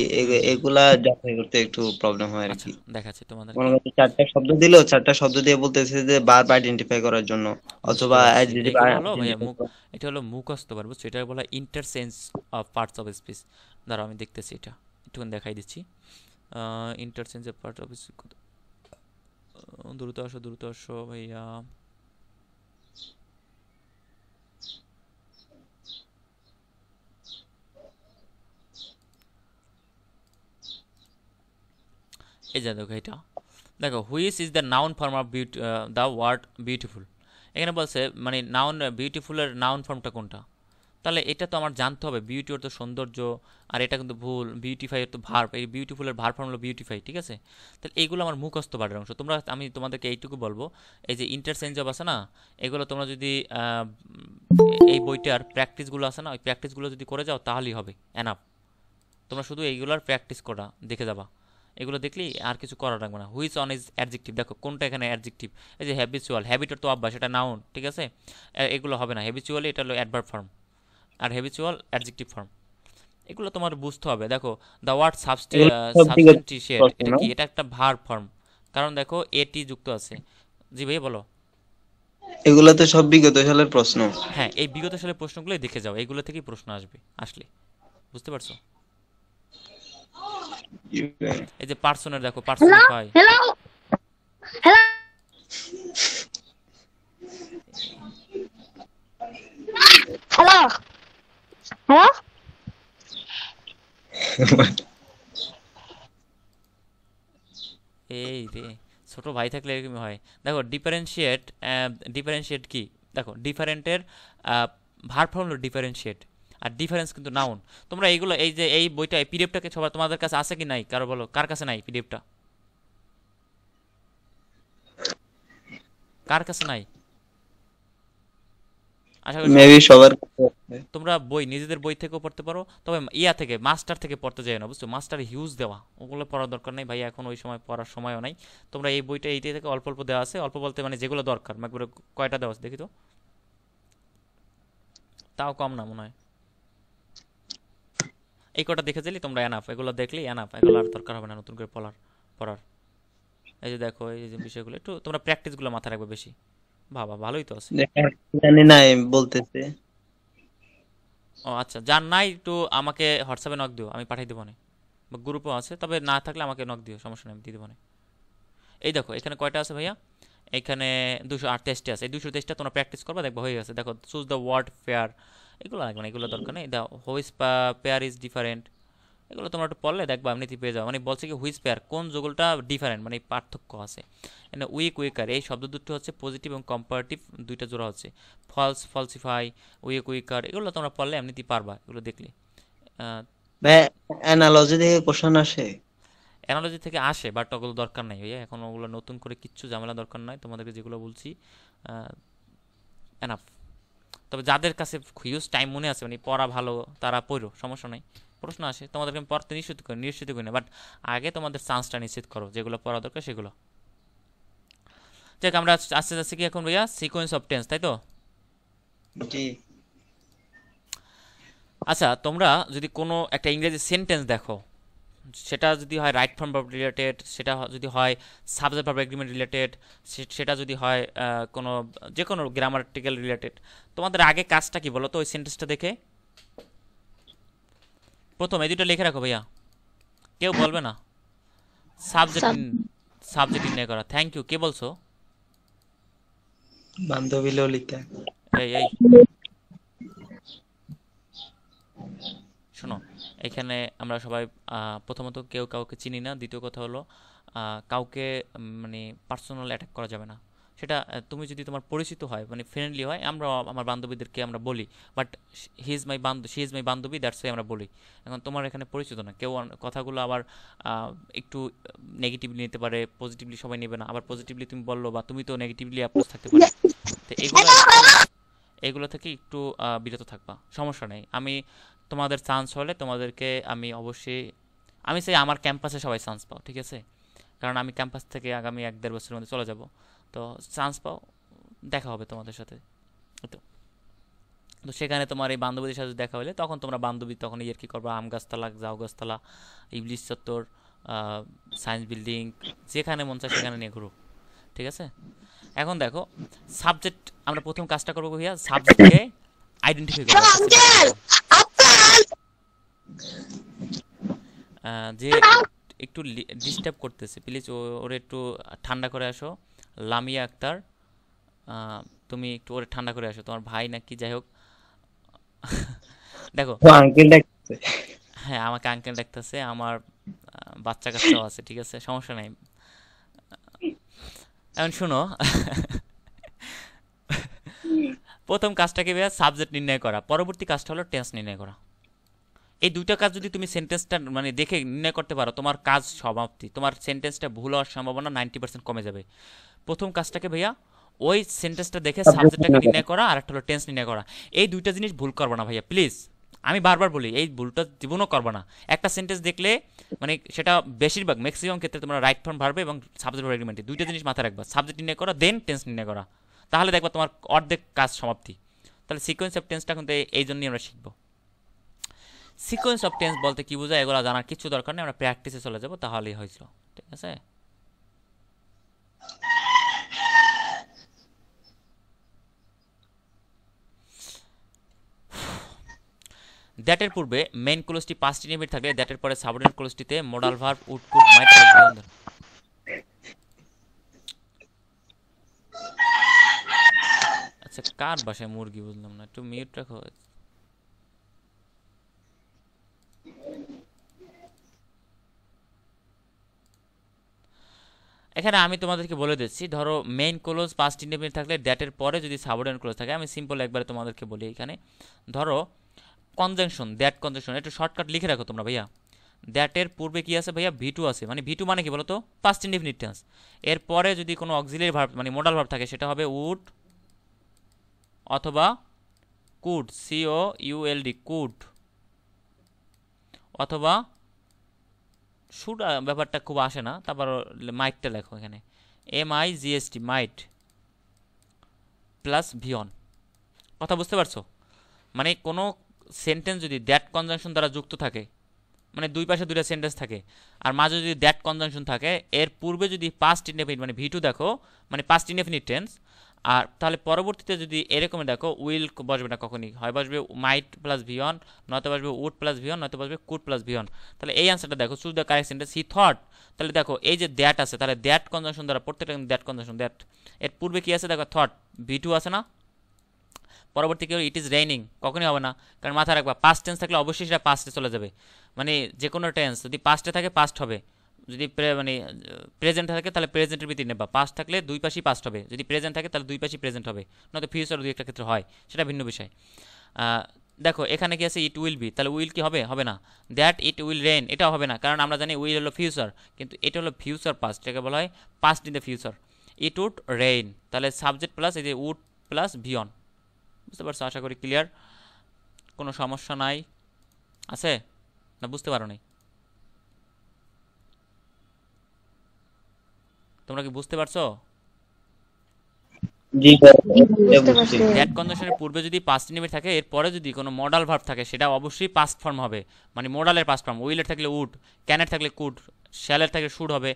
এগুলা যাচাই করতে একটু প্রবলেম হয় আর আচ্ছা কি। দেখাচ্ছি মনে তোমাদেরকে। করো চারটা শব্দ দিলো, চারটা শব্দ দিয়ে বলতেছে যে ভার্ব আইডেন্টিফাই করার জন্য, বুঝতে অথবা পারছি, অ্যাডজেক্টিভ এগুলো হলো ভাইয়া আইডেন্টিফাই মুখ, করা। এটা হলো মুখস্থ বার, বুঝছো? এটা বলা interchange of parts of speech. দাঁড়াও আমি দেখতেছি, এটা একটুখানি দেখাই দিচ্ছি। Interchange of part of speech, দ্রুত আসো দ্রুত আসো ভাইয়া। এই যে দেখো এটা, দেখো which is the noun form of the word beautiful. এখানে বলছে মানে নাউন, বিউটিফুলের নাউন ফর্মটা কোনটা? তাহলে এটা তো আমার জানতে হবে, বিউটি অর্থ সৌন্দর্য, আর এটা কিন্তু ভুল, বিউটিফাই অর্থ ভার্ব, এই বিউটিফুলের ভার্ব ফর্ম হলো বিউটিফাই, ঠিক আছে? তাহলে এইগুলো আমার মুখস্থ পাঠের অংশ। তোমরা, আমি তোমাদেরকে এইটুকু বলবো, এই যে ইন্টারচেঞ্জ অফ আছে না, এগুলো তোমরা যদি এই বইটার প্র্যাকটিসগুলো আছে না, ওই প্র্যাকটিসগুলো যদি করে যাও তাহলেই হবে এনাফ। তোমরা শুধু এইগুলোর প্র্যাকটিস করা দেখে যাবা, এগুলো দেখলেই আর কিছু করা লাগবে না। হুইচ অন ইজ অ্যাডজেক্টিভ, দেখো কোনটা এখানে অ্যাডজেক্টিভ। এই যে হ্যাবিচুয়াল, হ্যাবিটের তো অভ্যাস, এটা নাউন, ঠিক আছে? এগুলো হবে না, হ্যাবিচুয়ালি এটা হলো অ্যাডভার্ব ফর্ম, আর হ্যাবিচুয়াল অ্যাডজেক্টিভ ফর্ম। এগুলো তোমার বুঝতে হবে। দেখো দ্য ওয়ার্ড এগুলো সব বিগত সাবস্টেন্টিশিয়েট, প্রশ্ন এটা না? কি? এটা একটা ভার্ব ফর্ম, কারণ দেখো এটি যুক্ত আছে। জি ভাই বলো। এগুলো তো সব বিগত সালের প্রশ্ন। হ্যাঁ, এই বিগত সালের প্রশ্নগুলোই দেখে যাও, এগুলো থেকেই প্রশ্ন আসবে আসলে। বুঝতে পারছো? এই যে পার্সনের, দেখো Hello? Personify, Hello? Hello? Hello? Hello? এই রে, ছোট ভাই থাকলে এরকমই হয়। দেখো ডিফারেন্সিয়েট, ডিফারেন্সিয়েট কি? দেখো ডিফারেন্টের ভার্ব ফর্ম হলো ডিফারেন্সিয়েট, আর ডিফারেন্স কিন্তু নাউন। তোমরা এইগুলো, এই যে এই বইটা, এই পিডিএফটাকে সবার তোমাদের কাছে আছে কি নাই? কারো বলো, কার কাছে নাই পিডিএফটা? কার কাছে নাই? আশা করি সবার মেবি কাছে আছে। সবার কাছে আছে। তোমরা বই, নিজেদের বই থেকেও পড়তে পারো, তবে ইয়া থেকে, মাস্টার থেকে পড়তে যায় না, বুঝছো? মাস্টার হিউজ দেওয়া, ওগুলো পড়ার দরকার নেই ভাই, এখন ওই সময় পড়ার সময়ও নাই। তোমরা এই বইটা, এইটা থেকে অল্প অল্প দেওয়া আছে, অল্প বলতে মানে যেগুলো দরকার, একবারে কয়টা দেওয়া আছে দেখি তো, তাও কম না মনে হয়। এই কটা দেখে দিলি তোমরা এনাফ, এগুলো দেখলেই এনাফ, এগুলো আর দরকার হবে না নতুন করে পড়ার। এই যে দেখো এই যে বিষয়গুলো একটু তোমরা প্র্যাকটিসগুলো মাথায় রাখবে বেশি। বাবা ভালোই তো আছে। দেখা জানি না বলতেছে। ও আচ্ছা, যার নাই একটু আমাকে হোয়াটসঅ্যাপে নক দিও, আমি পাঠিয়ে দেবো না, বা গ্রুপও আছে, তবে না থাকলে আমাকে নক দিও, সমস্যা নেই, আমি দিয়ে দেবো না। এই দেখো এখানে কয়টা আছে ভাইয়া? এখানে 228টা আছে, এই 223টা তোমরা প্র্যাকটিস করবা, দেখবো হয়ে গেছে। দেখো চুজ দ্য ওয়ার্ড ফেয়ার, এগুলো লাগবে না, এগুলো দরকার নেই। The which pair is different, এগুলো তোমরা একটু পড়লে দেখবা এমনিতেই পেয়ে যাও। মানে বলছে কি হুইচ পেয়ার, কোন যুগলটা ডিফারেন্ট, মানে পার্থক্য আছে। এখানে উইক উইকার, এই শব্দ দুটো হচ্ছে পজিটিভ এবং কম্পারেটিভ, দুইটা জোড়া হচ্ছে। ফলস ফলসিফাই, উইক উইকার, এগুলো তোমরা পড়লে এমনিতেই পারবা, এগুলো দেখলে। ভাইয়া অ্যানালজি থেকে কোশ্চেন আসে? অ্যানালজি থেকে আসে, বাট ওগুলো দরকার নাই ভাইয়া, এখন ওগুলো নতুন করে কিচ্ছু ঝামেলা দরকার নাই, তোমাদেরকে যেগুলো বলছি এনাফ। তবে যাদের কাছে হিউজ টাইম মনে আছে, মানে পড়া ভালো, তারা পড়ো, সমস্যা নাই। প্রশ্ন আসে তোমাদেরকে আমি পড়তে নিশ্চিত করি না, বাট আগে তোমাদের চান্সটা নিশ্চিত করো, যেগুলো পড়া দরকার সেগুলো। যাক, আমরা আস্তে আস্তে কি এখন ভাইয়া সিকোয়েন্স অফ টেন্স, তাই তো? জি। আচ্ছা, তোমরা যদি কোনো একটা ইংরেজি সেন্টেন্স দেখো, সেটা যদি হয় রাইট ফর্ম ভার্ব রিলেটেড, সেটা যদি হয় সাবজেক্ট ভার্ব এগ্রিমেন্ট রিলেটেড, সেটা যদি হয় কোনো যে কোনো গ্রামাটিক্যাল রিলেটেড, তোমাদের আগে কাজটা কি বলো তো ওই সেন্টেন্সটা দেখে? প্রথম এই দুটো লিখে রাখো ভাইয়া, কেউ বলবে না। সাবজেক্ট সাব সাবজেক্ট নির্ণয় করা, থ্যাংক ইউ। কে বলছো? বান্ধবী ললিতা। এই শোনো, এখানে আমরা সবাই প্রথমত কেউ কাউকে চিনি না, দ্বিতীয় কথা হলো কাউকে মানে পার্সোনাল অ্যাটাক করা যাবে না। সেটা তুমি যদি তোমার পরিচিত হয়, মানে ফ্রেন্ডলি হয়, আমরা আমার বান্ধবীদেরকে আমরা বলি, বাট শি ইজ মাই বান্ধবী, দ্যাটস ওয়াই আমরা বলি। এখন তোমার এখানে পরিচিত না কেউ, কথাগুলো আবার একটু নেগেটিভলি নিতে পারে, পজিটিভলি সবাই নেবে না, আবার পজিটিভলি তুমি বললো বা তুমি তো নেগেটিভলি অ্যাপ্রোচ থাকতে পারে। তো এগুলো থেকে একটু বিরত থাকবা, সমস্যা নেই। আমি তোমাদের চান্স হলে তোমাদেরকে আমি অবশ্যই, আমি চাই আমার ক্যাম্পাসে সবাই চান্স পাও, ঠিক আছে? কারণ আমি ক্যাম্পাস থেকে আগামী 1-1.5 বছরের মধ্যে চলে যাব। তো চান্স পাও, দেখা হবে তোমাদের সাথে। তো তো সেখানে তোমার এই বান্ধবীদের সাথে দেখা হলে তখন তোমরা বান্ধবী তখন ইয়ে কি করবা, আম গাছতলা, জাউ গাছতলা, ইবলিশ চত্বর, সায়েন্স বিল্ডিং, যেখানে মন চায় সেখানে নিয়ে ঘুরো, ঠিক আছে? এখন দেখো, সাবজেক্ট, আমরা প্রথম কাজটা করবো ভাইয়া, সাবজেক্টকে আইডেন্টিফাই করবো, স্পেসিফাই করবো। যে একটু ডিস্টার্ব করতেছে, প্লিজ ওরে একটু ঠান্ডা করে আসো। লামিয়া আক্তার, তুমি একটু ওরে ঠান্ডা করে আসো, তোমার ভাই নাকি, যাই হোক। দেখো, ও আঙ্কেল ডাকছে। হ্যাঁ আমাকে আঙ্কেল ডাকতেছে, আমার বাচ্চা কাচ্চাও আছে, ঠিক আছে, সমস্যা নাই। এখন শুনো, প্রথম কাজটা কি ভাইয়া, সাবজেক্ট নির্ণয় করা, পরবর্তী কাজটা হলো টেন্স নির্ণয় করা। এই দুইটা কাজ যদি তুমি সেন্টেন্সটা মানে দেখে নির্ণয় করতে পারো, তোমার কাজ সমাপ্তি, তোমার সেন্টেন্সটা ভুল হওয়ার সম্ভাবনা 90% কমে যাবে। প্রথম কাজটাকে ভাইয়া ওই সেন্টেন্সটা দেখে সাবজেক্টটাকে নির্ণয় করা, আর একটা হলো টেন্স নির্ণয় করা। এই দুইটা জিনিস ভুল করবে না ভাইয়া, প্লিজ। আমি বারবার বলি, এই ভুলটা জীবনও করবে না। একটা সেন্টেন্স দেখলে, মানে সেটা বেশিরভাগ ম্যাক্সিমাম ক্ষেত্রে তোমরা রাইট ফর্ম ভার্বে এবং সাবজেক্ট ভার্ব এগ্রিমেন্টে দুইটা জিনিস মাথায় রাখবা, সাবজেক্ট নির্ণয় করা দেন টেন্স নির্ণয় করা, তাহলে দেখবা তোমার অর্ধেক কাজ সমাপ্তি। তাহলে সিকোয়েন্স অফ টেন্সটা কিন্তু এই জন্যই আমরা শিখবো। সিকোয়েন্স অফ টেন্স বলতে কি বোঝায় এগুলো জানার কিছু দরকার নেই, আমরা প্র্যাকটিসে চলে যাব, তাহলেই হয়েছিল, ঠিক আছে? দ্যাটের পূর্বে মেইন ক্লোজটি পাস্ট ইনডিফিনিট থাকলে দ্যাটের পরে সাবঅর্ডিনেট ক্লোজটিতে modal verb would could might beyond. আচ্ছা, কার বাসায় মুরগি বুঝলাম না, একটু মিউট রাখো। এখানে আমি তোমাদেরকে বলে দিচ্ছি, ধরো মেইন ক্লোজ পাস্ট ইনডিফিনিট থাকলে দ্যাটের পরে যদি সাবঅর্ডিনেট ক্লোজ থাকে, আমি সিম্পল একবারে তোমাদেরকে বলি। এখানে ধরো কনজাংশন, দ্যাট কনজাংশন, একটু শর্টকাট লিখে রাখো তোমরা ভাইয়া। দ্যাটের পূর্বে কি আছে ভাইয়া, ভি টু আছে, মানে ভি টু মানে কি বলতো, পাস্ট ইনডিফিনিট টেন্স। এরপরে যদি কোনো অক্সিলিয়ারি ভার্ব মানে মোডাল ভার্ব থাকে, সেটা হবে উড অথবা কুড, সিও ইউএলডি, কুড, অথবা শুড, ব্যাপারটা খুব আসে না, তারপর মাইটটা লেখো এখানে, MIGST, মাইট প্লাস ভিয়ন। কথা বুঝতে পারছো? মানে কোনো সেন্টেন্স যদি দ্যাট কনজাংশন দ্বারা যুক্ত থাকে, মানে দুই পাশে দুইটা সেন্টেন্স থাকে, আর মাঝে যদি দ্যাট কনজাংশন থাকে, এর পূর্বে যদি পাস্ট ইনডেফিনিট মানে ভি টু দেখো, মানে পাস্ট ইনডেফিনিট টেন্স, আর তাহলে পরবর্তীতে যদি এরকমই দেখো, উইল বসবে না কখনই, হয় বসবে মাইট প্লাস ভিয়ন, নয়তো বসবে উড প্লাস ভিয়ন, নয়তো বসবে কুড প্লাস ভিয়ন। তাহলে এই অ্যান্সারটা দেখো, choose the correct sentence he thought. তাহলে দেখো এই যে দ্যাট আছে, তাহলে দ্যাট কনজাংশন দ্বারা প্রত্যেকটা দ্যাট কনজাংশন, দ্যাট এর পূর্বে কি আছে দেখো, থট, ভি টু আছে না, পরবর্তী কেউ ইট ইজ রেইনিং, কখনই হবে না, কারণ মাথায় রাখবা পাস্ট টেন্স থাকলে অবশ্যই সেটা পাস্টে চলে যাবে। মানে যে কোনো টেন্স যদি পাস্টে থাকে পাস্ট হবে, যদি মানে প্রেজেন্ট থাকে তাহলে প্রেজেন্টের ভিত্তি নেবা, পাস্ট থাকলে দুই পাশেই পাস্ট হবে, যদি প্রেজেন্ট থাকে তাহলে দুই পাশেই প্রেজেন্ট হবে, নয়তো ফিউচার দুই একটা ক্ষেত্রে হয়, সেটা ভিন্ন বিষয়। দেখো এখানে কি আছে ইট উইল বি, তাহলে উইল কি হবে? হবে না। দ্যাট ইট উইল রেইন, এটাও হবে না, কারণ আমরা জানি উইল হলো ফিউচার, কিন্তু এটা হলো ফিউচার পাস্ট, এটাকে বলা হয় past in the future. It would rain, তাহলে সাবজেক্ট প্লাস এই যে উড প্লাস ভিয়ন। বুঝতে পারছো? আশা করি ক্লিয়ার, কোনো সমস্যা নাই আছে না? বুঝতে পারো নাই? তোমরা কি বুঝতে পারছো? জি ভাই, এটা বুঝতে বুঝছি। পারছি। দ্যাট কন্ডিশনের পূর্বে যদি পাস্ট ইন্ডিফিনিট থাকে, এরপরে যদি কোনো মডাল ভার্ব থাকে, সেটা অবশ্যই পাস্ট ফর্ম হবে, মানে মডালের পাস্ট ফর্ম। উইলের থাকলে উড, ক্যানের থাকলে কুড, শ্যালের থাকলে শুড হবে,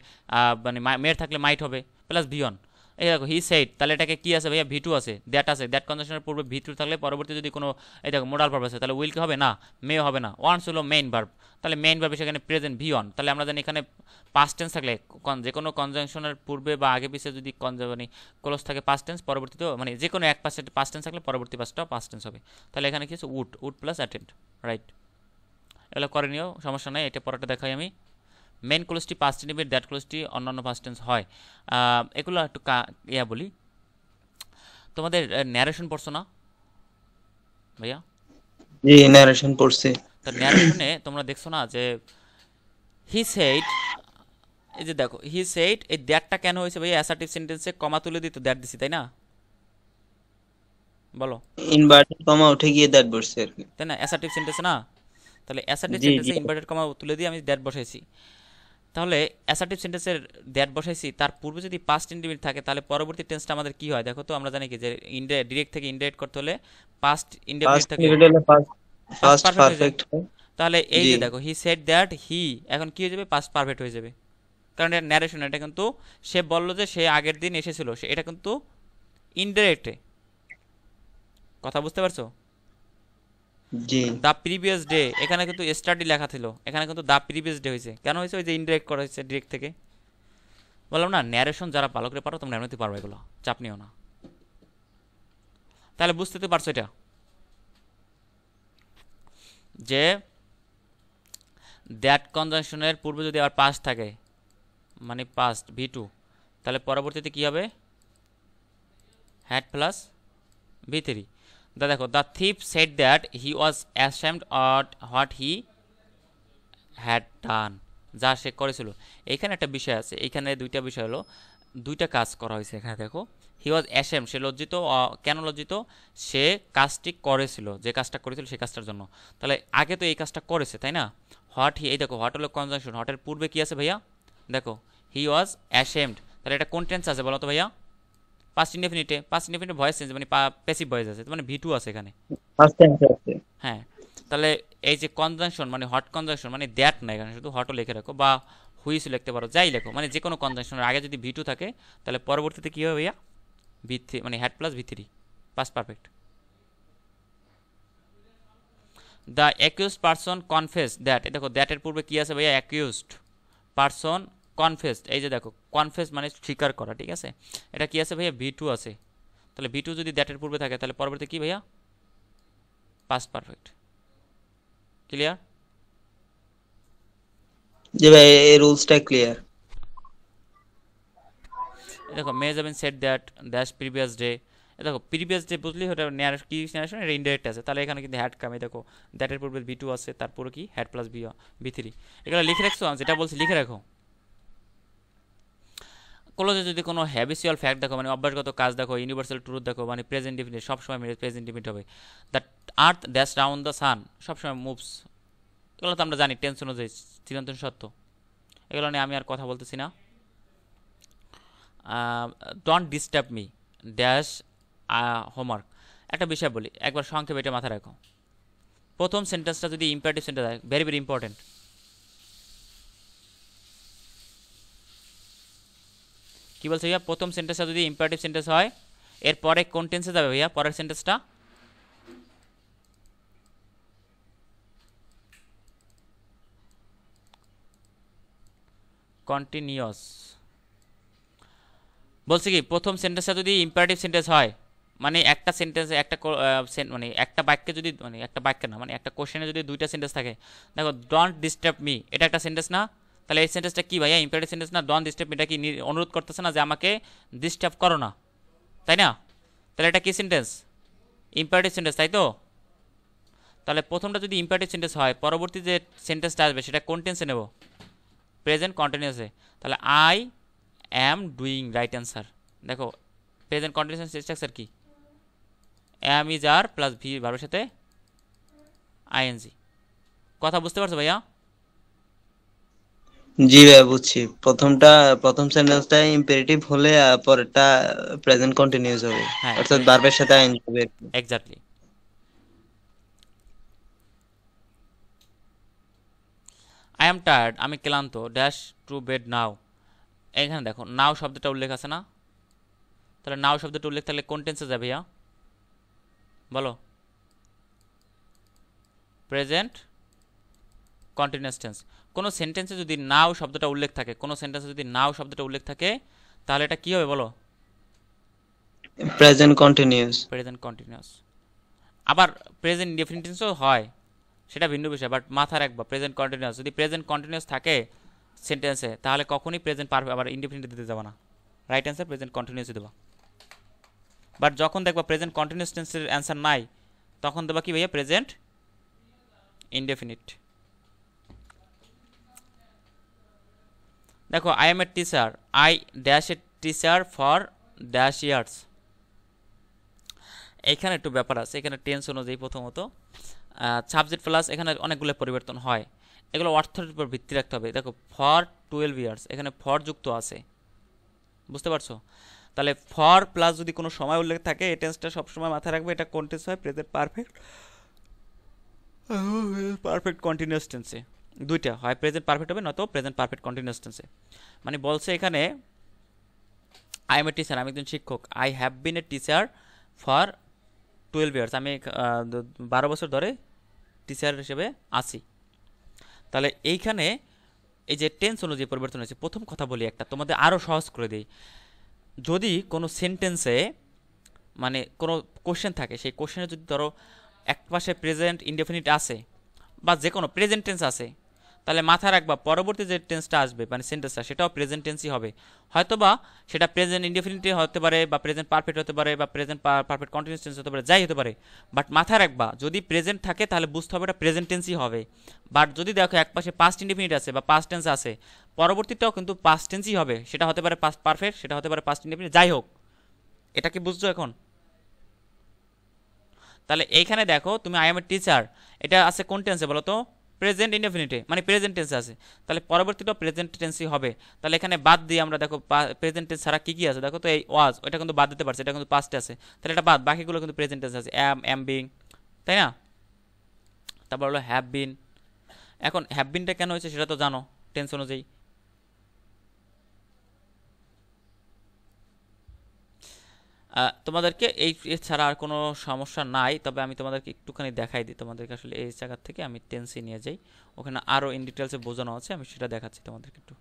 মানে মেয়ের থাকলে মাইট হবে, প্লাস ভিয়ন। এই দেখো হি সেইড, তাহলে এটাকে কি আছে ভাইয়া? ভি2 আছে, দ্যাট আছে। দ্যাট কন্ডিশনের পূর্বে ভি2 থাকলে পরবর্তী যদি কোনো এই দেখো মডাল ভার্ব আছে, তাহলে উইল কি হবে? না, মে হবে না। ওয়ান্স হলো মেইন ভার্ব, তাহলে মেইন ভার্ব সেখানে প্রেজেন্ট ভিয়ন। তাহলে আমরা জানি এখানে পাস্ট টেন্স থাকলে যে কোনো কনজাংশনের পূর্বে বা আগে পিছে যদি মানে ক্লোজ থাকে পাস্ট টেন্স, পরবর্তীতেও মানে যে কোনো এক পাশে পাস্ট টেন্স থাকলে পরবর্তী পাশটাও পাস্ট টেন্স হবে। তাহলে এখানে কি আছে? Would, would plus attend, right. এগুলো করে নিও, সমস্যা নাই। এটা পরেটা দেখাই আমি। মেন ক্লোজটি পাস্ট ইন্ডিফিনিট, দ্যাট ক্লোজটি অন্যান্য পাস্ট টেন্স হয়। এগুলো একটু বলি। তোমাদের ন্যারেশন পড়ছো না ভাইয়া? জি, ন্যারেশন পড়ছি। তো ন্যারেশনে তোমরা দেখছো না যে হি সেইড, এই যে দেখো হি সেইড, এই দ্যাটটা কেন হয়েছে ভাইয়া? অ্যাসার্টিভ সেন্টেন্সে কমা তুলে দিত দ্যাট দিছি, তাই না? বলো। ইনভার্টেড কমা উঠে গিয়ে দ্যাট বসছে আর কি। তাই না? অ্যাসার্টিভ সেন্টেন্সে না? তাহলে অ্যাসার্টিভ জি জি। সেন্টেন্সে ইনভার্টেড কমা তুলে দিয়ে আমি দ্যাট বসাইছি। তাহলে অ্যাসার্টিভ সেন্টেন্সের দ্যাট বসাইছি, তার পূর্বে যদি পাস্ট ইনডিফিনিট থাকে, তাহলে পরবর্তী টেন্সটা আমাদের কি হয় দেখো তো? আমরা জানি কি যে ডিরেক্ট থেকে ইনডাইরেক্ট করতে হলে পাস্ট ইনডেফিনিট ফার্স্ট থাকলে পিরিয়ড হলো পাস্ট ফার্স্ট পারফেক্ট হয়ে যায়। পারফেক্ট হয়। তাহলে এই জি। যে দেখো হি সেড দ্যাট, হি এখন কি হয়ে যাবে? পাস্ট পারফেক্ট হয়ে যাবে, কারণ এটা ন্যারেশন। এটা কিন্তু সে বলল যে সে আগের দিন এসেছিল, সে এটা কিন্তু ইনডাইরেক্টে। কথা বুঝতে পারছো? জি। দ্য প্রিভিয়াস ডে, এখানে কিন্তু স্টাডি লেখা ছিল, এখানে কিন্তু দ্য প্রিভিয়াস ডে হয়েছে। কেন হয়েছে? ওই যে ইনডাইরেক্ট করা হয়েছে ডিরেক্ট থেকে। বললাম না, ন্যারেশন যারা ভালো করে পারো তোমরা এমনিতে পারবে, এগুলো চাপ নিও না। তাহলে বুঝতে তো পারছো এটা যে দ্যাট কনজাংশনের পূর্বে যদি আবার পাস্ট থাকে, মানে পাস্ট ভি2, তাহলে পরবর্তীতে কি হবে? হ্যাড প্লাস ভি3। দেখো the thief said that he was ashamed of what he had done, যা সে করেছিল। এইখানে একটা বিষয় আছে, এইখানে দুইটা বিষয় হলো, দুইটা কাজ করা হয়েছে এখানে। দেখো হি ওয়াজ অ্যাশেম, সে লজ্জিত। কেন লজ্জিত? সে কাজটি করেছিল, যে কাজটা করেছিল সেই কাজটার জন্য। তাহলে আগে তো এই কাজটা করেছে, তাই না? হোয়াট হি, এই দেখো হোয়াট হলো কনজাংশন, হোয়াটের পূর্বে কি আছে ভাইয়া? দেখো হি ওয়াজ অ্যাশেমড, তাহলে এটা কোন টেন্স আছে বলো তো ভাইয়া? পাস্ট ইনডেফিনিটে। পাস্ট ইনডেফিনিটে ভয়েস চেঞ্জ, মানে প্যাসিভ ভয়েস আছে, মানে ভি2 আছে এখানে। ফার্স্ট টাইম আছে। হ্যাঁ, তাহলে এই যে কনজাংশন মানে হট কনজাংশন, মানে দ্যাট না, এখানে শুধু হটও লিখে রাখো বা হুইস লিখতে পারো, যাই লেখো, মানে যে কোনো কনজাংশনের আগে যদি ভি2 থাকে, তাহলে পরবর্তীতে কী হবে ভাইয়া? ভি3, মানে হ্যাড প্লাস ভি3, past perfect. The accused person confess that, এই দেখো দ্যাটের পূর্বে কি আছে ভাইয়া? অ্যাকিউজড পারসন কনফেসড, এই যে দেখো কনফেস মানে স্বীকার করা, ঠিক আছে? এটা কি আছে ভাইয়া? ভি2 আছে। তাহলে ভি2 যদি দ্যাটের পূর্বে থাকে, তাহলে পরবর্তী কি ভাইয়া? Past perfect. ক্লিয়ার? জি ভাই, এই রুলসটা ক্লিয়ার। দেখো মে যাবেন সেট দ্যাট দ্যাশ প্রিভিয়াস ডে, দেখো প্রিভিয়াস ডে বুঝলি ওটা কি ন্যারেশন? এটা ইনডাইরেক্ট আছে, তাহলে এখানে কিন্তু হ্যাড কামে। দেখো দ্যাটের পূর্বে ভি2 আছে, তারপরে কি? হ্যাড প্লাস ভি3। এগুলো লিখে রাখছো? যেটা বলছি লিখে রাখো। ক্লোজে যদি কোনো হ্যাবিচুয়াল ফ্যাক্ট দেখো, মানে অভ্যাসগত কাজ দেখো, ইউনিভার্সাল ট্রুথ দেখো, মানে প্রেজেন্ট ডিফিনিট, সবসময় প্রেজেন্ট ডিফিনিট হবে। দ্য আর্থ দ্যাশ রাউন্ড দ্য সান, সবসময় মুভস। এগুলো তো আমরা জানি টেন্স অনুযায়ী চিরন্তন সত্য, এগুলো নিয়ে আমি আর কথা বলতেছি না। Don't disturb me dash homework. একটা বিষয় বলি, একবার সংক্ষেপে এটা মাথায় রাখো। প্রথম সেন্টেন্সটা যদি ইম্পারেটিভ সেন্টেন্স হয়, ভেরি ভেরি ইম্পর্টেন্ট। কি বলছে ভাইয়া? প্রথম সেন্টেন্সটা যদি ইম্পারেটিভ সেন্টেন্স হয়, এরপরে কোন টেন্সে যাবে ভাইয়া পরের সেন্টেন্সটা? কন্টিনিউয়াস। বলছে কি প্রথম সেন্টেন্সটা যদি ইম্পারেটিভ সেন্টেন্স হয়, মানে একটা সেন্টেন্সে একটা মানে একটা বাক্যে যদি, মানে একটা বাক্যে না, মানে একটা কোশ্চেনে যদি দুইটা সেন্টেন্স থাকে। দেখো ডোন্ট ডিস্টার্ব মি, এটা একটা সেন্টেন্স না? তাহলে এই সেন্টেন্সটা কি ভাইয়া? ইম্পারেটিভ সেন্টেন্স না? ডোন্ট ডিস্টার্ব মি, এটা কি অনুরোধ করতেছে না যে আমাকে ডিস্টার্ব করো না, তাই না? তাহলে এটা কি সেন্টেন্স? ইম্পারেটিভ সেন্টেন্স, তাই তো? তাহলে প্রথমটা যদি ইম্পারেটিভ সেন্টেন্স হয়, পরবর্তী যে সেন্টেন্সটা আসবে সেটা কোন টেন্সে নেব? প্রেজেন্ট কন্টিনিউয়াসে। তাহলে I am doing, right answer. দেখো প্রেজেন্ট কন্টিনিউয়াস স্ট্রাকচার কি? Am is are plus V ভার্বের সাথে আইএনজি। কথা বুঝতে পারছো ভাইয়া? জি ভাইয়া বুঝছি। প্রথম সেন্টেন্সটা ইম্পেরেটিভ হলে পরেরটা প্রেজেন্ট কন্টিনিউয়াস হবে, হ্যাঁ, অর্থাৎ ভার্বের সাথে আইএনজি হবে। এক্স্যাক্টলি। আই এম টায়ার্ড, আমি ক্লান্ত, ড্যাশ টু বেড নাও। এখানে দেখো নাও শব্দটা উল্লেখ আছে না? তাহলে নাও শব্দটা উল্লেখ থাকলে কোন টেন্সে যাবে ভাইয়া? বলো। Present continuous tense. কোনো সেন্টেন্সে যদি নাও শব্দটা উল্লেখ থাকে, কোনো সেন্টেন্সে যদি নাও শব্দটা উল্লেখ থাকে, তাহলে এটা কি হবে বলো? Present continuous. Present continuous. আবার প্রেজেন্ট ইনডেফিনিট টেন্সও হয়, সেটা ভিন্ন বিষয়, বাট মাথা রাখবা প্রেজেন্ট কন্টিনিউয়াস। যদি প্রেজেন্ট কন্টিনিউয়াস থাকে সেন্টেন্সে, তাহলে কখনই প্রেজেন্ট পারফেক্ট আবার ইনডেফিনিট দিতে যাবে না। রাইট অ্যান্সার প্রেজেন্ট কন্টিনিউয়াসই দেবা। বাট যখন দেখবা প্রেজেন্ট কন্টিনিউয়াস টেন্সের অ্যান্সার নাই, তখন দেবা কি ভাইয়া? Present indefinite. দেখো I am a teacher, I dash a teacher for dash years. এখানে একটু ব্যাপার আছে, এখানে টেন্স অনুযায়ী প্রথমত সাবজেক্ট প্লাস এখানে অনেকগুলো পরিবর্তন হয়, এগুলো অর্থের উপর ভিত্তি রাখতে হবে। দেখো ফর 12 ইয়ার্স, এখানে ফর যুক্ত আছে, বুঝতে পারছো? তাহলে ফর প্লাস যদি কোনো সময় উল্লেখ থাকে, এই টেন্সটা সবসময় মাথায় রাখবে, এটা কোন টেন্স হয়? প্রেজেন্ট পারফেক্ট, পারফেক্ট কন্টিনিউয়াস টেন্সে। দুইটা হয়, প্রেজেন্ট পারফেক্ট হবে, নয়তো প্রেজেন্ট পারফেক্ট কন্টিনিউয়াস টেন্সে। মানে বলছে এখানে আই এম এ টিচার, আমি একজন শিক্ষক। I have been A teacher for 12 years, আমি 12 বছর ধরে টিচার হিসেবে আছি। তাহলে এইখানে এই যে টেন্স অনুযায়ী পরিবর্তন হয়েছে। প্রথম কথা বলি একটা, তোমাদের আরও সহজ করে দিই। যদি কোনো সেন্টেন্সে মানে কোনো কোশ্চেন থাকে, সেই কোশ্চেনে যদি ধরো এক পাশে প্রেজেন্ট ইনডেফিনিট আছে বা যে কোনো প্রেজেন্ট টেন্স আছে, তাহলে মাথায় রাখবা পরবর্তী যে টেন্সটা আসবে মানে সেন্টেন্সটা, সেটাও প্রেজেন্ট টেন্সই হবে। হয়তোবা সেটা প্রেজেন্ট ইনডেফিনিট হতে পারে, বা প্রেজেন্ট পারফেক্ট হতে পারে, বা প্রেজেন্ট পারফেক্ট কন্টিনিউয়াস টেন্স হতে পারে, যাই হতে পারে। বাট মাথায় রাখবা যদি প্রেজেন্ট থাকে তাহলে বুঝতে হবে এটা প্রেজেন্ট টেন্সই হবে। বাট যদি দেখো এক পাশে পাস্ট ইনডেফিনিট আছে বা পাস্ট টেন্স আছে, পরবর্তীটাও কিন্তু পাস্ট টেন্সই হবে। সেটা হতে পারে পাস্ট পারফেক্ট, সেটা হতে পারে পাস্ট ইনডেফিনিট, যাই হোক। এটা কি বুঝছো এখন? তাহলে এইখানে দেখো তুমি আই এম এ টিচার, এটা আছে কোন টেন্সে বলো তো? প্রেজেন্ট ইনডেফিনিটে, মানে প্রেজেন্ট টেন্সে আছে। তাহলে পরবর্তীটাও প্রেজেন্ট টেন্সই হবে। তাহলে এখানে বাদ দিয়ে আমরা দেখো প্রেজেন্ট টেন্স ছাড়া কি কি আছে দেখো তো। এই ওয়াজ, ওটা কিন্তু বাদ দিতে পারছে, এটা কিন্তু পাস্টে আছে, তাহলে এটা বাদ, বাকিগুলো কিন্তু প্রেজেন্ট টেন্স আছে। এম বিং, তাই না? তারপর হলো হ্যাভ বিন। এখন হ্যাভ বিনটা কেন হয়েছে সেটা তো জানো টেন্স অনুযায়ী। তোমাদেরকে এই ছাড়া আর কোনো সমস্যা নাই, তবে আমি তোমাদেরকে একটুখানি দেখাই দিই। তোমাদেরকে আসলে এই জায়গা থেকে আমি টেন্সে নিয়ে যাই, ওখানে আরও ইন ডিটেলসে বোঝানো আছে, আমি সেটা দেখাচ্ছি তোমাদেরকে একটু।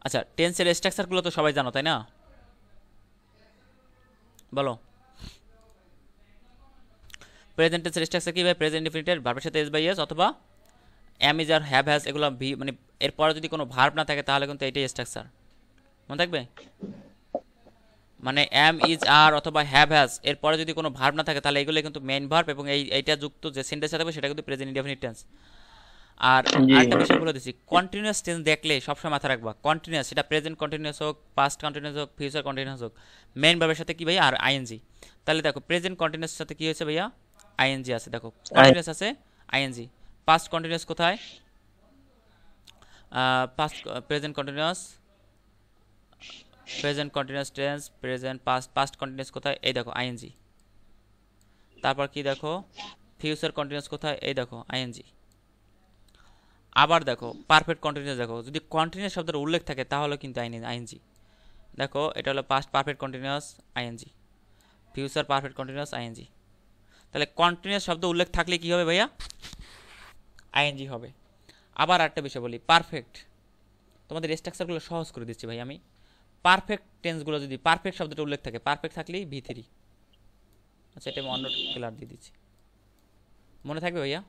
আচ্ছা, টেন্সের স্ট্রাকচারগুলো তো সবাই জানো তাই না? বলো। প্রেজেন্ট টেন্সের স্ট্রাকচার কি ভাই? প্রেজেন্ট ইনডেফিনিটের ভার্বের সাথে এস বাই এস অথবা am is are have has, এগুলো ভি মানে এরপরে যদি কোনো ভার্ব না থাকে তাহলে কিন্তু এটাই স্ট্রাকচার, মনে থাকবে? মানে এম ইজ আর অথবা হ্যাভ হ্যাজ এরপরে যদি কোনো ভার্ব না থাকে তাহলে এগুলো কিন্তু মেইন ভার্ব, এবং এইটা যুক্ত যে সেন্টেন্সে থাকবে সেটা কিন্তু প্রেজেন্ট ইনডেফিনিট টেন্স। আর জি আরেকটা বিষয় বলে দিচ্ছি, কন্টিনিউয়াস টেন্স দেখলে সবসময় মাথায় রাখবা কন্টিনিউয়াস, সেটা প্রেজেন্ট কন্টিনিউয়াস হোক, পাস্ট কন্টিনিউয়াস হোক, ফিউচার কন্টিনিউয়াস হোক, মেইন ভার্বের সাথে কি ভাইয়া? আর আইএনজি। তাহলে দেখো প্রেজেন্ট কন্টিনিউয়াস সাথে কি হয়েছে ভাইয়া? আইএনজি আছে। দেখো কন্টিনিউয়াস আছে, আইএনজি। পাস্ট কন্টিনিউয়াস কোথায়? Past present continuous, present continuous tense, present past, past continuous কোথায়? এই দেখো আইএনজি। তারপর কি দেখো? ফিউচার কন্টিনিউয়াস কোথায়? এই দেখো আইএনজি। আবার দেখো পারফেক্ট কন্টিনিউয়াস, দেখো যদি কন্টিনিউয়াস শব্দের উল্লেখ থাকে তাহলে কিন্তু আইএনজি। দেখো এটা হলো past perfect continuous, ING. Future perfect continuous, ING. তাহলে কন্টিনিউয়াস শব্দ উল্লেখ থাকলে কি হবে ভাইয়া? আইএনজি হবে। আবার একটা বিষয় বলি, পারফেক্ট, তোমাদের স্ট্রাকচারগুলো সহজ করে দিচ্ছি ভাই আমি। পারফেক্ট টেন্সগুলো যদি পারফেক্ট শব্দটা উল্লেখ থাকে, পারফেক্ট থাকলেই ভি3। আচ্ছা, এটা আমি অন্য ক্লার দিয়ে দিচ্ছি। মনে থাকবে ভাইয়া?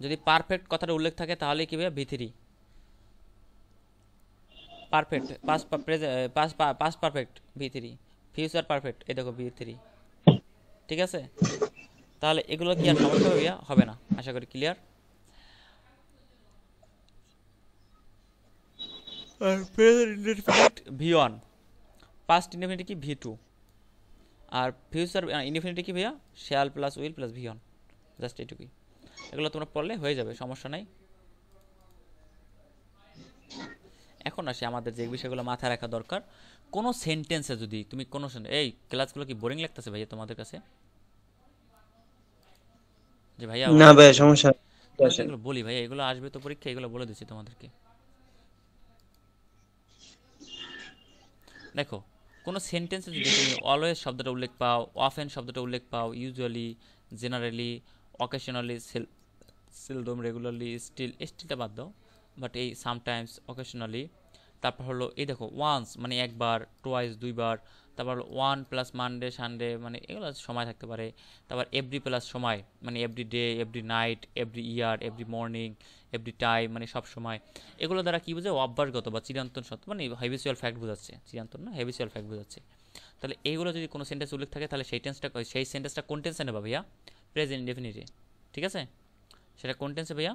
যদি পারফেক্ট কথাটা উল্লেখ থাকে তাহলে কি ভাইয়া ভি3, পারফেক্ট পাস্ট পাস্ট পারফেক্ট ভি3, ফিউচার পারফেক্ট এই দেখো ভি3, ঠিক আছে? তাহলে এগুলো কি আর সমস্যা হবে ভাইয়া? হবে না, আশা করি ক্লিয়ার। আর present indefinite V one, past indefinite কি ভি2, আর ফিউচার ইনডেফিনিট কি ভাইয়া shall plus will plus V one, just এইটুকুই। এগুলো তোমরা পড়লে হয়ে যাবে, সমস্যা নাই। এখন আসি আমাদের যে বিষয়গুলো মাথায় রাখা দরকার। কোনো সেন্টেন্সে যদি তুমি কোনো এই ক্লাসগুলো কি বোরিং লাগতেছে ভাইয়া তোমাদের কাছে? যে ভাইয়া না অনেক ভাইয়া, সমস্যা নেই। তোমাদেরকে আসেন। এগুলো বলি ভাইয়া, এগুলো আসবে তো পরীক্ষা, এগুলো বলে দিচ্ছি তোমাদেরকে। দেখো কোনো সেন্টেন্সে যদি তুমি অলওয়েজ শব্দটা উল্লেখ পাও, অফেন শব্দটা উল্লেখ পাও, usually, generally, occasionally, seldom, regularly, স্টিলটা বাদ দাও, বাট এই সামটাইমস, অকেশনালি, তারপর হলো এই দেখো ওয়ান্স মানে একবার, টোয়াইস দুইবার, তারপর হলো ওয়ান প্লাস মানডে সানডে মানে এগুলো সময় থাকতে পারে, তারপর এভরি প্লাস সময় মানে every day, every night, every year, every morning, every time মানে সব সময়। এগুলো দ্বারা কী বোঝায়? অভ্যাসগত বা চিরন্তন সত্য মানে হ্যাবিচুয়াল ফ্যাক্ট বোঝাচ্ছে, চিরন্তন না, হ্যাবিচুয়াল ফ্যাক্ট বোঝাচ্ছে। তাহলে এইগুলো যদি কোনো সেন্টেন্স উল্লেখ থাকে তাহলে সেই সেন্টেন্সটা কোন টেন্সে নেবা ভাইয়া? প্রেজেন্ট ইনডেফিনিটে, ঠিক আছে? সেটা কোন টেন্সে ভাইয়া?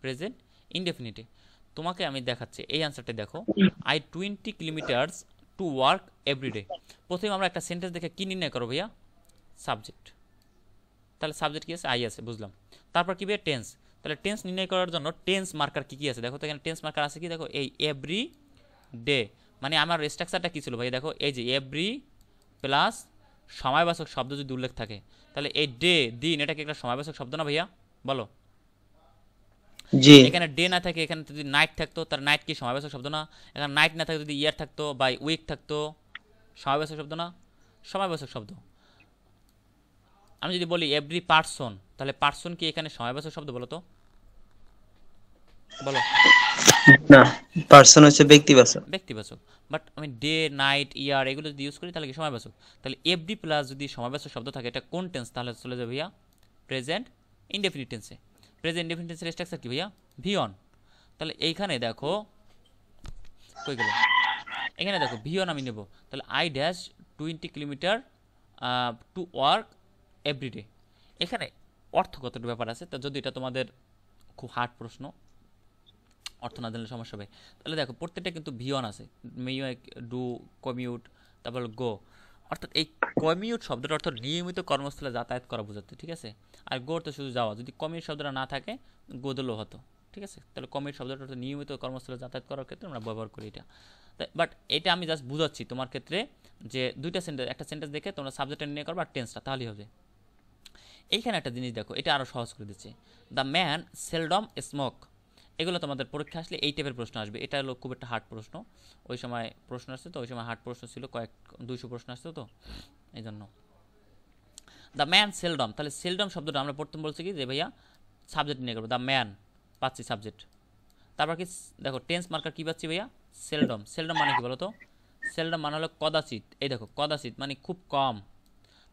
প্রেজেন্ট ইনডেফিনিটে। তোমাকে আমি দেখাচ্ছি এই অ্যান্সারটা দেখো, I 20 kilometres to work everyday. প্রথমে আমরা একটা সেন্টেন্স দেখে কী নির্ণয় করো ভাইয়া? সাবজেক্ট। তাহলে সাবজেক্ট কী আছে? আই আছে, বুঝলাম। তারপর কী ভাইয়া? টেন্স। তাহলে টেন্স নির্ণয় করার জন্য টেন্স মার্কার কী কী আছে দেখো তো, এখানে টেন্স মার্কার আছে কি দেখো, এই এভরি ডে মানে আমার স্ট্রাকচারটা কী ছিল ভাইয়া? দেখো এই যে এভরি প্লাস সময়বাচক শব্দ যদি উল্লেখ থাকে তাহলে এই ডে, দিন, এটা কি একটা সময়বাচক শব্দ না ভাইয়া? বলো। জি। এখানে ডে না থাকে, এখানে যদি নাইট থাকতো তার নাইট কি সময়বাচক শব্দ না? এখানে নাইট না থাকে যদি ইয়ার থাকতো বা উইক থাকতো, সময়বাচক শব্দ না? সময়বাচক শব্দ। আমি যদি বলি এভরি পার্সন, তাহলে পার্সন কি এখানে সময়বাচক শব্দ? বলো তো, বলো। না, পার্সন হচ্ছে ব্যক্তিবাচক। ব্যক্তিবাচক। বাট আমি ডে, নাইট, ইয়ার এগুলো যদি ইউজ করি তাহলে কি সময়বাচক? তাহলে এভরি প্লাস যদি সময়বাচক শব্দ থাকে এটা কোন টেন্স? তাহলে চলে যাবে ভাইয়া প্রেজেন্ট ইনডেফিনিট টেন্সে। প্রেজেন্ট ইনডেফিনিট টেন্সের স্ট্রাকচার কি ভাইয়া? V on. তাহলে এইখানে দেখো কই গেল, এখানে দেখো ভি অন আমি নেব, তাহলে I dash 20 kilometre to work everyday. এখানে অর্থগত ব্যাপার আছে, তো যদি এটা তোমাদের খুব হার্ড প্রশ্ন, অর্থ না জানলে সমস্যা হবে। তাহলে দেখো প্রত্যেকটা কিন্তু ভি অন আছে, মেক, ডু, কমিউট, তারপর গো। অর্থাৎ এই কমিউট শব্দটা অর্থ নিয়মিত কর্মস্থলে যাতায়াত করা বোঝাচ্ছে, ঠিক আছে? আর গো তো শুধু যাওয়া, যদি কমিউট শব্দটা না থাকে গো দিলেও হতো, ঠিক আছে? তাহলে কমিউট শব্দটা অর্থ নিয়মিত কর্মস্থলে যাতায়াত করার ক্ষেত্রে আমরা ব্যবহার করি এটা। বাট এটা আমি জাস্ট বুঝাচ্ছি তোমার ক্ষেত্রে যে দুইটা সেন্টেন্স, একটা সেন্টেন্স দেখে তোমরা সাবজেক্টটা নিয়ে করবে আর টেন্সটা, তাহলেই হবে। এইখানে একটা জিনিস দেখো, এটা আরও সহজ করে দিচ্ছে, দ্য ম্যান সেলডম স্মোক। এগুলো তোমাদের পরীক্ষা আসলে এই টাইপের প্রশ্ন আসবে, এটা হলো খুব একটা হার্ড প্রশ্ন। ওই সময় প্রশ্ন আসছে তো, ওই সময় হার্ড প্রশ্ন ছিল, 200 প্রশ্ন আসছে তো এই জন্য। দ্য ম্যান সেলডম, তাহলে সেলডম শব্দটা আমরা প্রথম বলছি কি যে ভাইয়া সাবজেক্ট নিয়ে করবো, দ্য ম্যান পাচ্ছি সাবজেক্ট। তারপর কি দেখো টেন্স মার্কার কী পাচ্ছি ভাইয়া? সেলডম। সেলডম মানে কি বলো তো? সেলডম মানে হলো কদাচিৎ। এই দেখো কদাচিৎ মানে খুব কম,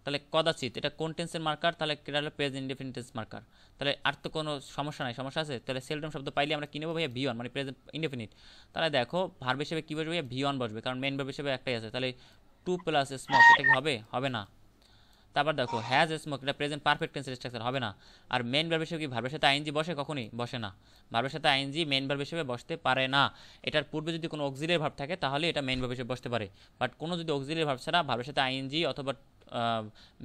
তাহলে কদাচিৎ এটা কোন টেন্সের মার্কার? তাহলে এটা হলো প্রেজেন্ট ইনডেফিনিট টেন্স মার্কার। তাহলে আর তো কোনো সমস্যা নাই, সমস্যা আছে? তাহলে সেলডম শব্দ পাইলে আমরা কি নেবো ভাইয়া? ভি ওয়ান মানে প্রেজেন্ট ইনডেফিনিট। তাহলে দেখো ভার্ব হিসেবে কী বসবে ভাইয়া? ভি ওয়ান বসবে, কারণ মেন ভার্ব হিসেবে একটাই আছে। তাহলে টু প্লাস স্মোক, এটা কি হবে? হবে না। তারপর দেখো হ্যাজ স্মোক, এটা প্রেজেন্ট পারফেক্ট টেন্সের স্ট্রাকচার, হবে না। আর মেন ভার্ব হিসেবে কি ভার্বের সাথে আইএনজি বসে? কখনই বসে না। ভার্বের সাথে আইএনজি মেন ভার্ব হিসেবে বসতে পারে না। এটার পূর্বে যদি কোনো অক্সিলিয়ারি ভার্ব থাকে তাহলে এটা মেন ভার্ব হিসেবে বসতে পারে, বাট কোনো যদি অক্সিলিয়ারি ভার্ব ছাড়া ভার্বের সাথে আইএনজি অথবা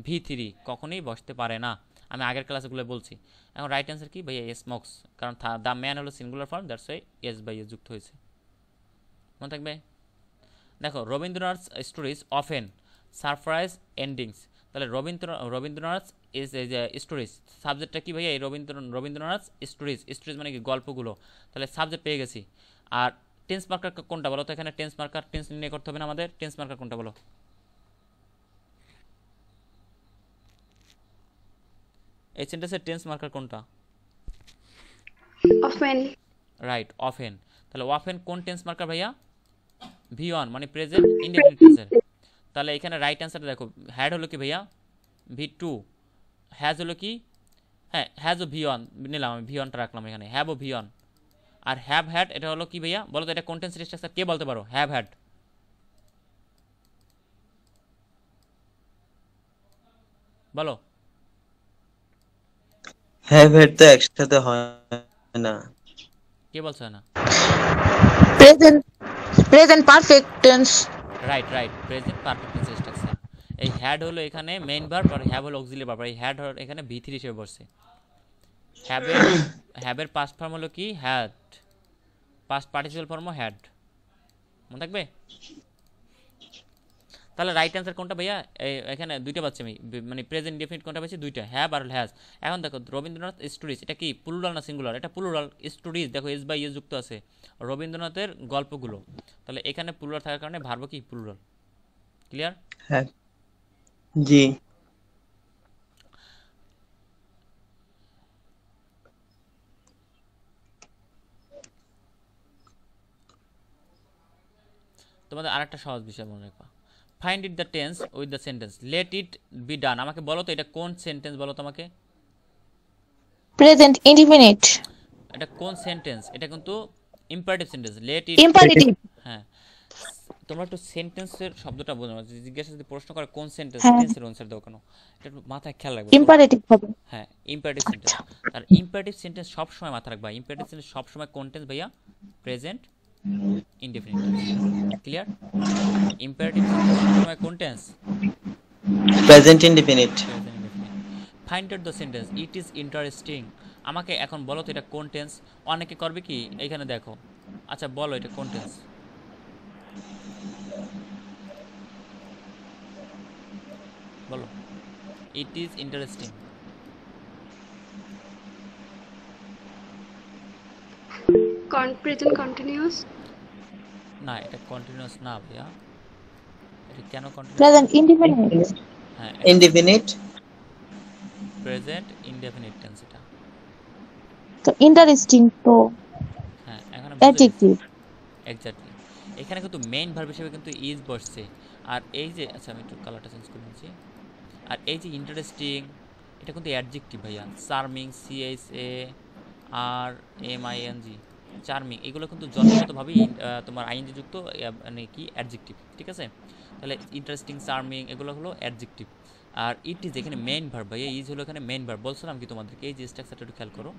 ভি3 কখনোই বসতে পারে না। আমি আগের ক্লাসগুলো বলছি। এখন রাইট অ্যান্সার কি ভাইয়া? স্মোকস, কারণ দ্য ম্যান হলো singular form, that's why S by S যুক্ত হয়েছে, মনে থাকবে। দেখো Rabindranath stories often surprise endings, তাহলে রবীন্দ্রনাথ ইজ স্টোরিজ, সাবজেক্টটা কি ভাইয়া? এই রবীন্দ্রনাথ স্টোরিজ, স্টোরিজ মানে কি? গল্পগুলো। তাহলে সাবজেক্ট পেয়ে গেছি। আর টেন্স মার্কার কোনটা বলো তো? এখানে টেন্স মার্কার, টেন্স নির্ণয় করতে হবে না আমাদের, টেন্স মার্কার কোনটা বলো? এই সেন্টেন্সের টেন্স মার্কার কোনটা? অফেন। Right, often. তাহলে অফেন কোন টেন্স মার্কার ভাইয়া? ভি ওয়ান মানে প্রেজেন্ট ইনডেফিনিট টেন্সের। তাহলে এখানে রাইট অ্যান্সারটা দেখো, হ্যাড হলো কি ভাইয়া? ভি টু, হ্যাজ হলো কি, হ্যাঁ হ্যাজ ও ভি অন নিলাম, আমি ভি অনটা রাখলাম এখানে, হ্যাভ ও ভি অন। আর হ্যাভ হ্যাড এটা হলো কি ভাইয়া বলো তো, এটা কোন টেন্সের স্ট্রাকচার, কে বলতে পারো? হ্যাভ হ্যাড বলো। হ্যাভ হ্যাড তো একসাথে হয় না। কে বলছো না? Present. Present perfect tense. Right right, present perfect টেন্সের স্ট্রাকচার। এই হ্যাড হলো এখানে মেইন ভার্ব, আর হ্যাভ হলো অক্সিলিয়ারি ভার্ব। এই হ্যাড এখানে ভি3 হিসেবে বসছে। হ্যাভের হ্যাভের পাস্ট ফর্ম হলো কি হ্যাড, পাস্ট পার্টিসিপাল ফর্মও হ্যাড, মনে থাকবে। তাহলে রাইট অ্যান্সার কোনটা ভাইয়া? এখানে দুইটা পাচ্ছি আমি, মানে প্রেজেন্ট ডেফিনিট কোনটা পাচ্ছি? দুইটা, হ্যাভ আর হ্যাজ। এখন দেখো রবীন্দ্রনাথ স্টোরিজ, এটা কি প্লুরাল না সিঙ্গুলার? এটা প্লুরাল। স্টোরিজ দেখো এস বাই এস যুক্ত আছে, রবীন্দ্রনাথের গল্পগুলো। তাহলে এখানে প্লুরাল থাকার কারণে ভার্ব কি প্লুরাল। ক্লিয়ার? হ্যাঁ জি। তোমাদের আরেকটা সহজ বিষয় মনে রাখবা, find it the tense with the sentence let it be done. আমাকে বলো তো এটা কোন সেন্টেন্স, বলো তোমাকে। Present indefinite. এটা কোন সেন্টেন্স? এটা কিন্তু imperative sentence, let it. Imperative. হ্যাঁ, তোমরা একটু সেন্টেন্সের শব্দটা বোঝো না, জিজ্ঞাসা যদি প্রশ্ন করে কোন সেন্টেন্স, হ্যাঁ টেন্সের আনসার দাও কেন, এটা একটু মাথায় খেয়াল রাখবে। imperative হবে। হ্যাঁ, ইম্পারেটিভ সেন্টেন্স। আর ইম্পারেটিভ সেন্টেন্স সব সময় মাথায় রাখবা, ইম্পারেটিভ সেন্টেন্স সব সময় কোন টেন্স ভাইয়া? Present indefinite tense. Clear? Imperative sentence সব সময় কোন tense? Present indefinite. Present indefinite. Find out the sentence it is interesting. আমাকে এখন বলো তো এটা কোন টেন্স। অনেকে করবে কি এখানে দেখো, আচ্ছা বলো এটা কোন টেন্স, বলো। It is interesting, present continuous. না এটা কন্টিনিউয়াস না ভাইয়া, এটা কেন কন্টিনিউয়াস? Present indefinite. হ্যাঁ, ইনডিফিনিট। প্রেজেন্ট ইনডেফিনিট টেন্স এটা। তো interesting তো হ্যাঁ, এখন বুঝে গেছি। adjective. এক্স্যাক্টলি, এখানে কিন্তু মেইন ভার্ব হিসেবে কিন্তু ইজ বসছে। আর এই যে, আচ্ছা আমি একটু কালারটা চেঞ্জ করে নিচ্ছি। আর এই যে ইন্টারেস্টিং, এটা কিন্তু অ্যাডজেক্টিভ ভাইয়া। চার্মিং, CHARMING, চার্মিং, এগুলো কিন্তু যথাযথভাবেই তোমার আইএনজি যুক্ত, মানে কি অ্যাডজেক্টিভ, ঠিক আছে। তাহলে ইন্টারেস্টিং, চার্মিং এগুলো হলো অ্যাডজেক্টিভ। আর ইট ইজ এখানে মেইন ভার্ব ভাইয়া, ইজ হলো এখানে মেইন ভার্ব। বলছিলাম কি তোমাদেরকে, এই যে স্ট্রাকচারটা একটু খেয়াল করো,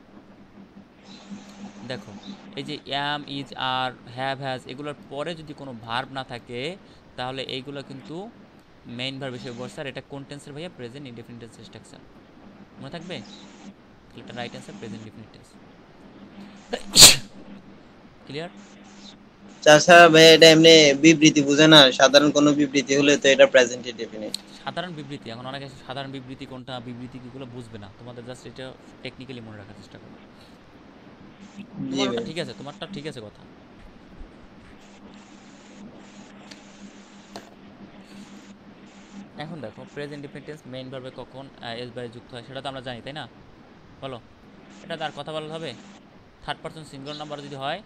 দেখো এই যে অ্যাম, ইজ, আর, হ্যাভ, হ্যাজ, এগুলোর পরে যদি কোনো ভার্ব না থাকে তাহলে এইগুলো কিন্তু মেইন ভার্ব হিসেবে বসছে। আর এটা কোন টেন্সের ভাইয়া? প্রেজেন্ট ইনডেফিনিট টেন্সের স্ট্রাকচার, মনে থাকবে। এটা right answer, present indefinite tense. Clear? তাছাড়া ভাই এটা এমনি বিবৃতি বুঝে না, সাধারণ কোনো বিবৃতি হলে তো এটা প্রেজেন্ট ইনডিফিনিট। সাধারণ বিবৃতি, এখন অনেকে সাধারণ বিবৃতি কোনটা, বিবৃতি কিগুলো বুঝবে না, তোমাদের জাস্ট এটা টেকনিক্যালি মনে রাখার চেষ্টা করো। জি তোমার ওটা ভাই। ঠিক আছে, তোমারটা ঠিক আছে কথা। এখন দেখো প্রেজেন্ট ইনডেফিনিট টেন্স মেইন ভার্বে কখন এস বাই যুক্ত হয় সেটা তো আমরা জানি, তাই না? বলো, এটা তার কথা বলা হবে। থার্ড পারসন সিঙ্গুলার নাম্বার যদি হয়,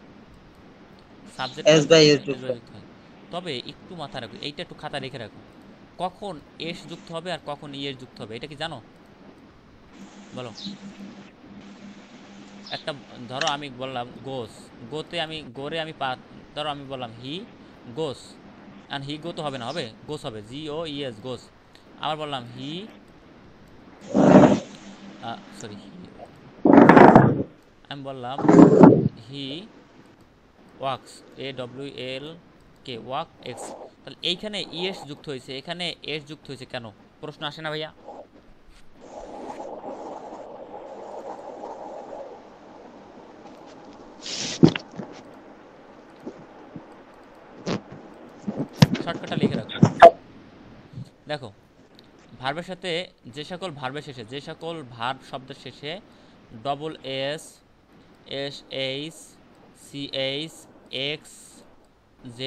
subject S plus by verb S S by যুক্ত হয়। তবে একটু মাথায় রাখো, এইটা একটু খাতা রেখে রাখো, কখন এস যুক্ত হবে আর কখন ইয়ের যুক্ত হবে, এটা কি জানো? বলো। একটা ধরো আমি বললাম গোস, গোতে আমি গোরে আমি ধরো আমি বললাম হি গোস, অ্যান্ড হি গো তো হবে না, হবে গোস হবে, GOES গোস। আবার বললাম হি, সরি আমি বললাম হি ওয়াক্স, AWLK ওয়াক এক্স। তাহলে এইখানে ইএস যুক্ত হয়েছে, এখানে এস যুক্ত হয়েছে কেন? প্রশ্ন আসে না ভাইয়া? শর্টকাটটা লিখে রাখো। দেখো ভার্বের সাথে যে সকল ভার্বের শেষে, যে সকল ভার্ব শব্দের শেষে SS, SH, CH, XZ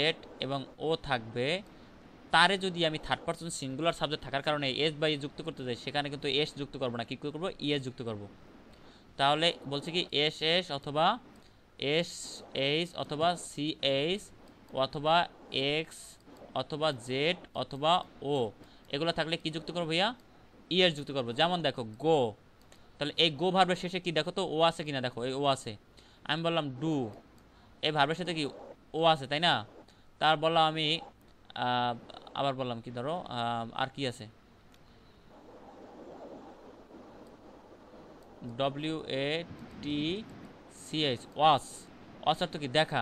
এবং ও থাকবে, তারে যদি আমি থার্ড পারসন সিঙ্গুলার সাবজেক্ট থাকার কারণে এস বাই যুক্ত করতে যাই, সেখানে কিন্তু এস যুক্ত করবো না, কী করবো? ইএস যুক্ত করব। তাহলে বলছে কি SS অথবা SH অথবা CH অথবা X অথবা Z অথবা ও, এগুলো থাকলে কি যুক্ত করবো ভাইয়া? ইএস যুক্ত করব। যেমন দেখো গো, তাহলে এই গো ভার্বের শেষে কি দেখো তো ও আছে কিনা, দেখো এই ও আছে। আমি বললাম ডু, এই ভার্বের সাথে কি ও আছে, তাই না? তার বললাম আমি আবার বললাম কি, ধরো আর কি আছে, WATCH, ওয়াস। ওয়াস অর্থ কি দেখা।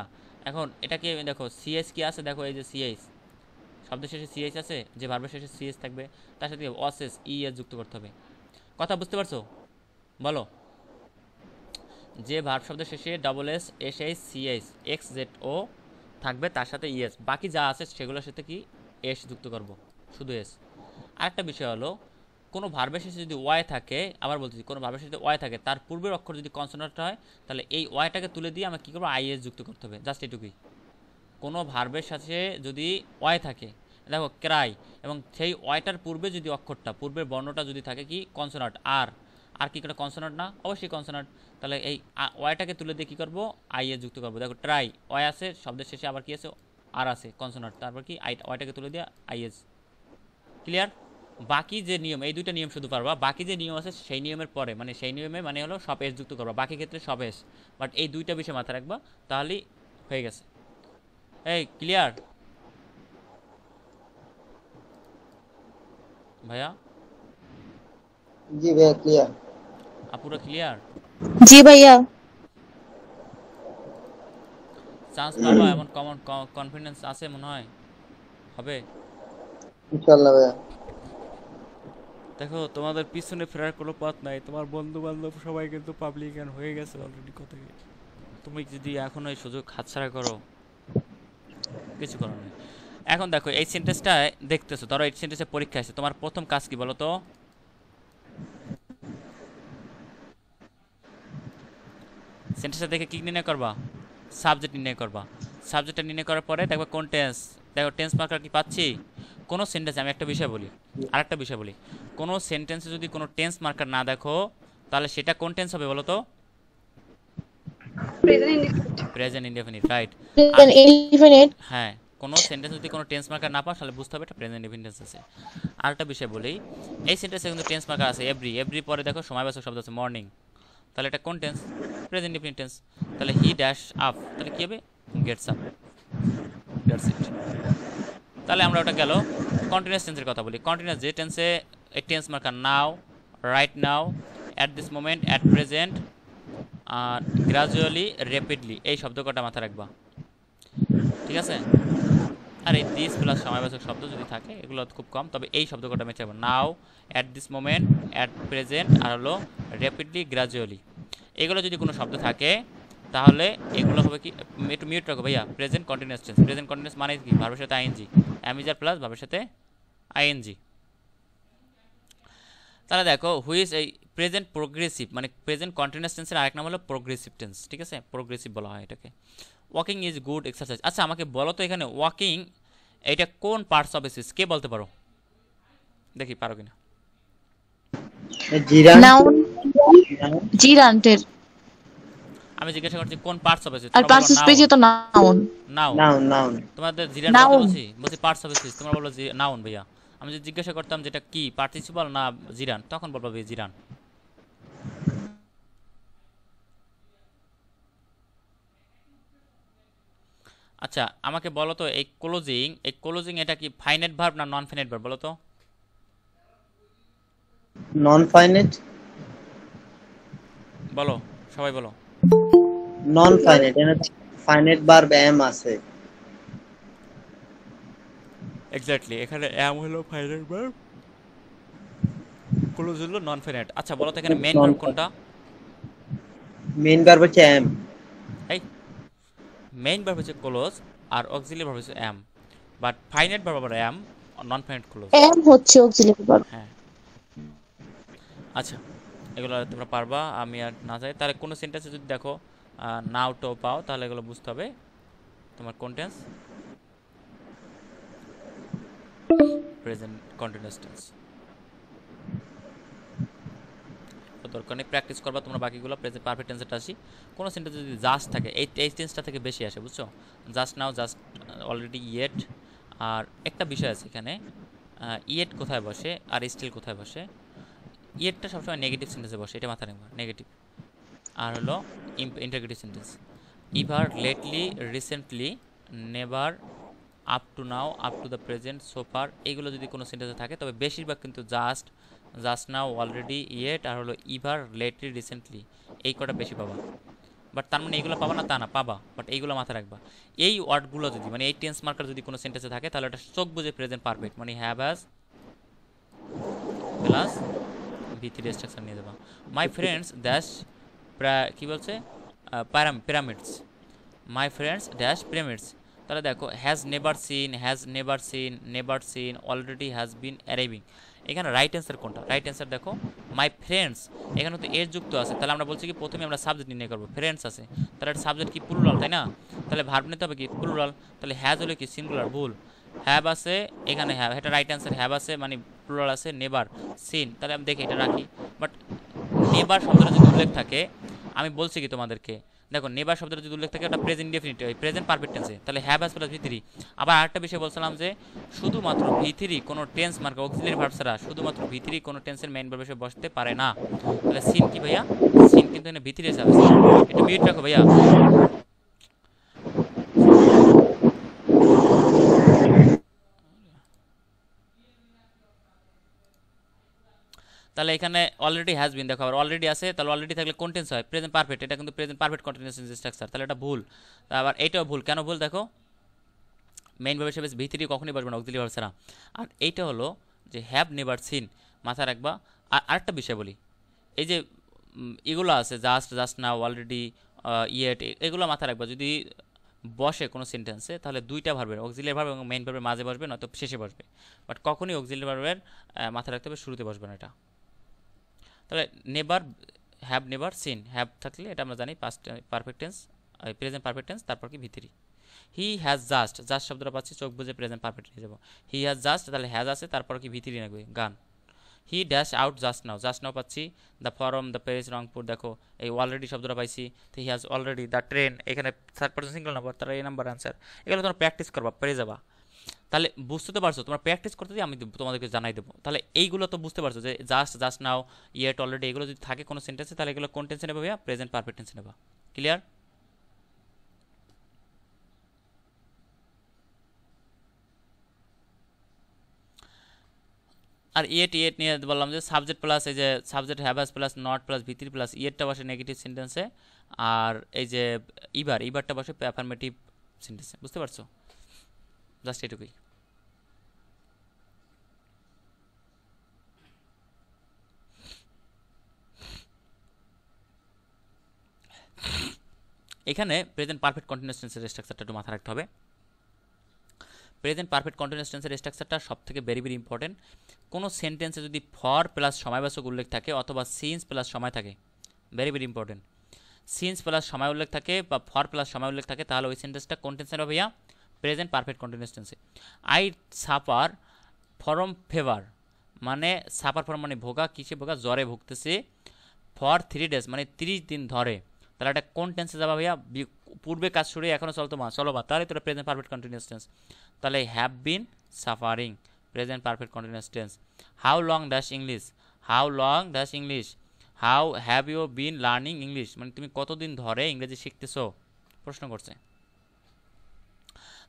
এখন এটাকে দেখো সিএস কি আছে, দেখো এই যে সিএস, শব্দের শেষে সিএস আছে, যে ভার্বের শেষে সিএস থাকবে তার সাথে ওয়াসেস ইএস যুক্ত করতে হবে। কথা বুঝতে পারছো? বলো। যে ভার্ব শব্দের শেষে SSHCH XZO থাকবে তার সাথে ইএস, বাকি যা আছে সেগুলোর সাথে কি এস যুক্ত করব, শুধু এস। আরেকটা বিষয় হলো কোনো ভার্বের শেষে যদি ওয়াই থাকে, আবার বলতেছি কোনো ভার্বের শেষে ওয়াই থাকে, তার পূর্বের অক্ষর যদি কনসোনেন্ট হয় তাহলে এই ওয়াইটাকে তুলে দিয়ে আমরা কী করবো, আইএস যুক্ত করতে হবে, জাস্ট এটুকুই। কোনো ভার্বের সাথে যদি ওয়াই থাকে, দেখো ক্রাই, এবং সেই ওয়াইটার পূর্বে যদি অক্ষরটা, পূর্বের বর্ণটা যদি থাকে কি কনসোনান্ট, আর কি করে কনসোনান্ট না, অবশ্যই কনসোনান্ট, তাহলে এই ওয়াইটাকে তুলে দিয়ে কী করবো, আইএস যুক্ত করবো। দেখো ট্রাই, ওয়াই আছে, শব্দের শেষে আবার কি আছে, আর আছে কনসোনান্ট, তারপর কি ওয়াইটাকে তুলে দিয়ে আইএস। ক্লিয়ার? বাকি যে নিয়ম, এই দুইটা নিয়ম শুধু পারবা, বাকি যে নিয়ম আছে সেই নিয়মের পরে, মানে সেই নিয়মে মানে হলো সব এস যুক্ত করবা, বাকি ক্ষেত্রে সব এস, বাট এই দুইটা বিষয় মাথায় রাখবা, তাহলেই হয়ে গেছে। এই ক্লিয়ার ভাইয়া? জি ভাইয়া ক্লিয়ার। আপুরা ক্লিয়ার? জি ভাইয়া। চান্স পাবা এমন কমন কনফিডেন্স আছে মনে হয় হবে ইনশাআল্লাহ ভাইয়া। দেখো তোমাদের পিছনে ফেরার কোনো পথ নাই, তোমার বন্ধু বান্ধব সবাই কিন্তু পাবলিকান হয়ে গেছে অলরেডি। কথা কি, তুমি যদি এখন এই সুযোগ হাতছাড়া করো, কিছু করার নেই। এখন দেখো এই সেন্টেন্সটা দেখতেছো, ধরো এই সেন্টেন্সে পরীক্ষা আছে, তোমার প্রথম কাজ কি বলো তো? সেন্টেন্সটা দেখে কি নির্ণয় করবা? সাবজেক্ট নির্ণয় করবা। সাবজেক্টটা নির্ণয় করার পরে দেখবা কোন টেন্স, দেখো টেন্স মার্কার কি পাচ্ছি। কোনো সেন্টেন্সে, আমি একটা বিষয় বলি, আরেকটা বিষয় বলি, কোনো সেন্টেন্সে যদি কোনো টেন্স মার্কার না দেখো তাহলে সেটা কোন টেন্স হবে বলো তো? Present indefinite. Present indefinite, right. Present indefinite. হ্যাঁ, কোনো সেন্টেন্স যদি কোনো টেন্স মার্কার না পাও তাহলে বুঝতে হবে এটা প্রেজেন্ট ইনডেফিনিট আছে। আরেকটা বিষয় বলি, এই সেন্টেন্সে কিন্তু টেন্স মার্কার আছে এভরি পরে দেখো সময়বাচক শব্দ আছে মর্নিং, তাহলে এটা কোন টেন্স? Present indefinite tense. তাহলে হি ড্যাশ আপ, তাহলে কি হবে? Gets up, that's it. তাহলে আমরা ওটা গেল। কন্টিনিউয়াস টেন্সের কথা বলি। কন্টিনিউয়াস যে টেন্সে এই tense marker now, right now, at this moment, at present, আর গ্রাজুয়ালি, র্যাপিডলি, এই শব্দ কটা মাথায় রাখবা, ঠিক আছে? আর এই দিস প্লাস সময়বাচক শব্দ যদি থাকে এগুলো খুব কম, তবে এই শব্দ কটা মেচে যাবো, now, at this moment, at present, আর হলো র্যাপিডলি, গ্রাজুয়ালি। এগুলো যদি কোনো শব্দ থাকে তাহলে এগুলো হবে কি, একটু মিউট রাখো ভাইয়া। Present continuous tense, present continuous মানে কি, ভার্বের সাথে আইএনজি, অ্যামিজার প্লাস ভার্বের সাথে আইএনজি। তাহলে দেখো হুইচ, এই প্রেজেন্ট প্রোগ্রেসিভ, মানে প্রেজেন্ট কন্টিনিউয়াস টেন্সের আরেক নাম হলো প্রোগ্রেসিভ টেন্স, ঠিক আছে? প্রোগ্রেসিভ বলা হয় এটাকে। Walking is good exercise. আচ্ছা আমাকে বলো তো এখানে ওয়াকিং এটা কোন পার্টস অফ স্পিচ, কে বলতে পারো? দেখি পারো কিনা। জিরান। নাউন, জিরান্টের। আমি জিজ্ঞাসা করছি কোন পার্টস অফ স্পিচ, আর তোমরা পার্টস বলো স্পেসে তো নাউন। নাউন। Noun noun. তোমাদের জিরান বলতে নাউন। বলছি পার্টস অফ স্পিচ, তোমরা বলো নাউন ভাইয়া। আমি যদি জিজ্ঞাসা করতাম যেটা কি পার্টিসিপাল না জিরান, তখন বলবো জিরান। আচ্ছা আমাকে বলো তো এই ক্লোজিং এটা কি ফাইনাইট ভার্ব না নন ফাইনাইট ভার্ব বলো তো? Non finite. বলো সবাই বলো। নন ফাইনাইট, এখানে ফাইনাইট ভার্ব এম আছে। এক্স্যাক্টলি, এখানে এম হলো ফাইনাইট ভার্ব, ক্লোজ হলো নন ফাইনাইট। আচ্ছা বলো তো এখানে মেইন ভার্ব কোনটা? মেইন ভার্ব হচ্ছে এম। এই মেইন ভার্ব হচ্ছে ক্লোজ আর অক্সিলিয়ারি ভার্ব হচ্ছে এম, বাট ফাইনাইট ভার্ব আবার am, non finite clause. Am হচ্ছে অক্সিলিয়ারি ভার্ব। হ্যাঁ আচ্ছা এগুলো তোমরা পারবা, আমি আর না যাই। তাহলে কোনো সেন্টেন্সে যদি দেখো নাও টো পাও তাহলে এগুলো বুঝতে হবে তোমার কোন টেন্স, প্রেজেন্ট কন্টিনিউয়াস টেন্স। দরকার নেই, প্র্যাকটিস করবা তোমরা বাকিগুলো। প্রেজেন্ট পারফেক্ট টেন্সেরটা আসি। কোনো সেন্টেন্স যদি জাস্ট থাকে, এই টেন্সটা থেকে বেশি আসে, বুঝছো? Just now, just already, yet. আর একটা বিষয় আছে এখানে, ইয়েট কোথায় বসে আর স্টিল কোথায় বসে। ইয়েটটা সবসময় নেগেটিভ সেন্টেন্সে বসে, এটা মাথায় রাখবা, নেগেটিভ। আর হলো interrogative sentence, ever, lately, recently, never, up to now, up to the present, so far, এইগুলো যদি কোনো সেন্টেন্সে থাকে তবে বেশিরভাগ কিন্তু just, just now, already, yet আর হলো ইভার, লেটলি, রিসেন্টলি, এই কটা বেশি পাবা। বাট তার মানে এইগুলো পাবা না তা না, পাবা, বাট এইগুলো মাথায় রাখবা। এই ওয়ার্ডগুলো যদি মানে এই টেন্স মার্কার যদি কোনো সেন্টেন্সে থাকে তাহলে এটা চোখ বুঝে প্রেজেন্ট পারফেক্ট, মানে have has plus V3 structure নিয়ে যাবা। মাই ফ্রেন্ডস ড্যাশ, কী বলছে, pyramids, my friends dash pyramids. তাহলে দেখো has never seen, has never seen, never seen, already has been arriving. এখানে রাইট অ্যান্সার কোনটা? রাইট অ্যান্সার দেখো মাই ফ্রেন্ডস, এখানে তো এর যুক্ত আছে, তাহলে আমরা বলছি কি প্রথমে আমরা সাবজেক্ট নির্ণয় করবো, ফ্রেন্ডস আছে, তাহলে এটা সাবজেক্ট কি প্লুরাল, তাই না? তাহলে ভার্ব নিতে হবে কি প্লুরাল, তাহলে হ্যাজ হলো কি সিঙ্গুলার, ভুল। হ্যাভ আছে এখানে, হ্যাভ, এটা রাইট অ্যান্সার, হ্যাভ আছে মানে প্লুরাল আছে, নেভার সিন, তাহলে আমি দেখি এটা রাখি। বাট নেভার শব্দটা যদি উল্লেখ থাকে, আমি বলছি কি তোমাদেরকে, দেখো নেভার শব্দটা যদি উল্লেখ থাকে ওটা প্রেজেন্ট ইনডেফিনিট, প্রেজেন্ট পারফেক্ট টেন্সে, তাহলে হ্যাভ হ্যাজ প্লাস V3। আবার আরেকটা বিষয় বলছিলাম যে শুধুমাত্র V3 কোনো টেন্স মার্ক অক্সিলারি ভার্ব ছাড়া শুধুমাত্র V3 কোনো টেন্সের মেইন ভার্ব হিসেবে বসতে পারে না। তাহলে সিন কি ভাইয়া? সিন কিন্তু এখানে V3 এসে আছে, এটা মিউট রাখো ভাইয়া। তাহলে এখানে অলরেডি হ্যাজ বিন, দেখো আবার অলরেডি আছে, তাহলে অলরেডি থাকলে কোন টেন্স হয়? প্রেজেন্ট পারফেক্ট, এটা কিন্তু প্রেজেন্ট পারফেক্ট কন্টিনিউয়াস স্ট্রাকচার, তাহলে এটা ভুল। আবার এইটাও ভুল, কেন ভুল দেখো, মেইন ভার্ব হিসেবে V3 কখনই বসবে না অক্সিলারি ভার্ব ছাড়া। আর এইটা হলো যে হ্যাভ নেভার সিন, মাথায় রাখবা। আর আরেকটা বিষয় বলি, এই যে এগুলো আছে just, just now, already, yet, এগুলো মাথায় রাখবা। যদি বসে কোনো সেন্টেন্সে তাহলে দুইটা ভার্বের, অক্সিলারি ভার্ব এবং মেইন ভার্বের মাঝে বসবে, নয়তো শেষে বসবে। বাট কখনই অক্সিলারি ভার্বের মাথায় রাখতে হবে শুরুতে বসবে না এটা। তাহলে never, have never seen, have থাকলে এটা আমরা জানি past perfect tense, present perfect tense, তারপর কি V3। He has just, just শব্দটা পাচ্ছি চোখ বুঝে প্রেজেন্ট পারফেক্ট নিয়ে যাবো। হি হ্যাজ জাস্ট, তাহলে হ্যাজ আছে, তারপর কি V3 লাগবে, gone. He dash out just now, just now পাচ্ছি the form, the Paris, Rangpur, দেখো এই অলরেডি শব্দটা পাইছি, তো he has already, the train, এখানে থার্ড পারসন সিঙ্গল নাম্বার, তার এই নাম্বার আনসার। এগুলো তোমরা প্র্যাকটিস করবা, পেরে যাবা। তাহলে বুঝতে তো পারছো, তোমরা প্র্যাকটিস করতে দিয়ে আমি তোমাদেরকে জানাই দেবো। তাহলে এইগুলো তো বুঝতে পারছো যে জাস্ট, জাস্ট নাও, ইয়েট, অলরেডি, এগুলো যদি থাকে কোনো সেন্টেন্সে তাহলে এগুলো কোন টেন্সে নেবে ভাইয়া? প্রেজেন্ট পারফেক্ট টেন্সে নেবা। ক্লিয়ার? আর ইয়েট, ইয়েট নিয়ে বললাম যে সাবজেক্ট প্লাস, এই যে subject have has plus not plus V3 plus ইয়েটটা বসে নেগেটিভ সেন্টেন্সে, আর এই যে ইভার, ইভারটা বসে অ্যাফার্মেটিভ সেন্টেন্সে। বুঝতে পারছো? জাস্ট এটুকুই। এখানে প্রেজেন্ট পারফেক্ট কন্টিনিউয়াস টেন্সের স্ট্রাকচারটা একটু মাথায় রাখতে হবে। প্রেজেন্ট পারফেক্ট কন্টিনিউয়াস টেন্সের স্ট্রাকচারটা সবথেকে ভেরি ভেরি ইম্পর্টেন্ট। কোনো সেন্টেন্সে যদি ফর প্লাস সময়বাচক উল্লেখ থাকে অথবা সিন্স প্লাস সময় থাকে, very very important, since plus সময় উল্লেখ থাকে বা ফর প্লাস সময় উল্লেখ থাকে, তাহলে ওই সেন্টেন্সটা কোন টেন্সে হবে ভাইয়া? প্রেজেন্ট পারফেক্ট কন্টিনিউয়াস টেন্সে। আই সাফার ফরম ফেভার, মানে সাফার ফরম মানে ভোগা, কিসে ভোগা? জ্বরে ভুগতেছে। ফর 3 days মানে 30 দিন ধরে, তাহলে এটা কোন টেন্সে যাবা ভাইয়া? পূর্বে কাজ শুরু এখনও চলবা, তাহলে তোটা প্রেজেন্ট পারফেক্ট কন্টিনিউয়াস টেন্স। তাহলে have been suffering, present perfect continuous tense. How long dash English, how long dash English, how have you been learning English, মানে তুমি কতদিন ধরে ইংরেজি শিখতেছো, প্রশ্ন করছে।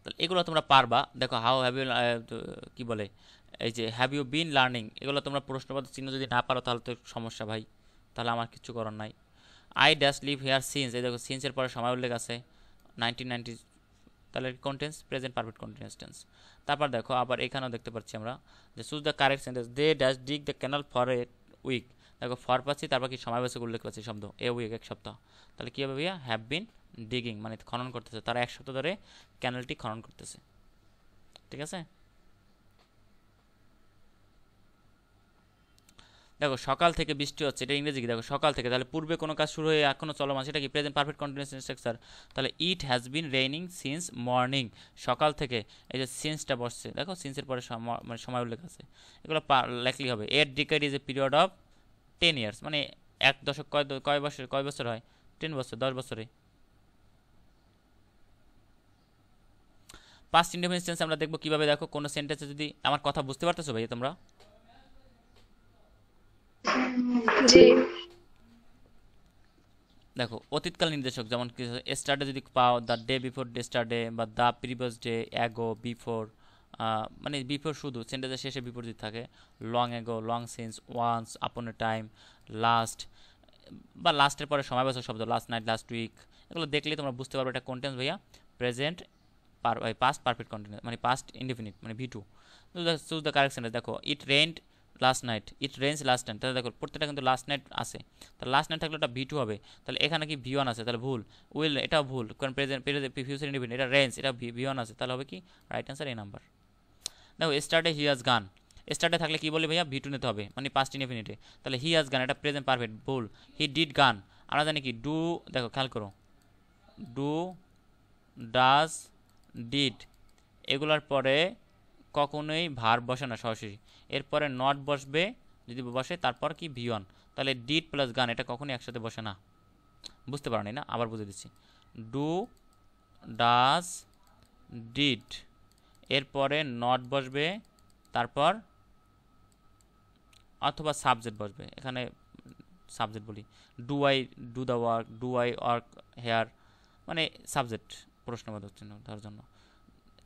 তাহলে এগুলো তোমরা পারবা। দেখো হাউ হ্যাভ ইউ, কী বলে, এই যে হ্যাভ ইউ বিন লার্নিং, এগুলো তোমরা প্রশ্নবোধক চিহ্ন যদি না পারো তাহলে তো সমস্যা ভাই, তাহলে আমার কিছু করার নাই। I dash live here since, এই দেখো সিন্সের পরে সময় উল্লেখ আছে 1990, তাহলে কোন tense? Present perfect continuous tense. তারপর দেখো আবার এখানেও দেখতে পাচ্ছি আমরা যে choose the correct sentence, they dash dig the canal for a week, দেখো ফর পাচ্ছি, তারপর কি সময়বাচক উল্লেখ পাচ্ছি শব্দ, এ উইক, এক সপ্তাহ। তাহলে কী হবে ভাইয়া? হ্যাভ বিন ডিগিং, মানে খনন করতেছে, তারা 1 সপ্তাহ ধরে ক্যানালটি খনন করতেছে। ঠিক আছে? দেখো সকাল থেকে বৃষ্টি হচ্ছে, এটা ইংরেজি কি? দেখো সকাল থেকে, তাহলে পূর্বে কোনো কাজ শুরু হয়ে এখনো চলমান, সেটা কি? Present perfect continuous structure. তাহলে it has been raining since morning, সকাল থেকে, এই যে সিন্সটা বসছে, দেখো সিন্সের পরে মানে সময় উল্লেখ আছে, এগুলো লেখলেই হবে। এর decade is a period of 10 years, মানে 1 দশক কয় বছর হয়? 10 বছর, 10 বছরে। পাস্ট ইনডেফিনিট টেন্স আমরা দেখবো কিভাবে। দেখো কোনো সেন্টেন্সে যদি, আমার কথা বুঝতে পারতেছো ভাই তোমরা? জি। দেখো অতীতকাল নির্দেশক যেমন স্টারডে যদি পাও দ্য ডে বিফোর স্টারডে বা the previous day, ago, before, মানে বিফোর শুধু সেন্টেন্সের শেষে বিপরীত যদি থাকে, long ago, long since, once, upon a time, last, বা লাস্টের পরে সময়বাচক শব্দ লাস্ট নাইট, লাস্ট উইক, এগুলো দেখলেই তোমরা বুঝতে পারবে এটা কোন টেন্স ভাইয়া, প্রেজেন্ট পাস্ট পারফেক্ট কন্টিনিউয়াস মানে পাস্ট ইনডিফিনিট মানে V two. Choose the correct sentence. দেখো it rained last night, it rains last night, তাহলে দেখো প্রত্যেকটা কিন্তু লাস্ট নাইট আছে, তাহলে লাস্ট নাইট থাকলে ওটা ভি টু হবে, তাহলে এখানে কি ভি ওয়ান আছে, তাহলে ভুল। উইল এটাও ভুল, কারণ প্রেজেন্ট ফিউচার ইনডিফিনিট, এটা রেইনস, এটা ভি ওয়ান আছে, তাহলে হবে কি রাইট অ্যান্সার এই নাম্বার। দেখো স্টার্টে হি হাজ গান, স্টার্টে থাকলে কি বলে ভাইয়া ভি টু নিতে হবে মানে পাস্ট ইনডিফিনিটে, তাহলে হি হাজ গান এটা প্রেজেন্ট পারফেক্ট, ভুল। হি ডিড গান, আমরা জানি কি ডু, দেখো খেয়াল করো ডু, ডাজ, ডিড, এগুলোর পরে কখনোই ভার্ব বসে না সরাসরি, এরপরে নট বসবে, যদি বসে তারপর কি ভি ওয়ান, তাহলে ডিড প্লাস গান এটা কখনোই একসাথে বসে না। বুঝতে পারো না, আবার বুঝে দিচ্ছি, ডু, ডাজ, ডিড, এরপরে নট বসবে, তারপর অথবা সাবজেক্ট বসবে, এখানে সাবজেক্ট বলি, do I do the work, do I work hair, মানে সাবজেক্ট প্রশ্নবোধক চিহ্ন তার জন্য,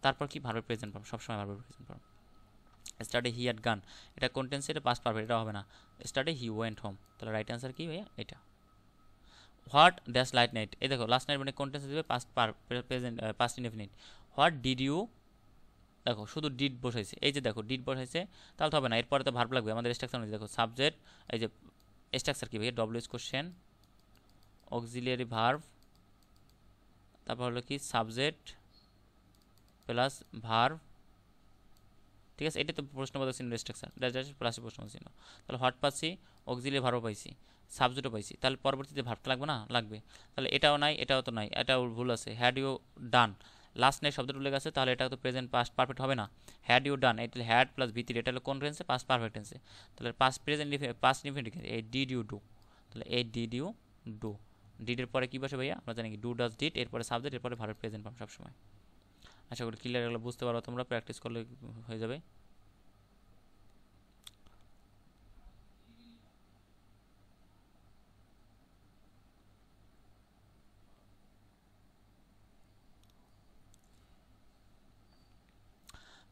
তারপর কি ভার্বের প্রেজেন্ট ফর্ম, সবসময় ভার্বের প্রেজেন্ট ফর্ম। স্টার্টে হি হ্যাড গান, এটা কোন টেন্সে, এটা পাস্ট পারফেক্ট, এটা হবে না। স্টার্টে হি ওয়েন্ট হোম, তাহলে রাইট অ্যান্সার কি ভাইয়া এটা। হোয়াট ড্যাশ লাইট নাইট, এই দেখো লাস্ট নাইট মানে কোন টেন্সে দেবে, past present past indefinite. What did you, দেখো শুধু ডিড বসাইছে, এই যে দেখো ডিড বসাইছে, তাহলে তো হবে না, এরপরে তো ভার্ব লাগবে আমাদের স্ট্রাকচার অনুযায়ী। দেখো সাবজেক্ট, এই যে স্ট্রাকচার কি ভাইয়া, ডব্লিউএস কোশ্চেন, অক্সিলিয়ারি ভার্ব, তারপর হলো কি সাবজেক্ট প্লাস ভার্ব, ঠিক আছে, এটা তো প্রশ্নবোধক চিহ্ন স্ট্রাকচার, ড্যাশ প্লাস প্রশ্নবোধক চিহ্ন, তাহলে হট পাচ্ছি, অক্সিলিয়ারি ভার্বও পাইছি, সাবজেক্টও পাইছি, তাহলে পরবর্তীতে ভার্বটা লাগবে না, লাগবে, তাহলে এটাও নাই, এটাও তো নাই, এটাও ভুল আছে। হ্যাড ইউ ডান, লাস্ট নেই শব্দটা উল্লেখ আছে, তাহলে এটা তো প্রেজেন্ট পাস্ট পারফেক্ট হবে না। হ্যাড ইউ ডান, এটা হ্যাড প্লাস ভিতরে, এটা হলো কোন টেন্সে, পাস্ট পারফেক্ট টেন্সে, তাহলে পাস্ট প্রেজেন্ট পাস্ট ইনফিনিট, এই ডিড ইউ ডু, তাহলে এই ডিড ইউ ডু, ডিডের পরে কী বসে ভাইয়া, আমরা জানি কি ডু ডাজ ডিড, এরপরে সাবজেক্ট, এরপরে ভার্বের প্রেজেন্ট ফর্ম সবসময়। আশা করি ক্লিয়ার, এগুলো বুঝতে পারো তোমরা, প্র্যাকটিস করলে হয়ে যাবে।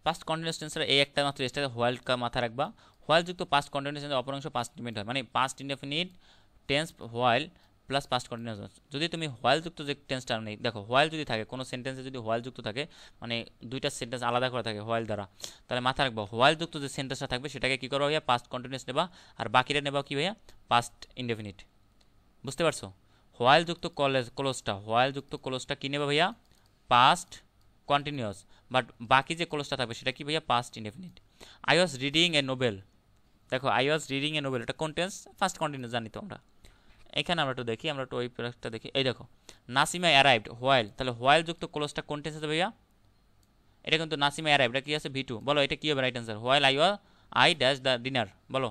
পাস্ট কন্টিনিউয়াস টেন্সের এই একটা মাত্র স্টেজে হোয়াইল কা মাথা রাখবা, হোয়াইল যুক্ত পাস্ট কন্টিনিউয়াস টেন্সের অপরাংশ পাস্ট ইনডিফিনিট হয়, মানে past indefinite tense while plus past continuous. যদি তুমি হোয়াইল যুক্ত যে টেন্সটা নেই, দেখো হোয়াইল যদি থাকে কোনো সেন্টেন্সে, যদি হোয়াইল যুক্ত থাকে মানে দুইটা সেন্টেন্স আলাদা করা থাকে হোয়াইল দ্বারা, তাহলে মাথা রাখবা হোয়াইল যুক্ত যে সেন্টেন্সটা থাকবে সেটাকে কী করো ভাইয়া, পাস্ট কন্টিনিউয়াস নেবা, আর বাকিটা নেবা কি ভাইয়া, পাস্ট ইনডিফিনিট। বুঝতে পারছো, হোয়াইল যুক্ত হোয়াইল যুক্ত ক্লোজটা কী নেবে ভাইয়া, পাস্ট কন্টিনিউয়াস, বাট বাকি যে ক্লোজটা থাকবে সেটা কি ভাইয়া, past indefinite. I was reading a novel, দেখো I was reading a novel, এটা কোন টেন্স, ফার্স্ট কন্টিনিউয়াস জানি তো আমরা। এখানে আমরা একটু দেখি, আমরা একটু ওই প্রোডাক্টটা দেখি, এই দেখো নাসিমা অ্যারাইভড হোয়াইল, তাহলে হোয়াইল যুক্ত ক্লোজটা কোন টেন্স আছে ভাইয়া, এটা কিন্তু নাসিমা অ্যারাইভড, এটা কি আছে ভি টু, বলো এটা কি হবে right answer, while I dash the dinner, বলো।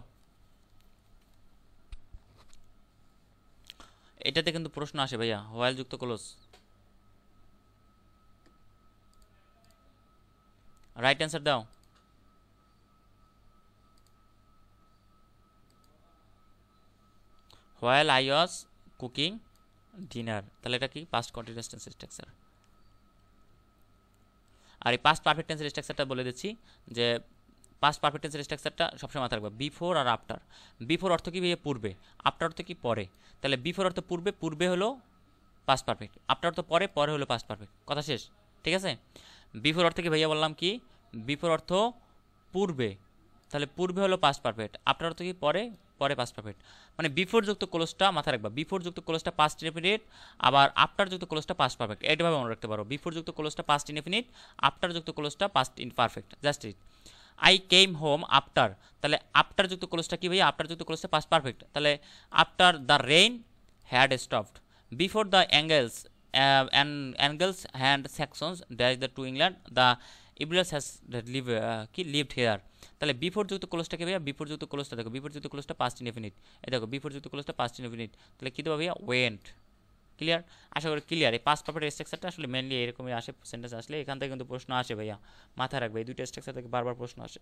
এটাতে কিন্তু প্রশ্ন আসে ভাইয়া, হোয়াইল যুক্ত ক্লোজ, রাইট অ্যান্সার দাও। While I was cooking dinner, তাহলে এটা কি পাস্ট কন্টিনিউয়াস টেন্স স্ট্রাকচার। আর এই পাস্ট পারফেক্ট টেন্সের স্ট্রাকচারটা বলে দিচ্ছি, যে পাস্ট পারফেক্ট টেন্সের স্ট্রাকচারটা সবসময় মাথায় রাখবে, বিফোর আর আফটার। বিফোর অর্থ কি ভাইয়া, পূর্বে, আফটার অর্থ কি পরে, তাহলে বিফোর অর্থ পূর্বে, পূর্বে হলো পাস্ট পারফেক্ট, আফটার অর্থ পরে, পরে হলো পাস্ট পারফেক্ট, কথা শেষ, ঠিক আছে। বিফোর অর্থ কি ভাইয়া বললাম কি, বিফোর অর্থ পূর্বে, তাহলে পূর্বে হলো পাস্ট পারফেক্ট, আফটার অর্থ কি পরে, পরে পাস্ট পারফেক্ট, মানে বিফোর যুক্ত ক্লোজটা মাথায় রাখবা, বিফোর যুক্ত ক্লোজটা পাস্ট ইনডিফিনিট, আবার আফটার যুক্ত ক্লোজটা পাস্ট পারফেক্ট, এইভাবে মনে রাখতে পারো, বিফোর যুক্ত ক্লোজটা পাস্ট ইনডিফিনিট, আফটার যুক্ত ক্লোজটা past perfect, just it. I came home after, তাহলে আফটার যুক্ত ক্লোজটা কি ভাইয়া, আফটার যুক্ত ক্লোজটা পাস্ট পারফেক্ট, তাহলে after the rain had stopped, before the Angles and Saxons dash the to England the Iberians has lived here, তাহলে বিফোর যুক্ত ক্লোজটা কি ভাইয়া, বিফোর যুক্ত ক্লোজটা দেখো, বিফোর যুক্ত ক্লোজটা পাস্ট ইনডিফিনিট, এই দেখো বিফোর যুক্ত ক্লোজটা পাস্ট ইনডিফিনিট, তাহলে কী দেবো ভাইয়া, ওয়েন্ট। ক্লিয়ার, আশা করি ক্লিয়ার। এই পাস্ট পারফেক্ট স্ট্রাকচারটা আসলে মেনলি এরকমই আসে, সেন্টেন্স আসলে এখান থেকে কিন্তু প্রশ্ন আসে ভাইয়া, মাথায় রাখবে এই দুইটা স্ট্রাকচার থেকে বারবার প্রশ্ন আসে,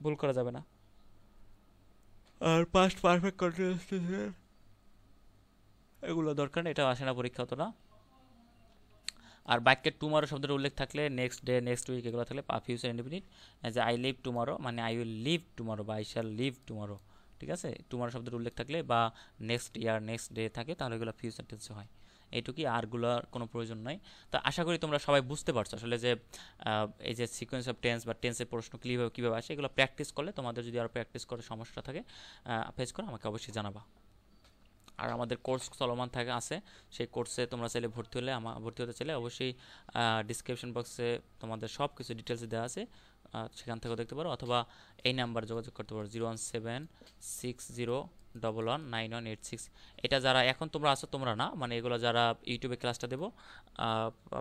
ভুল করা যাবে না। আর পাস্ট পারফেক্ট কন্টিনিউয়াস এগুলো দরকার নেই, এটা আসে না পরীক্ষা হতো না। আর বাক্যে টুমারো শব্দের উল্লেখ থাকলে নেক্সট ডে, নেক্সট উইক এগুলো থাকলে ফিউচার ইনডিফিনিট, যে আই লিভ টুমারো মানে আই উইল লিভ টুমারো বা আই শ্যাল লিভ টুমারো, ঠিক আছে। টুমারো শব্দের উল্লেখ থাকলে বা নেক্সট ইয়ার, নেক্সট ডে থাকে তাহলে এগুলো ফিউচার টেন্সে হয়। এইটুকুই, আরগুলোর কোনো প্রয়োজন নয়। তো আশা করি তোমরা সবাই বুঝতে পারছো আসলে যে এই যে সিকোয়েন্স অফ টেন্স বা টেন্সের প্রশ্ন কীভাবে কীভাবে আসে, এগুলো প্র্যাকটিস করলে তোমাদের যদি আরও প্র্যাকটিস করার সমস্যা থাকে ফেস করো, আমাকে অবশ্যই জানাবা। আর আমাদের কোর্স চলমান থাকে আছে, সেই কোর্সে তোমরা চাইলে ভর্তি হতে চাইলে অবশ্যই ডিসক্রিপশন বক্সে তোমাদের সব কিছু ডিটেলস দেওয়া আছে, সেখান থেকেও দেখতে পারো, অথবা এই নাম্বার যোগাযোগ করতে পারো 01760119186। এটা যারা এখন তোমরা আছো তোমরা না, মানে এগুলো যারা ইউটিউবে ক্লাসটা দেবো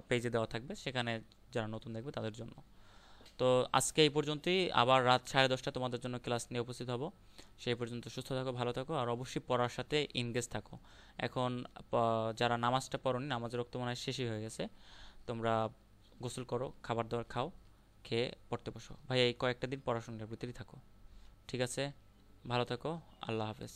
পেজে দেওয়া থাকবে, সেখানে যারা নতুন দেখবে তাদের জন্য। তো আজকে এই পর্যন্তই, আবার রাত 10:30 তোমাদের জন্য ক্লাস নিয়ে উপস্থিত হব। সেই পর্যন্ত সুস্থ থাকো, ভালো থাকো, আর অবশ্যই পড়ার সাথে এনগেজ থাকো। এখন যারা নামাজটা পড়োনি, নামাজের রক্ত মনে হয় শেষই হয়ে গেছে, তোমরা গোসল করো, খাবার দাবার খাও, খেয়ে পড়তে বসো। ভাই এই কয়েকটা দিন পড়াশোনার ভিতরেই থাকো, ঠিক আছে? ভালো থাকো, আল্লাহ হাফেজ।